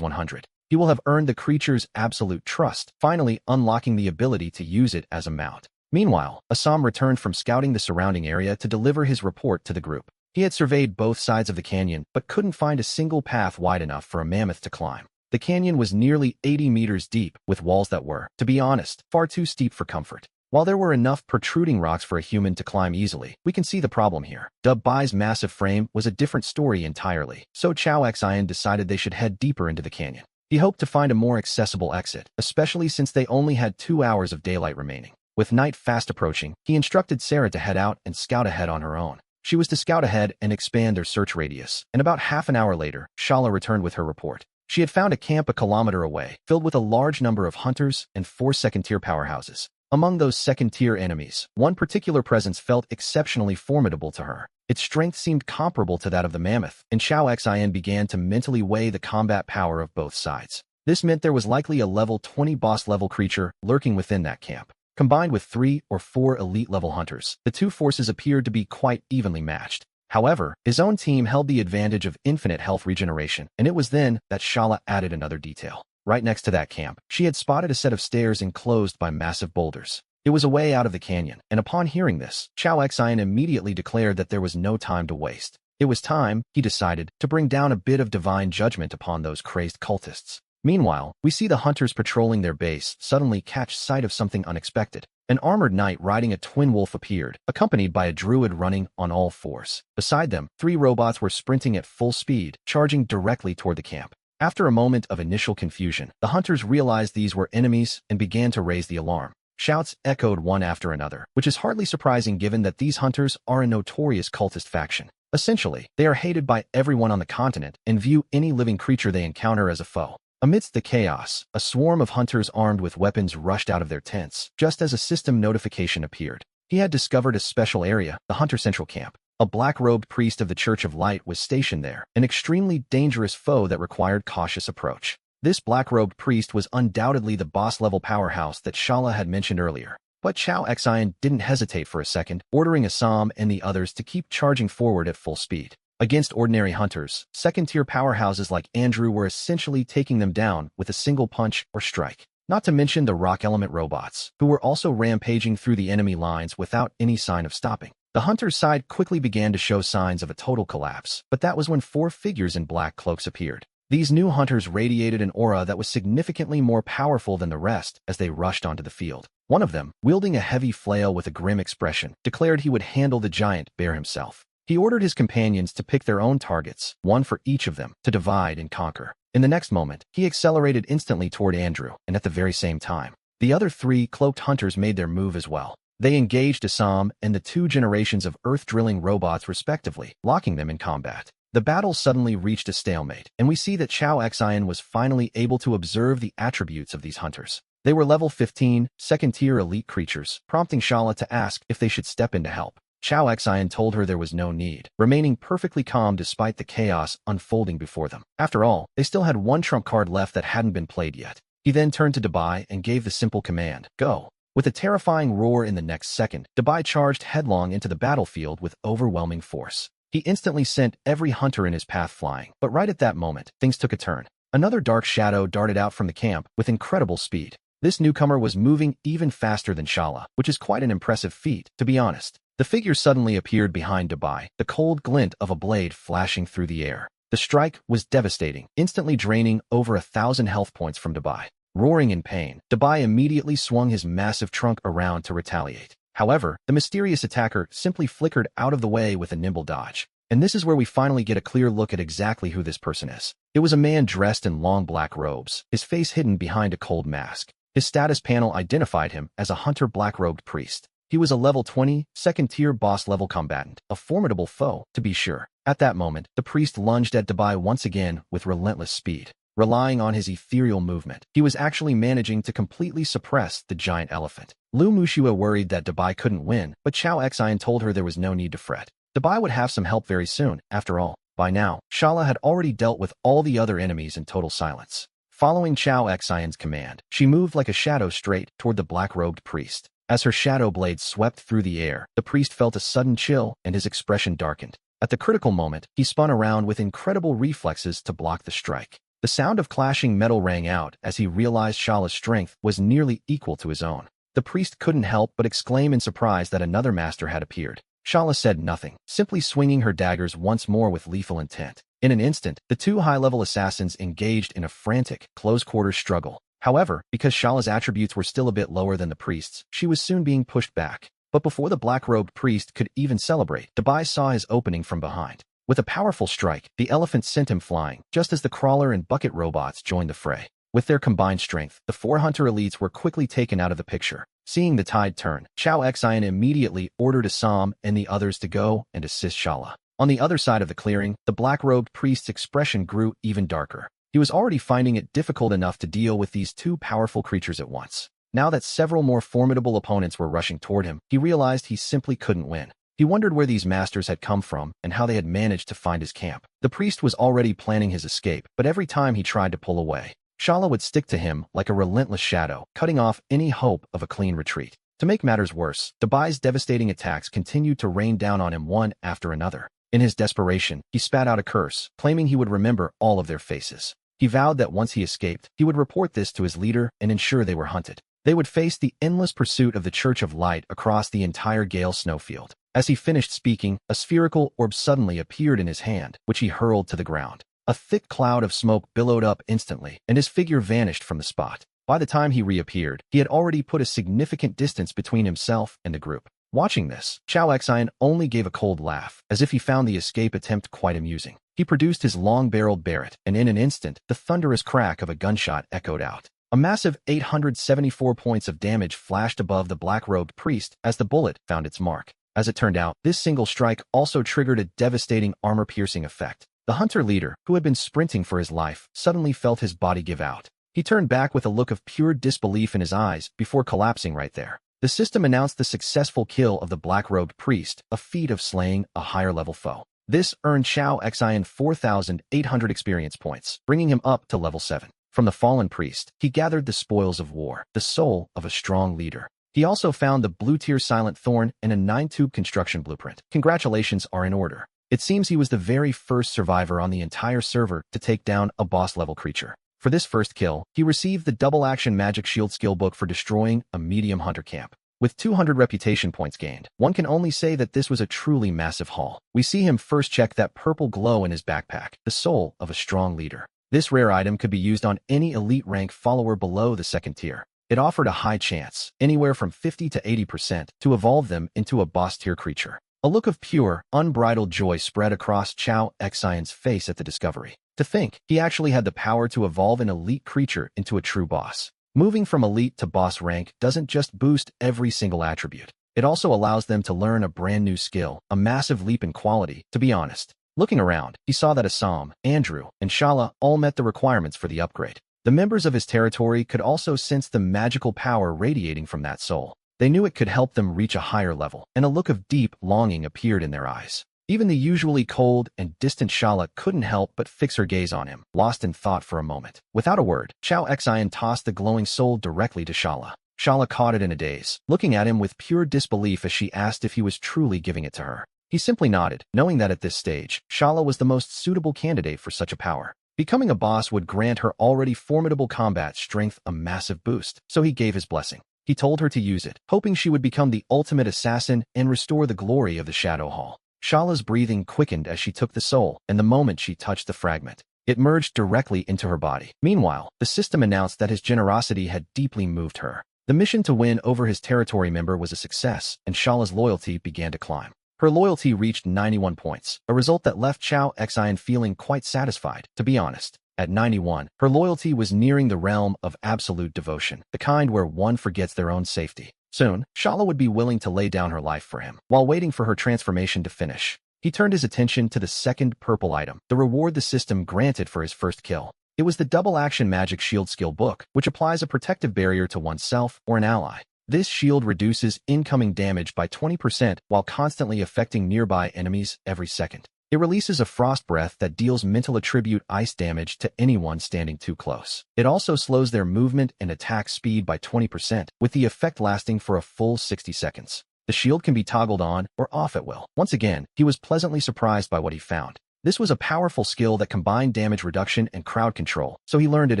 100, he will have earned the creature's absolute trust, finally unlocking the ability to use it as a mount. Meanwhile, Assam returned from scouting the surrounding area to deliver his report to the group. He had surveyed both sides of the canyon, but couldn't find a single path wide enough for a mammoth to climb. The canyon was nearly 80 meters deep, with walls that were, to be honest, far too steep for comfort. While there were enough protruding rocks for a human to climb easily, we can see the problem here. Dabai's massive frame was a different story entirely, so Chow Xine decided they should head deeper into the canyon. He hoped to find a more accessible exit, especially since they only had 2 hours of daylight remaining. With night fast approaching, he instructed Sarah to head out and scout ahead on her own. She was to scout ahead and expand their search radius, and about half an hour later, Shala returned with her report. She had found a camp a kilometer away, filled with a large number of hunters and 4 second-tier powerhouses. Among those second-tier enemies, one particular presence felt exceptionally formidable to her. Its strength seemed comparable to that of the mammoth, and Chow Xine began to mentally weigh the combat power of both sides. This meant there was likely a level 20 boss-level creature lurking within that camp. Combined with 3 or 4 elite-level hunters, the two forces appeared to be quite evenly matched. However, his own team held the advantage of infinite health regeneration, and it was then that Shala added another detail. Right next to that camp, she had spotted a set of stairs enclosed by massive boulders. It was a way out of the canyon, and upon hearing this, Chow Xine immediately declared that there was no time to waste. It was time, he decided, to bring down a bit of divine judgment upon those crazed cultists. Meanwhile, we see the hunters patrolling their base suddenly catch sight of something unexpected. An armored knight riding a twin wolf appeared, accompanied by a druid running on all fours. Beside them, 3 robots were sprinting at full speed, charging directly toward the camp. After a moment of initial confusion, the hunters realized these were enemies and began to raise the alarm. Shouts echoed one after another, which is hardly surprising given that these hunters are a notorious cultist faction. Essentially, they are hated by everyone on the continent and view any living creature they encounter as a foe. Amidst the chaos, a swarm of hunters armed with weapons rushed out of their tents, just as a system notification appeared. He had discovered a special area, the Hunter Central Camp. A black-robed priest of the Church of Light was stationed there, an extremely dangerous foe that required cautious approach. This black-robed priest was undoubtedly the boss-level powerhouse that Shala had mentioned earlier. But Chow Xine didn't hesitate for a second, ordering Assam and the others to keep charging forward at full speed. Against ordinary hunters, second-tier powerhouses like Andrew were essentially taking them down with a single punch or strike. Not to mention the rock element robots, who were also rampaging through the enemy lines without any sign of stopping. The hunter's side quickly began to show signs of a total collapse, but that was when 4 figures in black cloaks appeared. These new hunters radiated an aura that was significantly more powerful than the rest as they rushed onto the field. One of them, wielding a heavy flail with a grim expression, declared he would handle the giant bear himself. He ordered his companions to pick their own targets, one for each of them, to divide and conquer. In the next moment, he accelerated instantly toward Andrew, and at the very same time, the other 3 cloaked hunters made their move as well. They engaged Assam and the 2 generations of earth-drilling robots respectively, locking them in combat. The battle suddenly reached a stalemate, and we see that Chow Xine was finally able to observe the attributes of these hunters. They were level 15, second-tier elite creatures, prompting Shala to ask if they should step in to help. Chow Xine told her there was no need, remaining perfectly calm despite the chaos unfolding before them. After all, they still had 1 trump card left that hadn't been played yet. He then turned to Dabai and gave the simple command, "Go." With a terrifying roar in the next second, Dabai charged headlong into the battlefield with overwhelming force. He instantly sent every hunter in his path flying, but right at that moment, things took a turn. Another dark shadow darted out from the camp with incredible speed. This newcomer was moving even faster than Shala, which is quite an impressive feat, to be honest. The figure suddenly appeared behind Dabai, the cold glint of a blade flashing through the air. The strike was devastating, instantly draining over 1,000 health points from Dabai. Roaring in pain, Dabai immediately swung his massive trunk around to retaliate. However, the mysterious attacker simply flickered out of the way with a nimble dodge. And this is where we finally get a clear look at exactly who this person is. It was a man dressed in long black robes, his face hidden behind a cold mask. His status panel identified him as a hunter black-robed priest. He was a level 20, second-tier boss-level combatant, a formidable foe, to be sure. At that moment, the priest lunged at Dabai once again with relentless speed. Relying on his ethereal movement, he was actually managing to completely suppress the giant elephant. Lu Mushua worried that Dabai couldn't win, but Chao Xian told her there was no need to fret. Dabai would have some help very soon, after all. By now, Shala had already dealt with all the other enemies in total silence. Following Chao Xian's command, she moved like a shadow straight toward the black-robed priest. As her shadow blade swept through the air, the priest felt a sudden chill and his expression darkened. At the critical moment, he spun around with incredible reflexes to block the strike. The sound of clashing metal rang out as he realized Shala's strength was nearly equal to his own. The priest couldn't help but exclaim in surprise that another master had appeared. Shala said nothing, simply swinging her daggers once more with lethal intent. In an instant, the two high-level assassins engaged in a frantic, close-quarters struggle. However, because Shala's attributes were still a bit lower than the priest's, she was soon being pushed back. But before the black-robed priest could even celebrate, Dabai saw his opening from behind. With a powerful strike, the elephant sent him flying, just as the crawler and bucket robots joined the fray. With their combined strength, the four hunter elites were quickly taken out of the picture. Seeing the tide turn, Chao Xian immediately ordered Assam and the others to go and assist Shala. On the other side of the clearing, the black-robed priest's expression grew even darker. He was already finding it difficult enough to deal with these two powerful creatures at once. Now that several more formidable opponents were rushing toward him, he realized he simply couldn't win. He wondered where these masters had come from and how they had managed to find his camp. The priest was already planning his escape, but every time he tried to pull away, Shala would stick to him like a relentless shadow, cutting off any hope of a clean retreat. To make matters worse, Dabai's devastating attacks continued to rain down on him one after another. In his desperation, he spat out a curse, claiming he would remember all of their faces. He vowed that once he escaped, he would report this to his leader and ensure they were hunted. They would face the endless pursuit of the Church of Light across the entire Gale snowfield. As he finished speaking, a spherical orb suddenly appeared in his hand, which he hurled to the ground. A thick cloud of smoke billowed up instantly, and his figure vanished from the spot. By the time he reappeared, he had already put a significant distance between himself and the group. Watching this, Chao Xian only gave a cold laugh, as if he found the escape attempt quite amusing. He produced his long-barreled Barrett, and in an instant, the thunderous crack of a gunshot echoed out. A massive 874 points of damage flashed above the black-robed priest as the bullet found its mark. As it turned out, this single strike also triggered a devastating armor-piercing effect. The hunter leader, who had been sprinting for his life, suddenly felt his body give out. He turned back with a look of pure disbelief in his eyes before collapsing right there. The system announced the successful kill of the black-robed priest, a feat of slaying a higher-level foe. This earned Chao Xian 4,800 experience points, bringing him up to level 7. From the fallen priest, he gathered the spoils of war, the soul of a strong leader. He also found the blue-tier silent thorn and a 9-tube construction blueprint. Congratulations are in order. It seems he was the very first survivor on the entire server to take down a boss-level creature. For this first kill, he received the double-action magic shield skill book for destroying a medium hunter camp. With 200 reputation points gained, one can only say that this was a truly massive haul. We see him first check that purple glow in his backpack, the soul of a strong leader. This rare item could be used on any elite rank follower below the second tier. It offered a high chance, anywhere from 50 to 80%, to evolve them into a boss-tier creature. A look of pure, unbridled joy spread across Chao Xian's face at the discovery. To think, he actually had the power to evolve an elite creature into a true boss. Moving from elite to boss rank doesn't just boost every single attribute. It also allows them to learn a brand new skill, a massive leap in quality, to be honest. Looking around, he saw that Assam, Andrew, and Shala all met the requirements for the upgrade. The members of his territory could also sense the magical power radiating from that soul. They knew it could help them reach a higher level, and a look of deep longing appeared in their eyes. Even the usually cold and distant Shala couldn't help but fix her gaze on him, lost in thought for a moment. Without a word, Chao Xian tossed the glowing soul directly to Shala. Shala caught it in a daze, looking at him with pure disbelief as she asked if he was truly giving it to her. He simply nodded, knowing that at this stage, Shala was the most suitable candidate for such a power. Becoming a boss would grant her already formidable combat strength a massive boost, so he gave his blessing. He told her to use it, hoping she would become the ultimate assassin and restore the glory of the Shadow Hall. Shala's breathing quickened as she took the soul, and the moment she touched the fragment, It merged directly into her body. Meanwhile, the system announced that his generosity had deeply moved her. The mission to win over his territory member was a success, and Shala's loyalty began to climb. Her loyalty reached 91 points, a result that left Chao Xian feeling quite satisfied, to be honest. At 91, her loyalty was nearing the realm of absolute devotion, the kind where one forgets their own safety. Soon, Shala would be willing to lay down her life for him. While waiting for her transformation to finish, he turned his attention to the second purple item, the reward the system granted for his first kill. It was the double action magic shield skill book, which applies a protective barrier to oneself or an ally. This shield reduces incoming damage by 20% while constantly affecting nearby enemies every second. It releases a frost breath that deals mental attribute ice damage to anyone standing too close. It also slows their movement and attack speed by 20%, with the effect lasting for a full 60 seconds. The shield can be toggled on or off at will. Once again, he was pleasantly surprised by what he found. This was a powerful skill that combined damage reduction and crowd control, so he learned it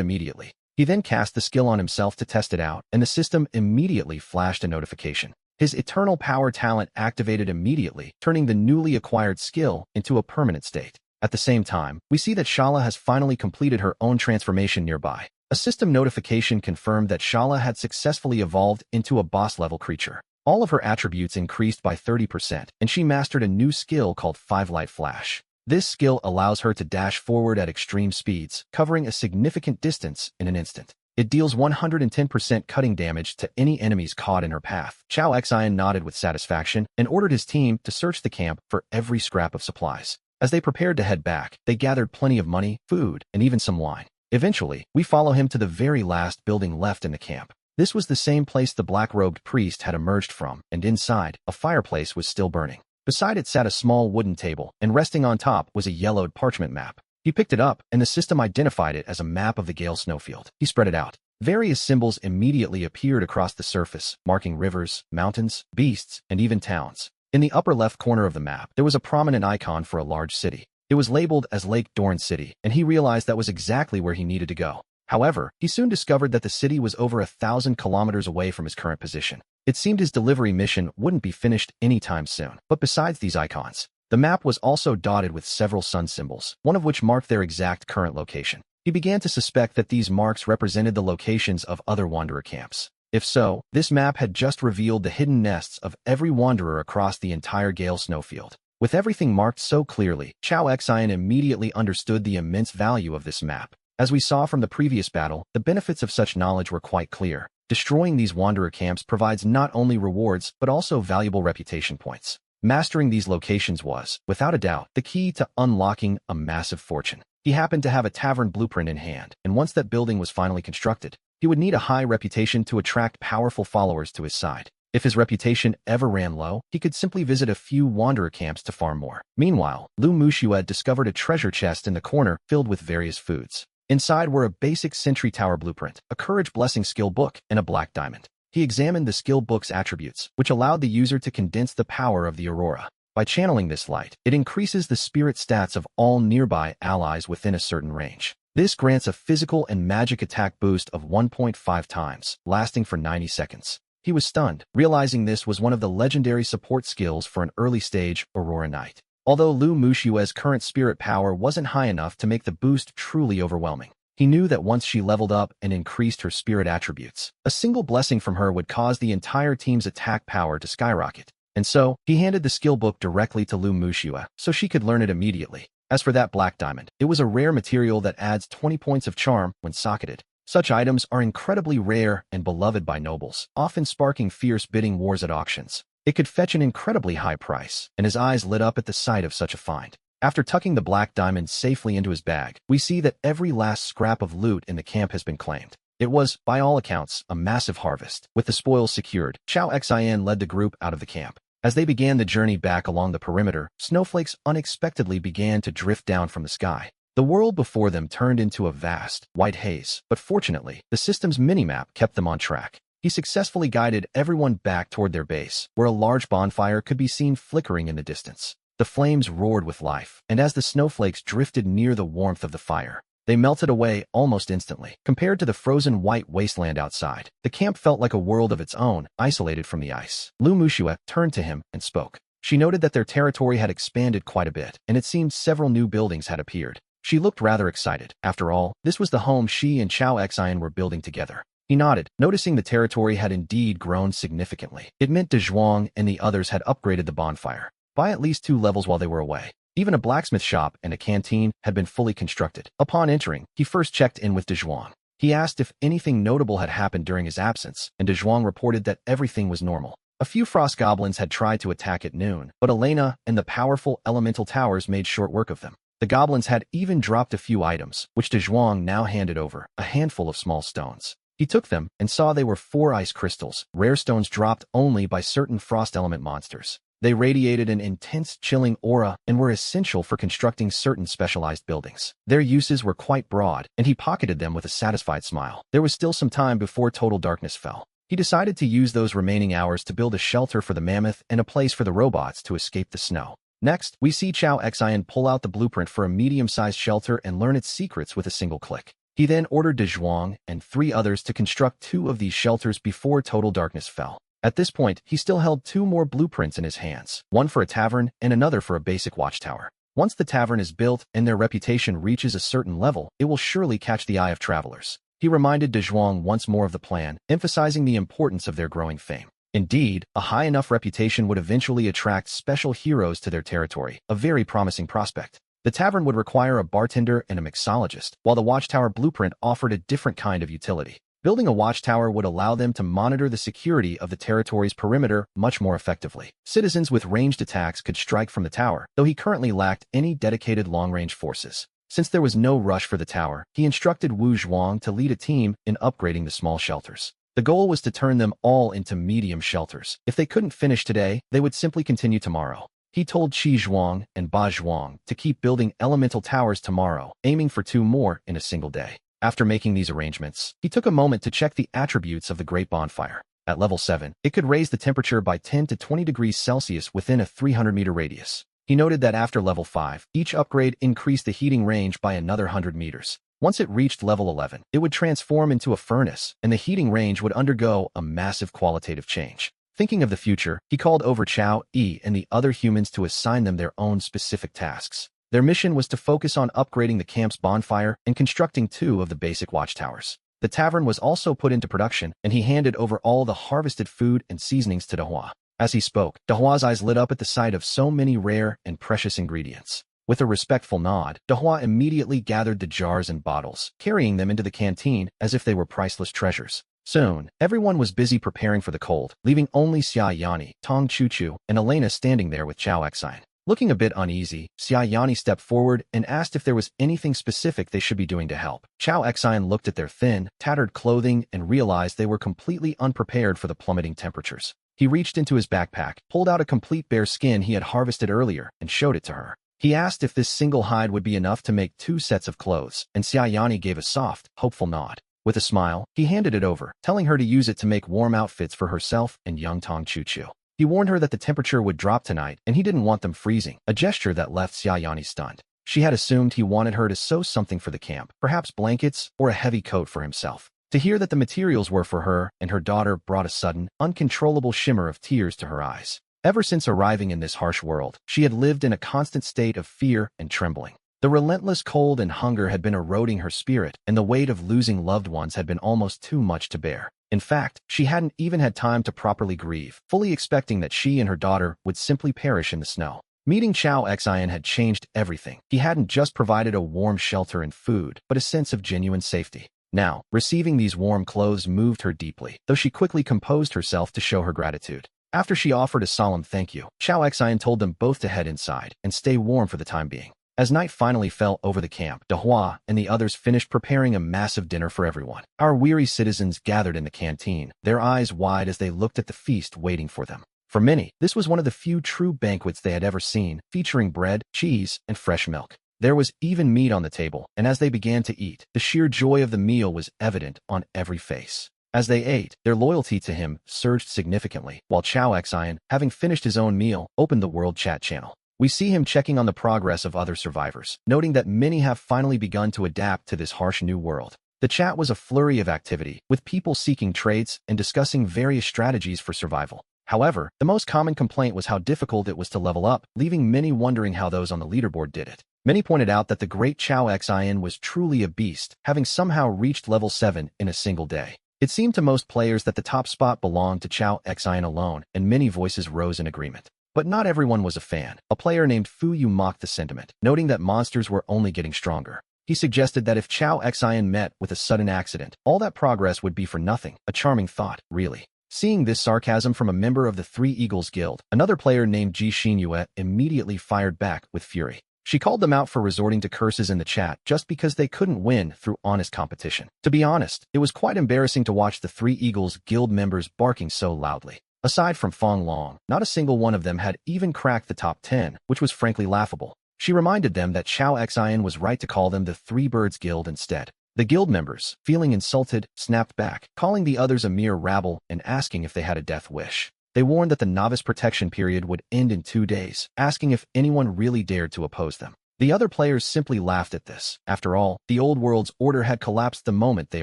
immediately. He then cast the skill on himself to test it out, and the system immediately flashed a notification. His eternal power talent activated immediately, turning the newly acquired skill into a permanent state. At the same time, we see that Shala has finally completed her own transformation nearby. A system notification confirmed that Shala had successfully evolved into a boss-level creature. All of her attributes increased by 30%, and she mastered a new skill called 5-Light Flash. This skill allows her to dash forward at extreme speeds, covering a significant distance in an instant. It deals 110% cutting damage to any enemies caught in her path. Chao Xian nodded with satisfaction and ordered his team to search the camp for every scrap of supplies. As they prepared to head back, they gathered plenty of money, food, and even some wine. Eventually, we follow him to the very last building left in the camp. This was the same place the black-robed priest had emerged from, and inside, a fireplace was still burning. Beside it sat a small wooden table, and resting on top was a yellowed parchment map. He picked it up, and the system identified it as a map of the Gale snowfield. He spread it out. Various symbols immediately appeared across the surface, marking rivers, mountains, beasts, and even towns. In the upper left corner of the map, there was a prominent icon for a large city. It was labeled as Lake Dorn City, and he realized that was exactly where he needed to go. However, he soon discovered that the city was over 1,000 kilometers away from his current position. It seemed his delivery mission wouldn't be finished anytime soon. But besides these icons, the map was also dotted with several sun symbols, one of which marked their exact current location. He began to suspect that these marks represented the locations of other wanderer camps. If so, this map had just revealed the hidden nests of every wanderer across the entire Gale snowfield. With everything marked so clearly, Chao Xian immediately understood the immense value of this map. As we saw from the previous battle, the benefits of such knowledge were quite clear. Destroying these wanderer camps provides not only rewards, but also valuable reputation points. Mastering these locations was, without a doubt, the key to unlocking a massive fortune. He happened to have a tavern blueprint in hand, and once that building was finally constructed, he would need a high reputation to attract powerful followers to his side. If his reputation ever ran low, he could simply visit a few wanderer camps to farm more. Meanwhile, Lu Muxue discovered a treasure chest in the corner filled with various foods. Inside were a basic sentry tower blueprint, a courage blessing skill book, and a black diamond. He examined the skill book's attributes, which allowed the user to condense the power of the aurora. By channeling this light, it increases the spirit stats of all nearby allies within a certain range. This grants a physical and magic attack boost of 1.5 times, lasting for 90 seconds. He was stunned, realizing this was one of the legendary support skills for an early-stage Aurora Knight. Although Lu Muxue's current spirit power wasn't high enough to make the boost truly overwhelming, he knew that once she leveled up and increased her spirit attributes, a single blessing from her would cause the entire team's attack power to skyrocket. And so, he handed the skill book directly to Lu Muxue, so she could learn it immediately. As for that black diamond, it was a rare material that adds 20 points of charm when socketed. Such items are incredibly rare and beloved by nobles, often sparking fierce bidding wars at auctions. It could fetch an incredibly high price, and his eyes lit up at the sight of such a find. After tucking the black diamond safely into his bag, we see that every last scrap of loot in the camp has been claimed. It was, by all accounts, a massive harvest. With the spoils secured, Chao Xian led the group out of the camp. As they began the journey back along the perimeter, snowflakes unexpectedly began to drift down from the sky. The world before them turned into a vast, white haze, but fortunately, the system's minimap kept them on track. He successfully guided everyone back toward their base, where a large bonfire could be seen flickering in the distance. The flames roared with life, and as the snowflakes drifted near the warmth of the fire, they melted away almost instantly. Compared to the frozen white wasteland outside, the camp felt like a world of its own, isolated from the ice. Lu Muxue turned to him and spoke. She noted that their territory had expanded quite a bit, and it seemed several new buildings had appeared. She looked rather excited. After all, this was the home she and Chao Xian were building together. He nodded, noticing the territory had indeed grown significantly. It meant De Zhuang and the others had upgraded the bonfire by at least 2 levels while they were away. Even a blacksmith shop and a canteen had been fully constructed. Upon entering, he first checked in with De Zhuang. He asked if anything notable had happened during his absence, and De Zhuang reported that everything was normal. A few frost goblins had tried to attack at noon, but Elena and the powerful elemental towers made short work of them. The goblins had even dropped a few items, which De Zhuang now handed over, a handful of small stones. He took them and saw they were 4 ice crystals, rare stones dropped only by certain frost element monsters. They radiated an intense chilling aura and were essential for constructing certain specialized buildings. Their uses were quite broad, and he pocketed them with a satisfied smile. There was still some time before total darkness fell. He decided to use those remaining hours to build a shelter for the mammoth and a place for the robots to escape the snow. Next, we see Chao Xian pull out the blueprint for a medium-sized shelter and learn its secrets with a single click. He then ordered De Zhuang and 3 others to construct 2 of these shelters before total darkness fell. At this point, he still held 2 more blueprints in his hands, one for a tavern and another for a basic watchtower. Once the tavern is built and their reputation reaches a certain level, it will surely catch the eye of travelers. He reminded De Zhuang once more of the plan, emphasizing the importance of their growing fame. Indeed, a high enough reputation would eventually attract special heroes to their territory, a very promising prospect. The tavern would require a bartender and a mixologist, while the watchtower blueprint offered a different kind of utility. Building a watchtower would allow them to monitor the security of the territory's perimeter much more effectively. Citizens with ranged attacks could strike from the tower, though he currently lacked any dedicated long-range forces. Since there was no rush for the tower, he instructed Wu Zhuang to lead a team in upgrading the small shelters. The goal was to turn them all into medium shelters. If they couldn't finish today, they would simply continue tomorrow. He told Qi Zhuang and Ba Zhuang to keep building elemental towers tomorrow, aiming for 2 more in a single day. After making these arrangements, he took a moment to check the attributes of the Great Bonfire. At level 7, it could raise the temperature by 10 to 20 degrees Celsius within a 300-meter radius. He noted that after level 5, each upgrade increased the heating range by another 100 meters. Once it reached level 11, it would transform into a furnace, and the heating range would undergo a massive qualitative change. Thinking of the future, he called over Chao, Yi, and the other humans to assign them their own specific tasks. Their mission was to focus on upgrading the camp's bonfire and constructing 2 of the basic watchtowers. The tavern was also put into production, and he handed over all the harvested food and seasonings to Dehua. As he spoke, Dehua's eyes lit up at the sight of so many rare and precious ingredients. With a respectful nod, Dehua immediately gathered the jars and bottles, carrying them into the canteen as if they were priceless treasures. Soon, everyone was busy preparing for the cold, leaving only Xia Yani, Tong Chuchu, and Elena standing there with Chao Xian. Looking a bit uneasy, Xia Yani stepped forward and asked if there was anything specific they should be doing to help. Chao Xian looked at their thin, tattered clothing and realized they were completely unprepared for the plummeting temperatures. He reached into his backpack, pulled out a complete bear skin he had harvested earlier, and showed it to her. He asked if this single hide would be enough to make 2 sets of clothes, and Xia Yani gave a soft, hopeful nod. With a smile, he handed it over, telling her to use it to make warm outfits for herself and young Tong Chuchu. He warned her that the temperature would drop tonight, and he didn't want them freezing, a gesture that left Xia Yani stunned. She had assumed he wanted her to sew something for the camp, perhaps blankets or a heavy coat for himself. To hear that the materials were for her and her daughter brought a sudden, uncontrollable shimmer of tears to her eyes. Ever since arriving in this harsh world, she had lived in a constant state of fear and trembling. The relentless cold and hunger had been eroding her spirit, and the weight of losing loved ones had been almost too much to bear. In fact, she hadn't even had time to properly grieve, fully expecting that she and her daughter would simply perish in the snow. Meeting Chao Xian had changed everything. He hadn't just provided a warm shelter and food, but a sense of genuine safety. Now, receiving these warm clothes moved her deeply, though she quickly composed herself to show her gratitude. After she offered a solemn thank you, Chao Xian told them both to head inside and stay warm for the time being. As night finally fell over the camp, Dehua and the others finished preparing a massive dinner for everyone. Our weary citizens gathered in the canteen, their eyes wide as they looked at the feast waiting for them. For many, this was one of the few true banquets they had ever seen, featuring bread, cheese, and fresh milk. There was even meat on the table, and as they began to eat, the sheer joy of the meal was evident on every face. As they ate, their loyalty to him surged significantly, while Chao Xian, having finished his own meal, opened the World Chat channel. We see him checking on the progress of other survivors, noting that many have finally begun to adapt to this harsh new world. The chat was a flurry of activity, with people seeking trades and discussing various strategies for survival. However, the most common complaint was how difficult it was to level up, leaving many wondering how those on the leaderboard did it. Many pointed out that the great Chao Xin was truly a beast, having somehow reached level 7 in a single day. It seemed to most players that the top spot belonged to Chao Xin alone, and many voices rose in agreement. But not everyone was a fan. A player named Fu Yu mocked the sentiment, noting that monsters were only getting stronger. He suggested that if Chao Xin met with a sudden accident, all that progress would be for nothing. A charming thought, really. Seeing this sarcasm from a member of the Three Eagles Guild, another player named Ji Xinyue immediately fired back with fury. She called them out for resorting to curses in the chat just because they couldn't win through honest competition. To be honest, it was quite embarrassing to watch the Three Eagles Guild members barking so loudly. Aside from Fong Long, not a single one of them had even cracked the top 10, which was frankly laughable. She reminded them that Chao Xin was right to call them the Three Birds Guild instead. The guild members, feeling insulted, snapped back, calling the others a mere rabble and asking if they had a death wish. They warned that the novice protection period would end in 2 days, asking if anyone really dared to oppose them. The other players simply laughed at this. After all, the old world's order had collapsed the moment they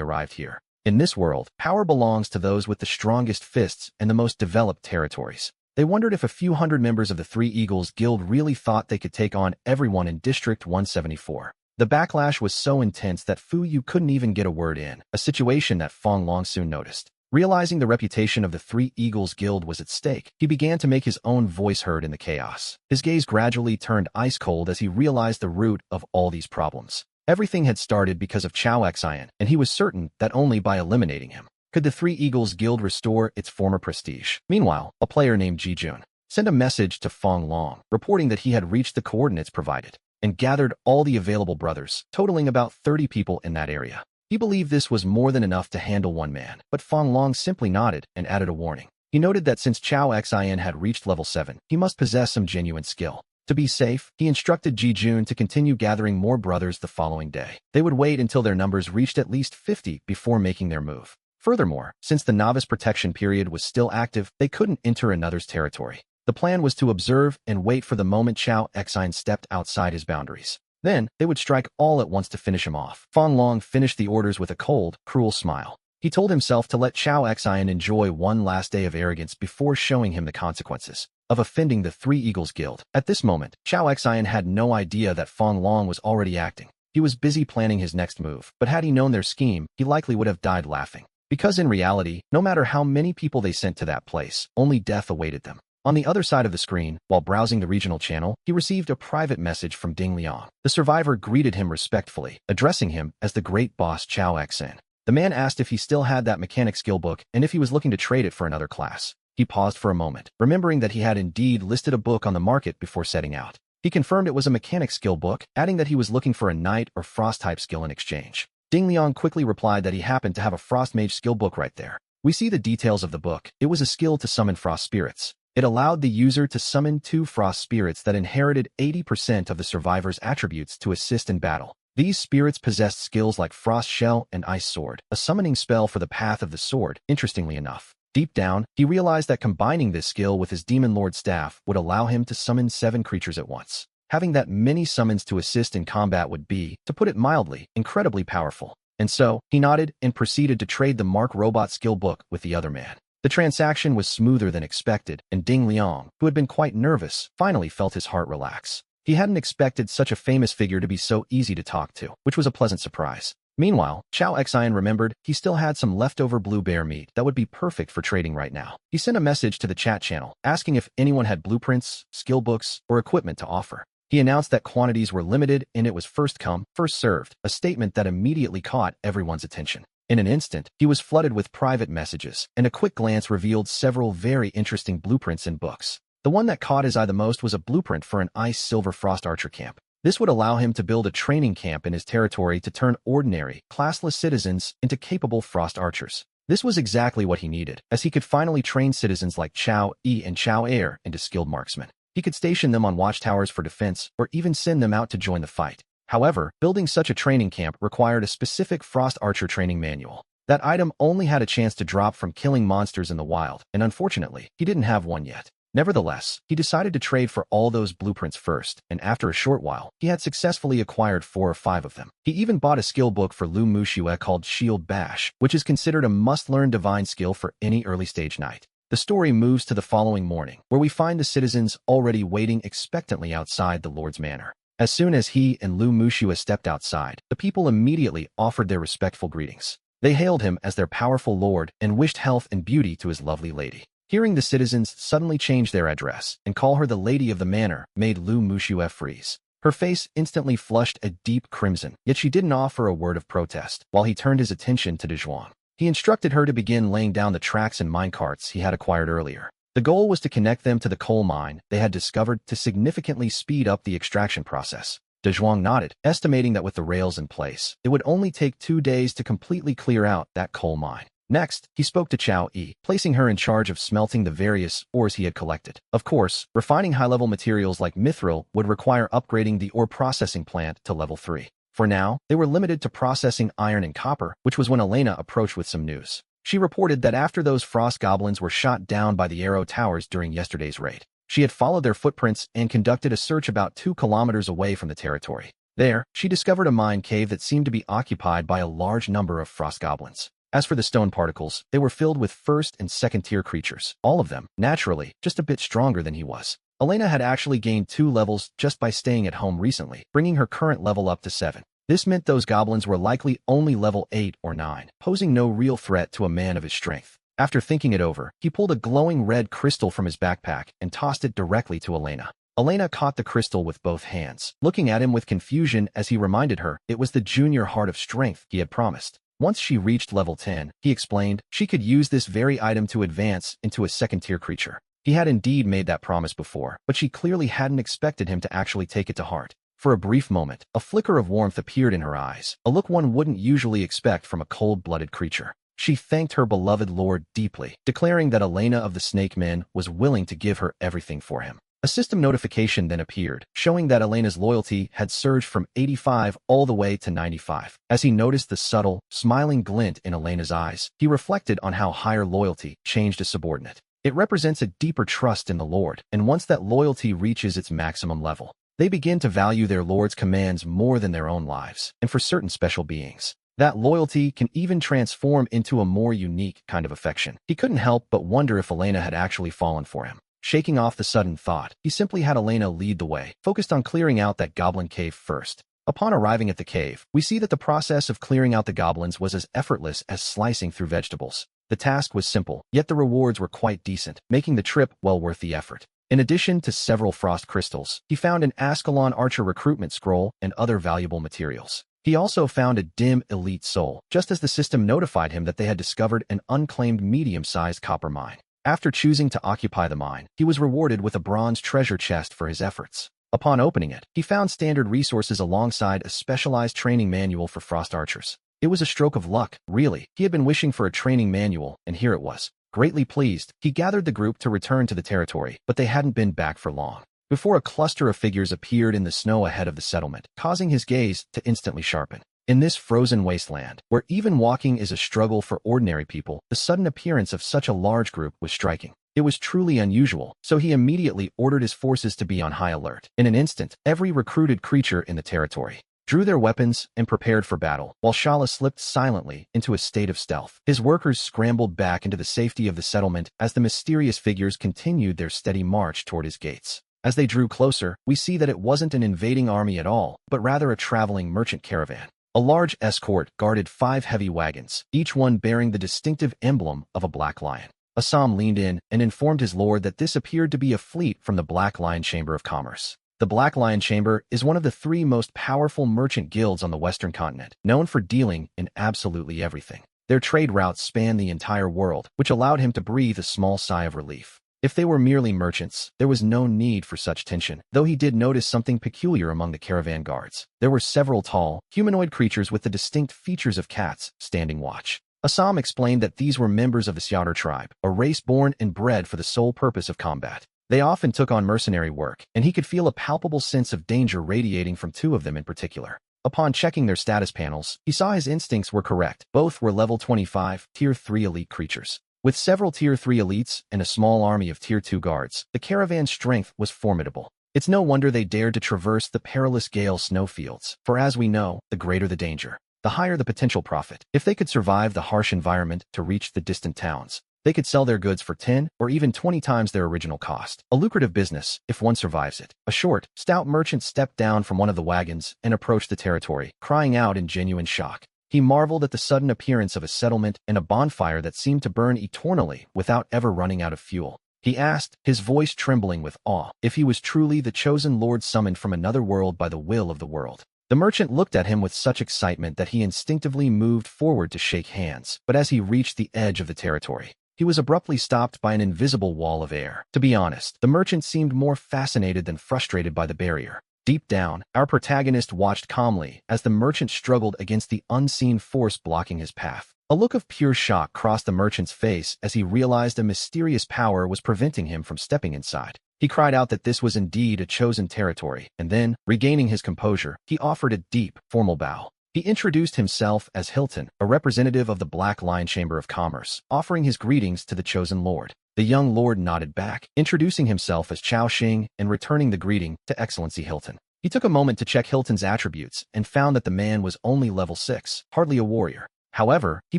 arrived here. In this world, power belongs to those with the strongest fists and the most developed territories. They wondered if a few hundred members of the Three Eagles Guild really thought they could take on everyone in District 174. The backlash was so intense that Fu Yu couldn't even get a word in, a situation that Fong Long soon noticed. Realizing the reputation of the Three Eagles Guild was at stake, he began to make his own voice heard in the chaos. His gaze gradually turned ice-cold as he realized the root of all these problems. Everything had started because of Chao Xin, and he was certain that only by eliminating him could the Three Eagles Guild restore its former prestige. Meanwhile, a player named Ji Jun sent a message to Fong Long, reporting that he had reached the coordinates provided and gathered all the available brothers, totaling about 30 people in that area. He believed this was more than enough to handle one man, but Fong Long simply nodded and added a warning. He noted that since Chao Xin had reached level 7, he must possess some genuine skill. To be safe, he instructed Ji Jun to continue gathering more brothers the following day. They would wait until their numbers reached at least 50 before making their move. Furthermore, since the novice protection period was still active, they couldn't enter another's territory. The plan was to observe and wait for the moment Chao Xin stepped outside his boundaries. Then, they would strike all at once to finish him off. Fong Long finished the orders with a cold, cruel smile. He told himself to let Chao Xin enjoy one last day of arrogance before showing him the consequences of offending the Three Eagles Guild. At this moment, Chao Xin had no idea that Fong Long was already acting. He was busy planning his next move, but had he known their scheme, he likely would have died laughing. Because in reality, no matter how many people they sent to that place, only death awaited them. On the other side of the screen, while browsing the regional channel, he received a private message from Ding Liang. The survivor greeted him respectfully, addressing him as the great boss Chao Xin. The man asked if he still had that mechanic skill book and if he was looking to trade it for another class. He paused for a moment, remembering that he had indeed listed a book on the market before setting out. He confirmed it was a mechanic skill book, adding that he was looking for a knight or frost-type skill in exchange. Ding Liang quickly replied that he happened to have a frost mage skill book right there. We see the details of the book. It was a skill to summon frost spirits. It allowed the user to summon 2 frost spirits that inherited 80% of the survivor's attributes to assist in battle. These spirits possessed skills like Frost Shell and Ice Sword, a summoning spell for the path of the sword. Interestingly enough, deep down, he realized that combining this skill with his Demon Lord staff would allow him to summon 7 creatures at once. Having that many summons to assist in combat would be, to put it mildly, incredibly powerful. And so, he nodded and proceeded to trade the Mark Robot skill book with the other man. The transaction was smoother than expected, and Ding Liang, who had been quite nervous, finally felt his heart relax. He hadn't expected such a famous figure to be so easy to talk to, which was a pleasant surprise. Meanwhile, Chao Xin remembered he still had some leftover blue bear meat that would be perfect for trading right now. He sent a message to the chat channel, asking if anyone had blueprints, skill books, or equipment to offer. He announced that quantities were limited and it was first come, first served, a statement that immediately caught everyone's attention. In an instant, he was flooded with private messages, and a quick glance revealed several very interesting blueprints and books. The one that caught his eye the most was a blueprint for an Ice Silver Frost Archer camp. This would allow him to build a training camp in his territory to turn ordinary, classless citizens into capable Frost Archers. This was exactly what he needed, as he could finally train citizens like Chao Yi and Chao Air into skilled marksmen. He could station them on watchtowers for defense, or even send them out to join the fight. However, building such a training camp required a specific Frost Archer training manual. That item only had a chance to drop from killing monsters in the wild, and unfortunately, he didn't have one yet. Nevertheless, he decided to trade for all those blueprints first, and after a short while, he had successfully acquired 4 or 5 of them. He even bought a skill book for Lu Mushue called Shield Bash, which is considered a must-learn divine skill for any early-stage knight. The story moves to the following morning, where we find the citizens already waiting expectantly outside the Lord's manor. As soon as he and Lu Mushua stepped outside, the people immediately offered their respectful greetings. They hailed him as their powerful lord and wished health and beauty to his lovely lady. Hearing the citizens suddenly change their address and call her the lady of the manor made Lu Mushua freeze. Her face instantly flushed a deep crimson, yet she didn't offer a word of protest, while he turned his attention to Dezhuang. He instructed her to begin laying down the tracks and minecarts he had acquired earlier. The goal was to connect them to the coal mine they had discovered to significantly speed up the extraction process. Dezhuang nodded, estimating that with the rails in place, it would only take 2 days to completely clear out that coal mine. Next, he spoke to Chao Yi, placing her in charge of smelting the various ores he had collected. Of course, refining high-level materials like mithril would require upgrading the ore processing plant to level 3. For now, they were limited to processing iron and copper, which was when Elena approached with some news. She reported that after those frost goblins were shot down by the Arrow Towers during yesterday's raid, she had followed their footprints and conducted a search about 2 kilometers away from the territory. There, she discovered a mine cave that seemed to be occupied by a large number of frost goblins. As for the stone particles, they were filled with first and second-tier creatures, all of them, naturally, just a bit stronger than he was. Elena had actually gained 2 levels just by staying at home recently, bringing her current level up to 7. This meant those goblins were likely only level 8 or 9, posing no real threat to a man of his strength. After thinking it over, he pulled a glowing red crystal from his backpack and tossed it directly to Elena. Elena caught the crystal with both hands, looking at him with confusion as he reminded her it was the junior heart of strength he had promised. Once she reached level 10, he explained, she could use this very item to advance into a second-tier creature. He had indeed made that promise before, but she clearly hadn't expected him to actually take it to heart. For a brief moment, a flicker of warmth appeared in her eyes, a look one wouldn't usually expect from a cold-blooded creature. She thanked her beloved lord deeply, declaring that Elena of the Snake Men was willing to give her everything for him. A system notification then appeared, showing that Elena's loyalty had surged from 85 all the way to 95. As he noticed the subtle, smiling glint in Elena's eyes, he reflected on how higher loyalty changed a subordinate. It represents a deeper trust in the Lord, and once that loyalty reaches its maximum level, they begin to value their Lord's commands more than their own lives, and for certain special beings, that loyalty can even transform into a more unique kind of affection. He couldn't help but wonder if Elena had actually fallen for him. Shaking off the sudden thought, he simply had Elena lead the way, focused on clearing out that goblin cave first. Upon arriving at the cave, we see that the process of clearing out the goblins was as effortless as slicing through vegetables. The task was simple, yet the rewards were quite decent, making the trip well worth the effort. In addition to several frost crystals, he found an Ascalon Archer recruitment scroll and other valuable materials. He also found a dim elite soul, just as the system notified him that they had discovered an unclaimed medium-sized copper mine. After choosing to occupy the mine, he was rewarded with a bronze treasure chest for his efforts. Upon opening it, he found standard resources alongside a specialized training manual for frost archers. It was a stroke of luck, really. He had been wishing for a training manual, and here it was. Greatly pleased, he gathered the group to return to the territory, but they hadn't been back for long before a cluster of figures appeared in the snow ahead of the settlement, causing his gaze to instantly sharpen. In this frozen wasteland, where even walking is a struggle for ordinary people, the sudden appearance of such a large group was striking. It was truly unusual, so he immediately ordered his forces to be on high alert. In an instant, every recruited creature in the territory drew their weapons and prepared for battle, while Shala slipped silently into a state of stealth. His workers scrambled back into the safety of the settlement as the mysterious figures continued their steady march toward his gates. As they drew closer, we see that it wasn't an invading army at all, but rather a traveling merchant caravan. A large escort guarded 5 heavy wagons, each one bearing the distinctive emblem of a black lion. Assam leaned in and informed his lord that this appeared to be a fleet from the Black Lion Chamber of Commerce. The Black Lion Chamber is one of the 3 most powerful merchant guilds on the Western continent, known for dealing in absolutely everything. Their trade routes span the entire world, which allowed him to breathe a small sigh of relief. If they were merely merchants, there was no need for such tension, though he did notice something peculiar among the caravan guards. There were several tall, humanoid creatures with the distinct features of cats standing watch. Assam explained that these were members of the Xiaoder tribe, a race born and bred for the sole purpose of combat. They often took on mercenary work, and he could feel a palpable sense of danger radiating from 2 of them in particular. Upon checking their status panels, he saw his instincts were correct. Both were level 25, Tier 3 elite creatures. With several Tier 3 elites and a small army of Tier 2 guards, the caravan's strength was formidable. It's no wonder they dared to traverse the perilous Gale snowfields, for as we know, the greater the danger, the higher the potential profit. If they could survive the harsh environment to reach the distant towns, They could sell their goods for 10 or even 20 times their original cost. A lucrative business, if one survives it. A short, stout merchant stepped down from one of the wagons and approached the territory, crying out in genuine shock. He marveled at the sudden appearance of a settlement and a bonfire that seemed to burn eternally without ever running out of fuel. He asked, his voice trembling with awe, if he was truly the chosen lord summoned from another world by the will of the world. The merchant looked at him with such excitement that he instinctively moved forward to shake hands, but as he reached the edge of the territory, he was abruptly stopped by an invisible wall of air. To be honest, the merchant seemed more fascinated than frustrated by the barrier. Deep down, our protagonist watched calmly as the merchant struggled against the unseen force blocking his path. A look of pure shock crossed the merchant's face as he realized a mysterious power was preventing him from stepping inside. He cried out that this was indeed a chosen territory, and then, regaining his composure, he offered a deep, formal bow. He introduced himself as Hilton, a representative of the Black Lion Chamber of Commerce, offering his greetings to the chosen lord. The young lord nodded back, introducing himself as Chao Xing and returning the greeting to Excellency Hilton. He took a moment to check Hilton's attributes and found that the man was only level 6, hardly a warrior. However, he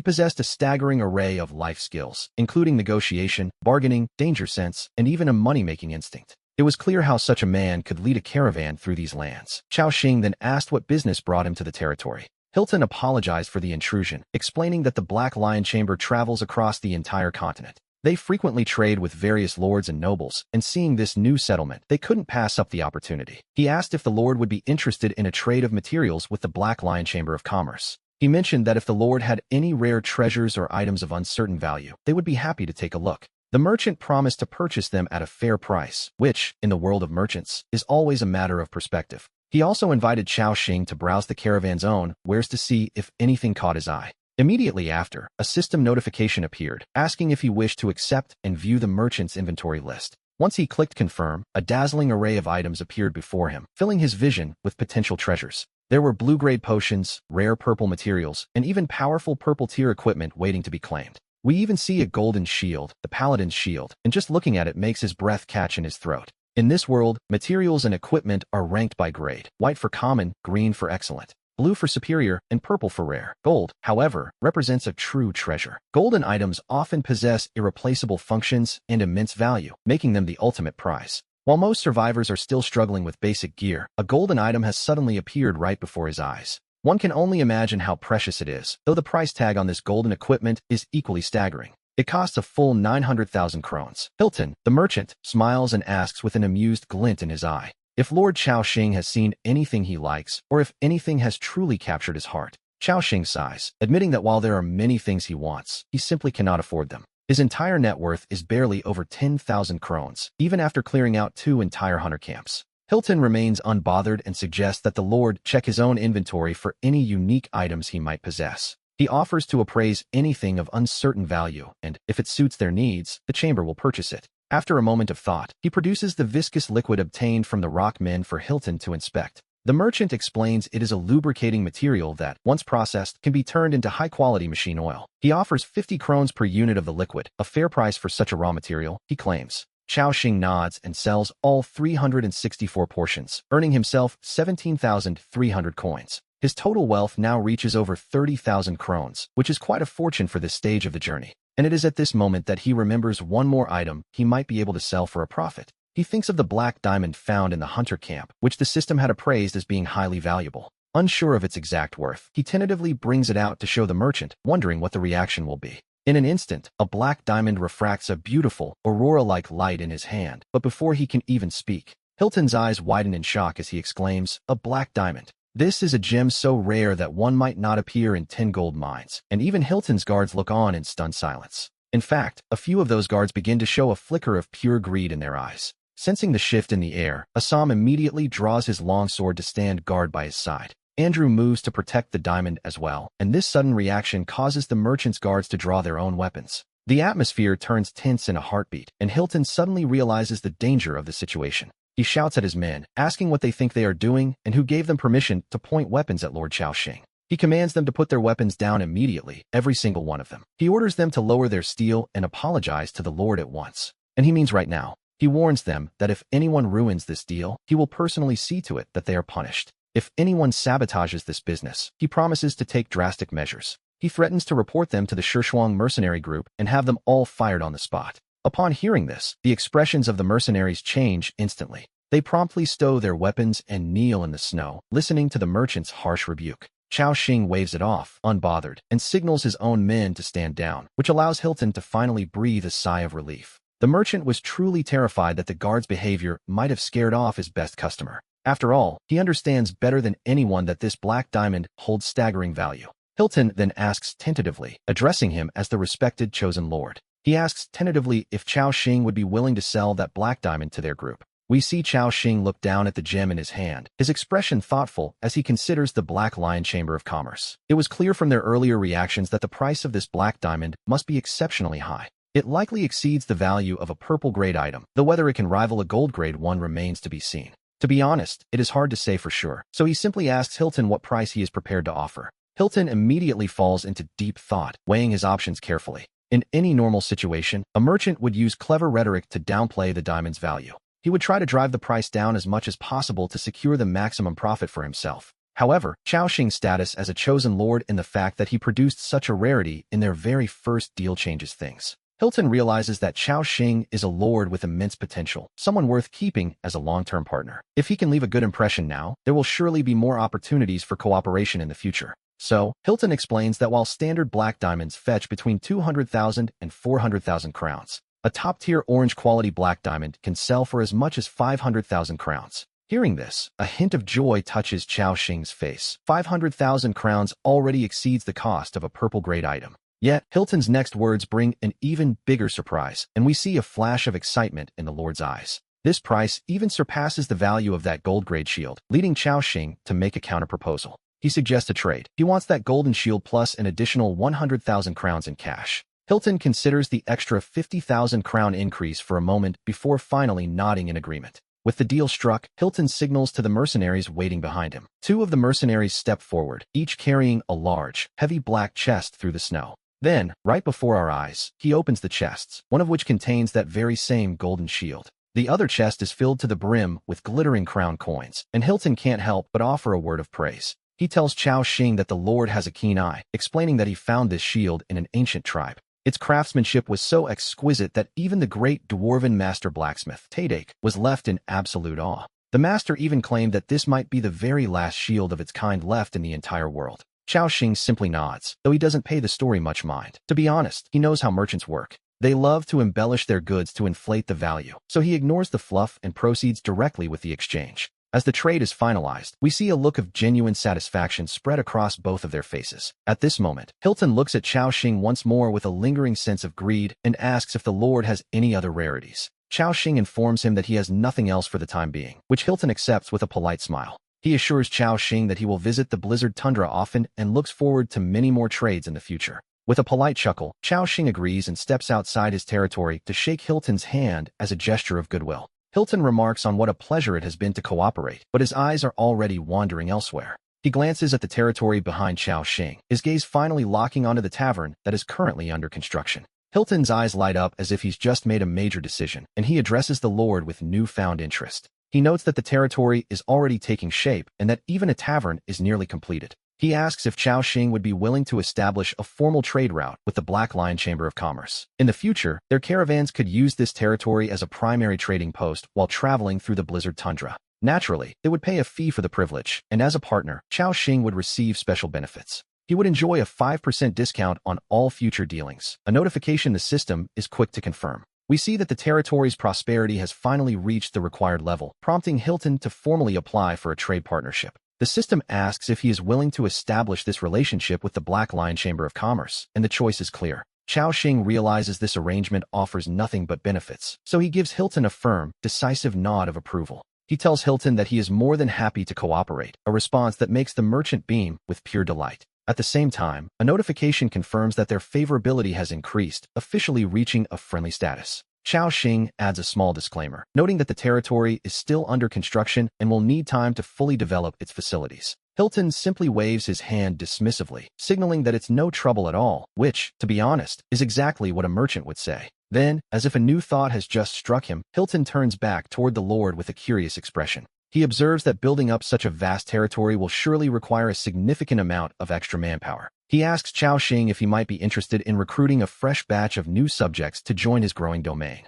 possessed a staggering array of life skills, including negotiation, bargaining, danger sense, and even a money-making instinct. It was clear how such a man could lead a caravan through these lands. Chao Xing then asked what business brought him to the territory. Hilton apologized for the intrusion, explaining that the Black Lion Chamber travels across the entire continent. They frequently trade with various lords and nobles, and seeing this new settlement, they couldn't pass up the opportunity. He asked if the lord would be interested in a trade of materials with the Black Lion Chamber of Commerce. He mentioned that if the lord had any rare treasures or items of uncertain value, they would be happy to take a look. The merchant promised to purchase them at a fair price, which, in the world of merchants, is always a matter of perspective. He also invited Chao Xing to browse the caravan's own wares to see if anything caught his eye. Immediately after, a system notification appeared, asking if he wished to accept and view the merchant's inventory list. Once he clicked confirm, a dazzling array of items appeared before him, filling his vision with potential treasures. There were blue-grade potions, rare purple materials, and even powerful purple-tier equipment waiting to be claimed. We even see a golden shield, the paladin's shield, and just looking at it makes his breath catch in his throat. In this world, materials and equipment are ranked by grade: white for common, green for excellent, blue for superior, and purple for rare. Gold, however, represents a true treasure. Golden items often possess irreplaceable functions and immense value, making them the ultimate prize. While most survivors are still struggling with basic gear, a golden item has suddenly appeared right before his eyes. One can only imagine how precious it is, though the price tag on this golden equipment is equally staggering. It costs a full 900,000 crowns. Hilton, the merchant, smiles and asks with an amused glint in his eye if Lord Chao Xing has seen anything he likes, or if anything has truly captured his heart. Chao Xing sighs, admitting that while there are many things he wants, he simply cannot afford them. His entire net worth is barely over 10,000 crowns, even after clearing out 2 entire hunter camps. Hilton remains unbothered and suggests that the lord check his own inventory for any unique items he might possess. He offers to appraise anything of uncertain value, and, if it suits their needs, the chamber will purchase it. After a moment of thought, he produces the viscous liquid obtained from the rock men for Hilton to inspect. The merchant explains it is a lubricating material that, once processed, can be turned into high-quality machine oil. He offers 50 crowns per unit of the liquid, a fair price for such a raw material, he claims. Chao Xing nods and sells all 364 portions, earning himself 17,300 coins. His total wealth now reaches over 30,000 crowns, which is quite a fortune for this stage of the journey. And it is at this moment that he remembers one more item he might be able to sell for a profit. He thinks of the black diamond found in the hunter camp, which the system had appraised as being highly valuable. Unsure of its exact worth, he tentatively brings it out to show the merchant, wondering what the reaction will be. In an instant, a black diamond refracts a beautiful, aurora-like light in his hand, but before he can even speak, Hilton's eyes widen in shock as he exclaims, "A black diamond. This is a gem so rare that one might not appear in 10 gold mines," and even Hilton's guards look on in stunned silence. In fact, a few of those guards begin to show a flicker of pure greed in their eyes. Sensing the shift in the air, Assam immediately draws his longsword to stand guard by his side. Andrew moves to protect the diamond as well, and this sudden reaction causes the merchant's guards to draw their own weapons. The atmosphere turns tense in a heartbeat, and Hilton suddenly realizes the danger of the situation. He shouts at his men, asking what they think they are doing and who gave them permission to point weapons at Lord Chao Xing. He commands them to put their weapons down immediately, every single one of them. He orders them to lower their steel and apologize to the Lord at once. And he means right now. He warns them that if anyone ruins this deal, he will personally see to it that they are punished. If anyone sabotages this business, he promises to take drastic measures. He threatens to report them to the Shishuang mercenary group and have them all fired on the spot. Upon hearing this, the expressions of the mercenaries change instantly. They promptly stow their weapons and kneel in the snow, listening to the merchant's harsh rebuke. Chao Xing waves it off, unbothered, and signals his own men to stand down, which allows Hilton to finally breathe a sigh of relief. The merchant was truly terrified that the guard's behavior might have scared off his best customer. After all, he understands better than anyone that this black diamond holds staggering value. Hilton then asks tentatively, addressing him as the respected chosen lord. He asks tentatively if Chao Xing would be willing to sell that black diamond to their group. We see Chao Xing look down at the gem in his hand, his expression thoughtful as he considers the Black Lion Chamber of Commerce. It was clear from their earlier reactions that the price of this black diamond must be exceptionally high. It likely exceeds the value of a purple-grade item, though whether it can rival a gold-grade one remains to be seen. To be honest, it is hard to say for sure, so he simply asks Hilton what price he is prepared to offer. Hilton immediately falls into deep thought, weighing his options carefully. In any normal situation, a merchant would use clever rhetoric to downplay the diamond's value. He would try to drive the price down as much as possible to secure the maximum profit for himself. However, Chao Xing's status as a chosen lord and the fact that he produced such a rarity in their very first deal changes things. Hilton realizes that Chao Xing is a lord with immense potential, someone worth keeping as a long-term partner. If he can leave a good impression now, there will surely be more opportunities for cooperation in the future. So, Hilton explains that while standard black diamonds fetch between 200,000 and 400,000 crowns, a top-tier orange-quality black diamond can sell for as much as 500,000 crowns. Hearing this, a hint of joy touches Chao Xing's face. 500,000 crowns already exceeds the cost of a purple-grade item. Yet, Hilton's next words bring an even bigger surprise, and we see a flash of excitement in the Lord's eyes. This price even surpasses the value of that gold-grade shield, leading Chao Xing to make a counter-proposal. He suggests a trade. He wants that golden shield plus an additional 100,000 crowns in cash. Hilton considers the extra 50,000 crown increase for a moment before finally nodding in agreement. With the deal struck, Hilton signals to the mercenaries waiting behind him. Two of the mercenaries step forward, each carrying a large, heavy black chest through the snow. Then, right before our eyes, he opens the chests, one of which contains that very same golden shield. The other chest is filled to the brim with glittering crown coins, and Hilton can't help but offer a word of praise. He tells Chao Xing that the Lord has a keen eye, explaining that he found this shield in an ancient tribe. Its craftsmanship was so exquisite that even the great dwarven master blacksmith, Tadek, was left in absolute awe. The master even claimed that this might be the very last shield of its kind left in the entire world. Chao Xing simply nods, though he doesn't pay the story much mind. To be honest, he knows how merchants work. They love to embellish their goods to inflate the value, so he ignores the fluff and proceeds directly with the exchange. As the trade is finalized, we see a look of genuine satisfaction spread across both of their faces. At this moment, Hilton looks at Chao Xing once more with a lingering sense of greed and asks if the Lord has any other rarities. Chao Xing informs him that he has nothing else for the time being, which Hilton accepts with a polite smile. He assures Chao Xing that he will visit the blizzard tundra often and looks forward to many more trades in the future. With a polite chuckle, Chao Xing agrees and steps outside his territory to shake Hilton's hand as a gesture of goodwill. Hilton remarks on what a pleasure it has been to cooperate, but his eyes are already wandering elsewhere. He glances at the territory behind Chao Xing, his gaze finally locking onto the tavern that is currently under construction. Hilton's eyes light up as if he's just made a major decision, and he addresses the Lord with newfound interest. He notes that the territory is already taking shape and that even a tavern is nearly completed. He asks if Chao Xing would be willing to establish a formal trade route with the Black Lion Chamber of Commerce. In the future, their caravans could use this territory as a primary trading post while traveling through the blizzard tundra. Naturally, they would pay a fee for the privilege, and as a partner, Chao Xing would receive special benefits. He would enjoy a 5% discount on all future dealings, a notification the system is quick to confirm. We see that the territory's prosperity has finally reached the required level, prompting Hilton to formally apply for a trade partnership. The system asks if he is willing to establish this relationship with the Black Lion Chamber of Commerce, and the choice is clear. Chao Xing realizes this arrangement offers nothing but benefits, so he gives Hilton a firm, decisive nod of approval. He tells Hilton that he is more than happy to cooperate, a response that makes the merchant beam with pure delight. At the same time, a notification confirms that their favorability has increased, officially reaching a friendly status. Chao Xing adds a small disclaimer, noting that the territory is still under construction and will need time to fully develop its facilities. Hilton simply waves his hand dismissively, signaling that it's no trouble at all, which, to be honest, is exactly what a merchant would say. Then, as if a new thought has just struck him, Hilton turns back toward the Lord with a curious expression. He observes that building up such a vast territory will surely require a significant amount of extra manpower. He asks Chao Xing if he might be interested in recruiting a fresh batch of new subjects to join his growing domain.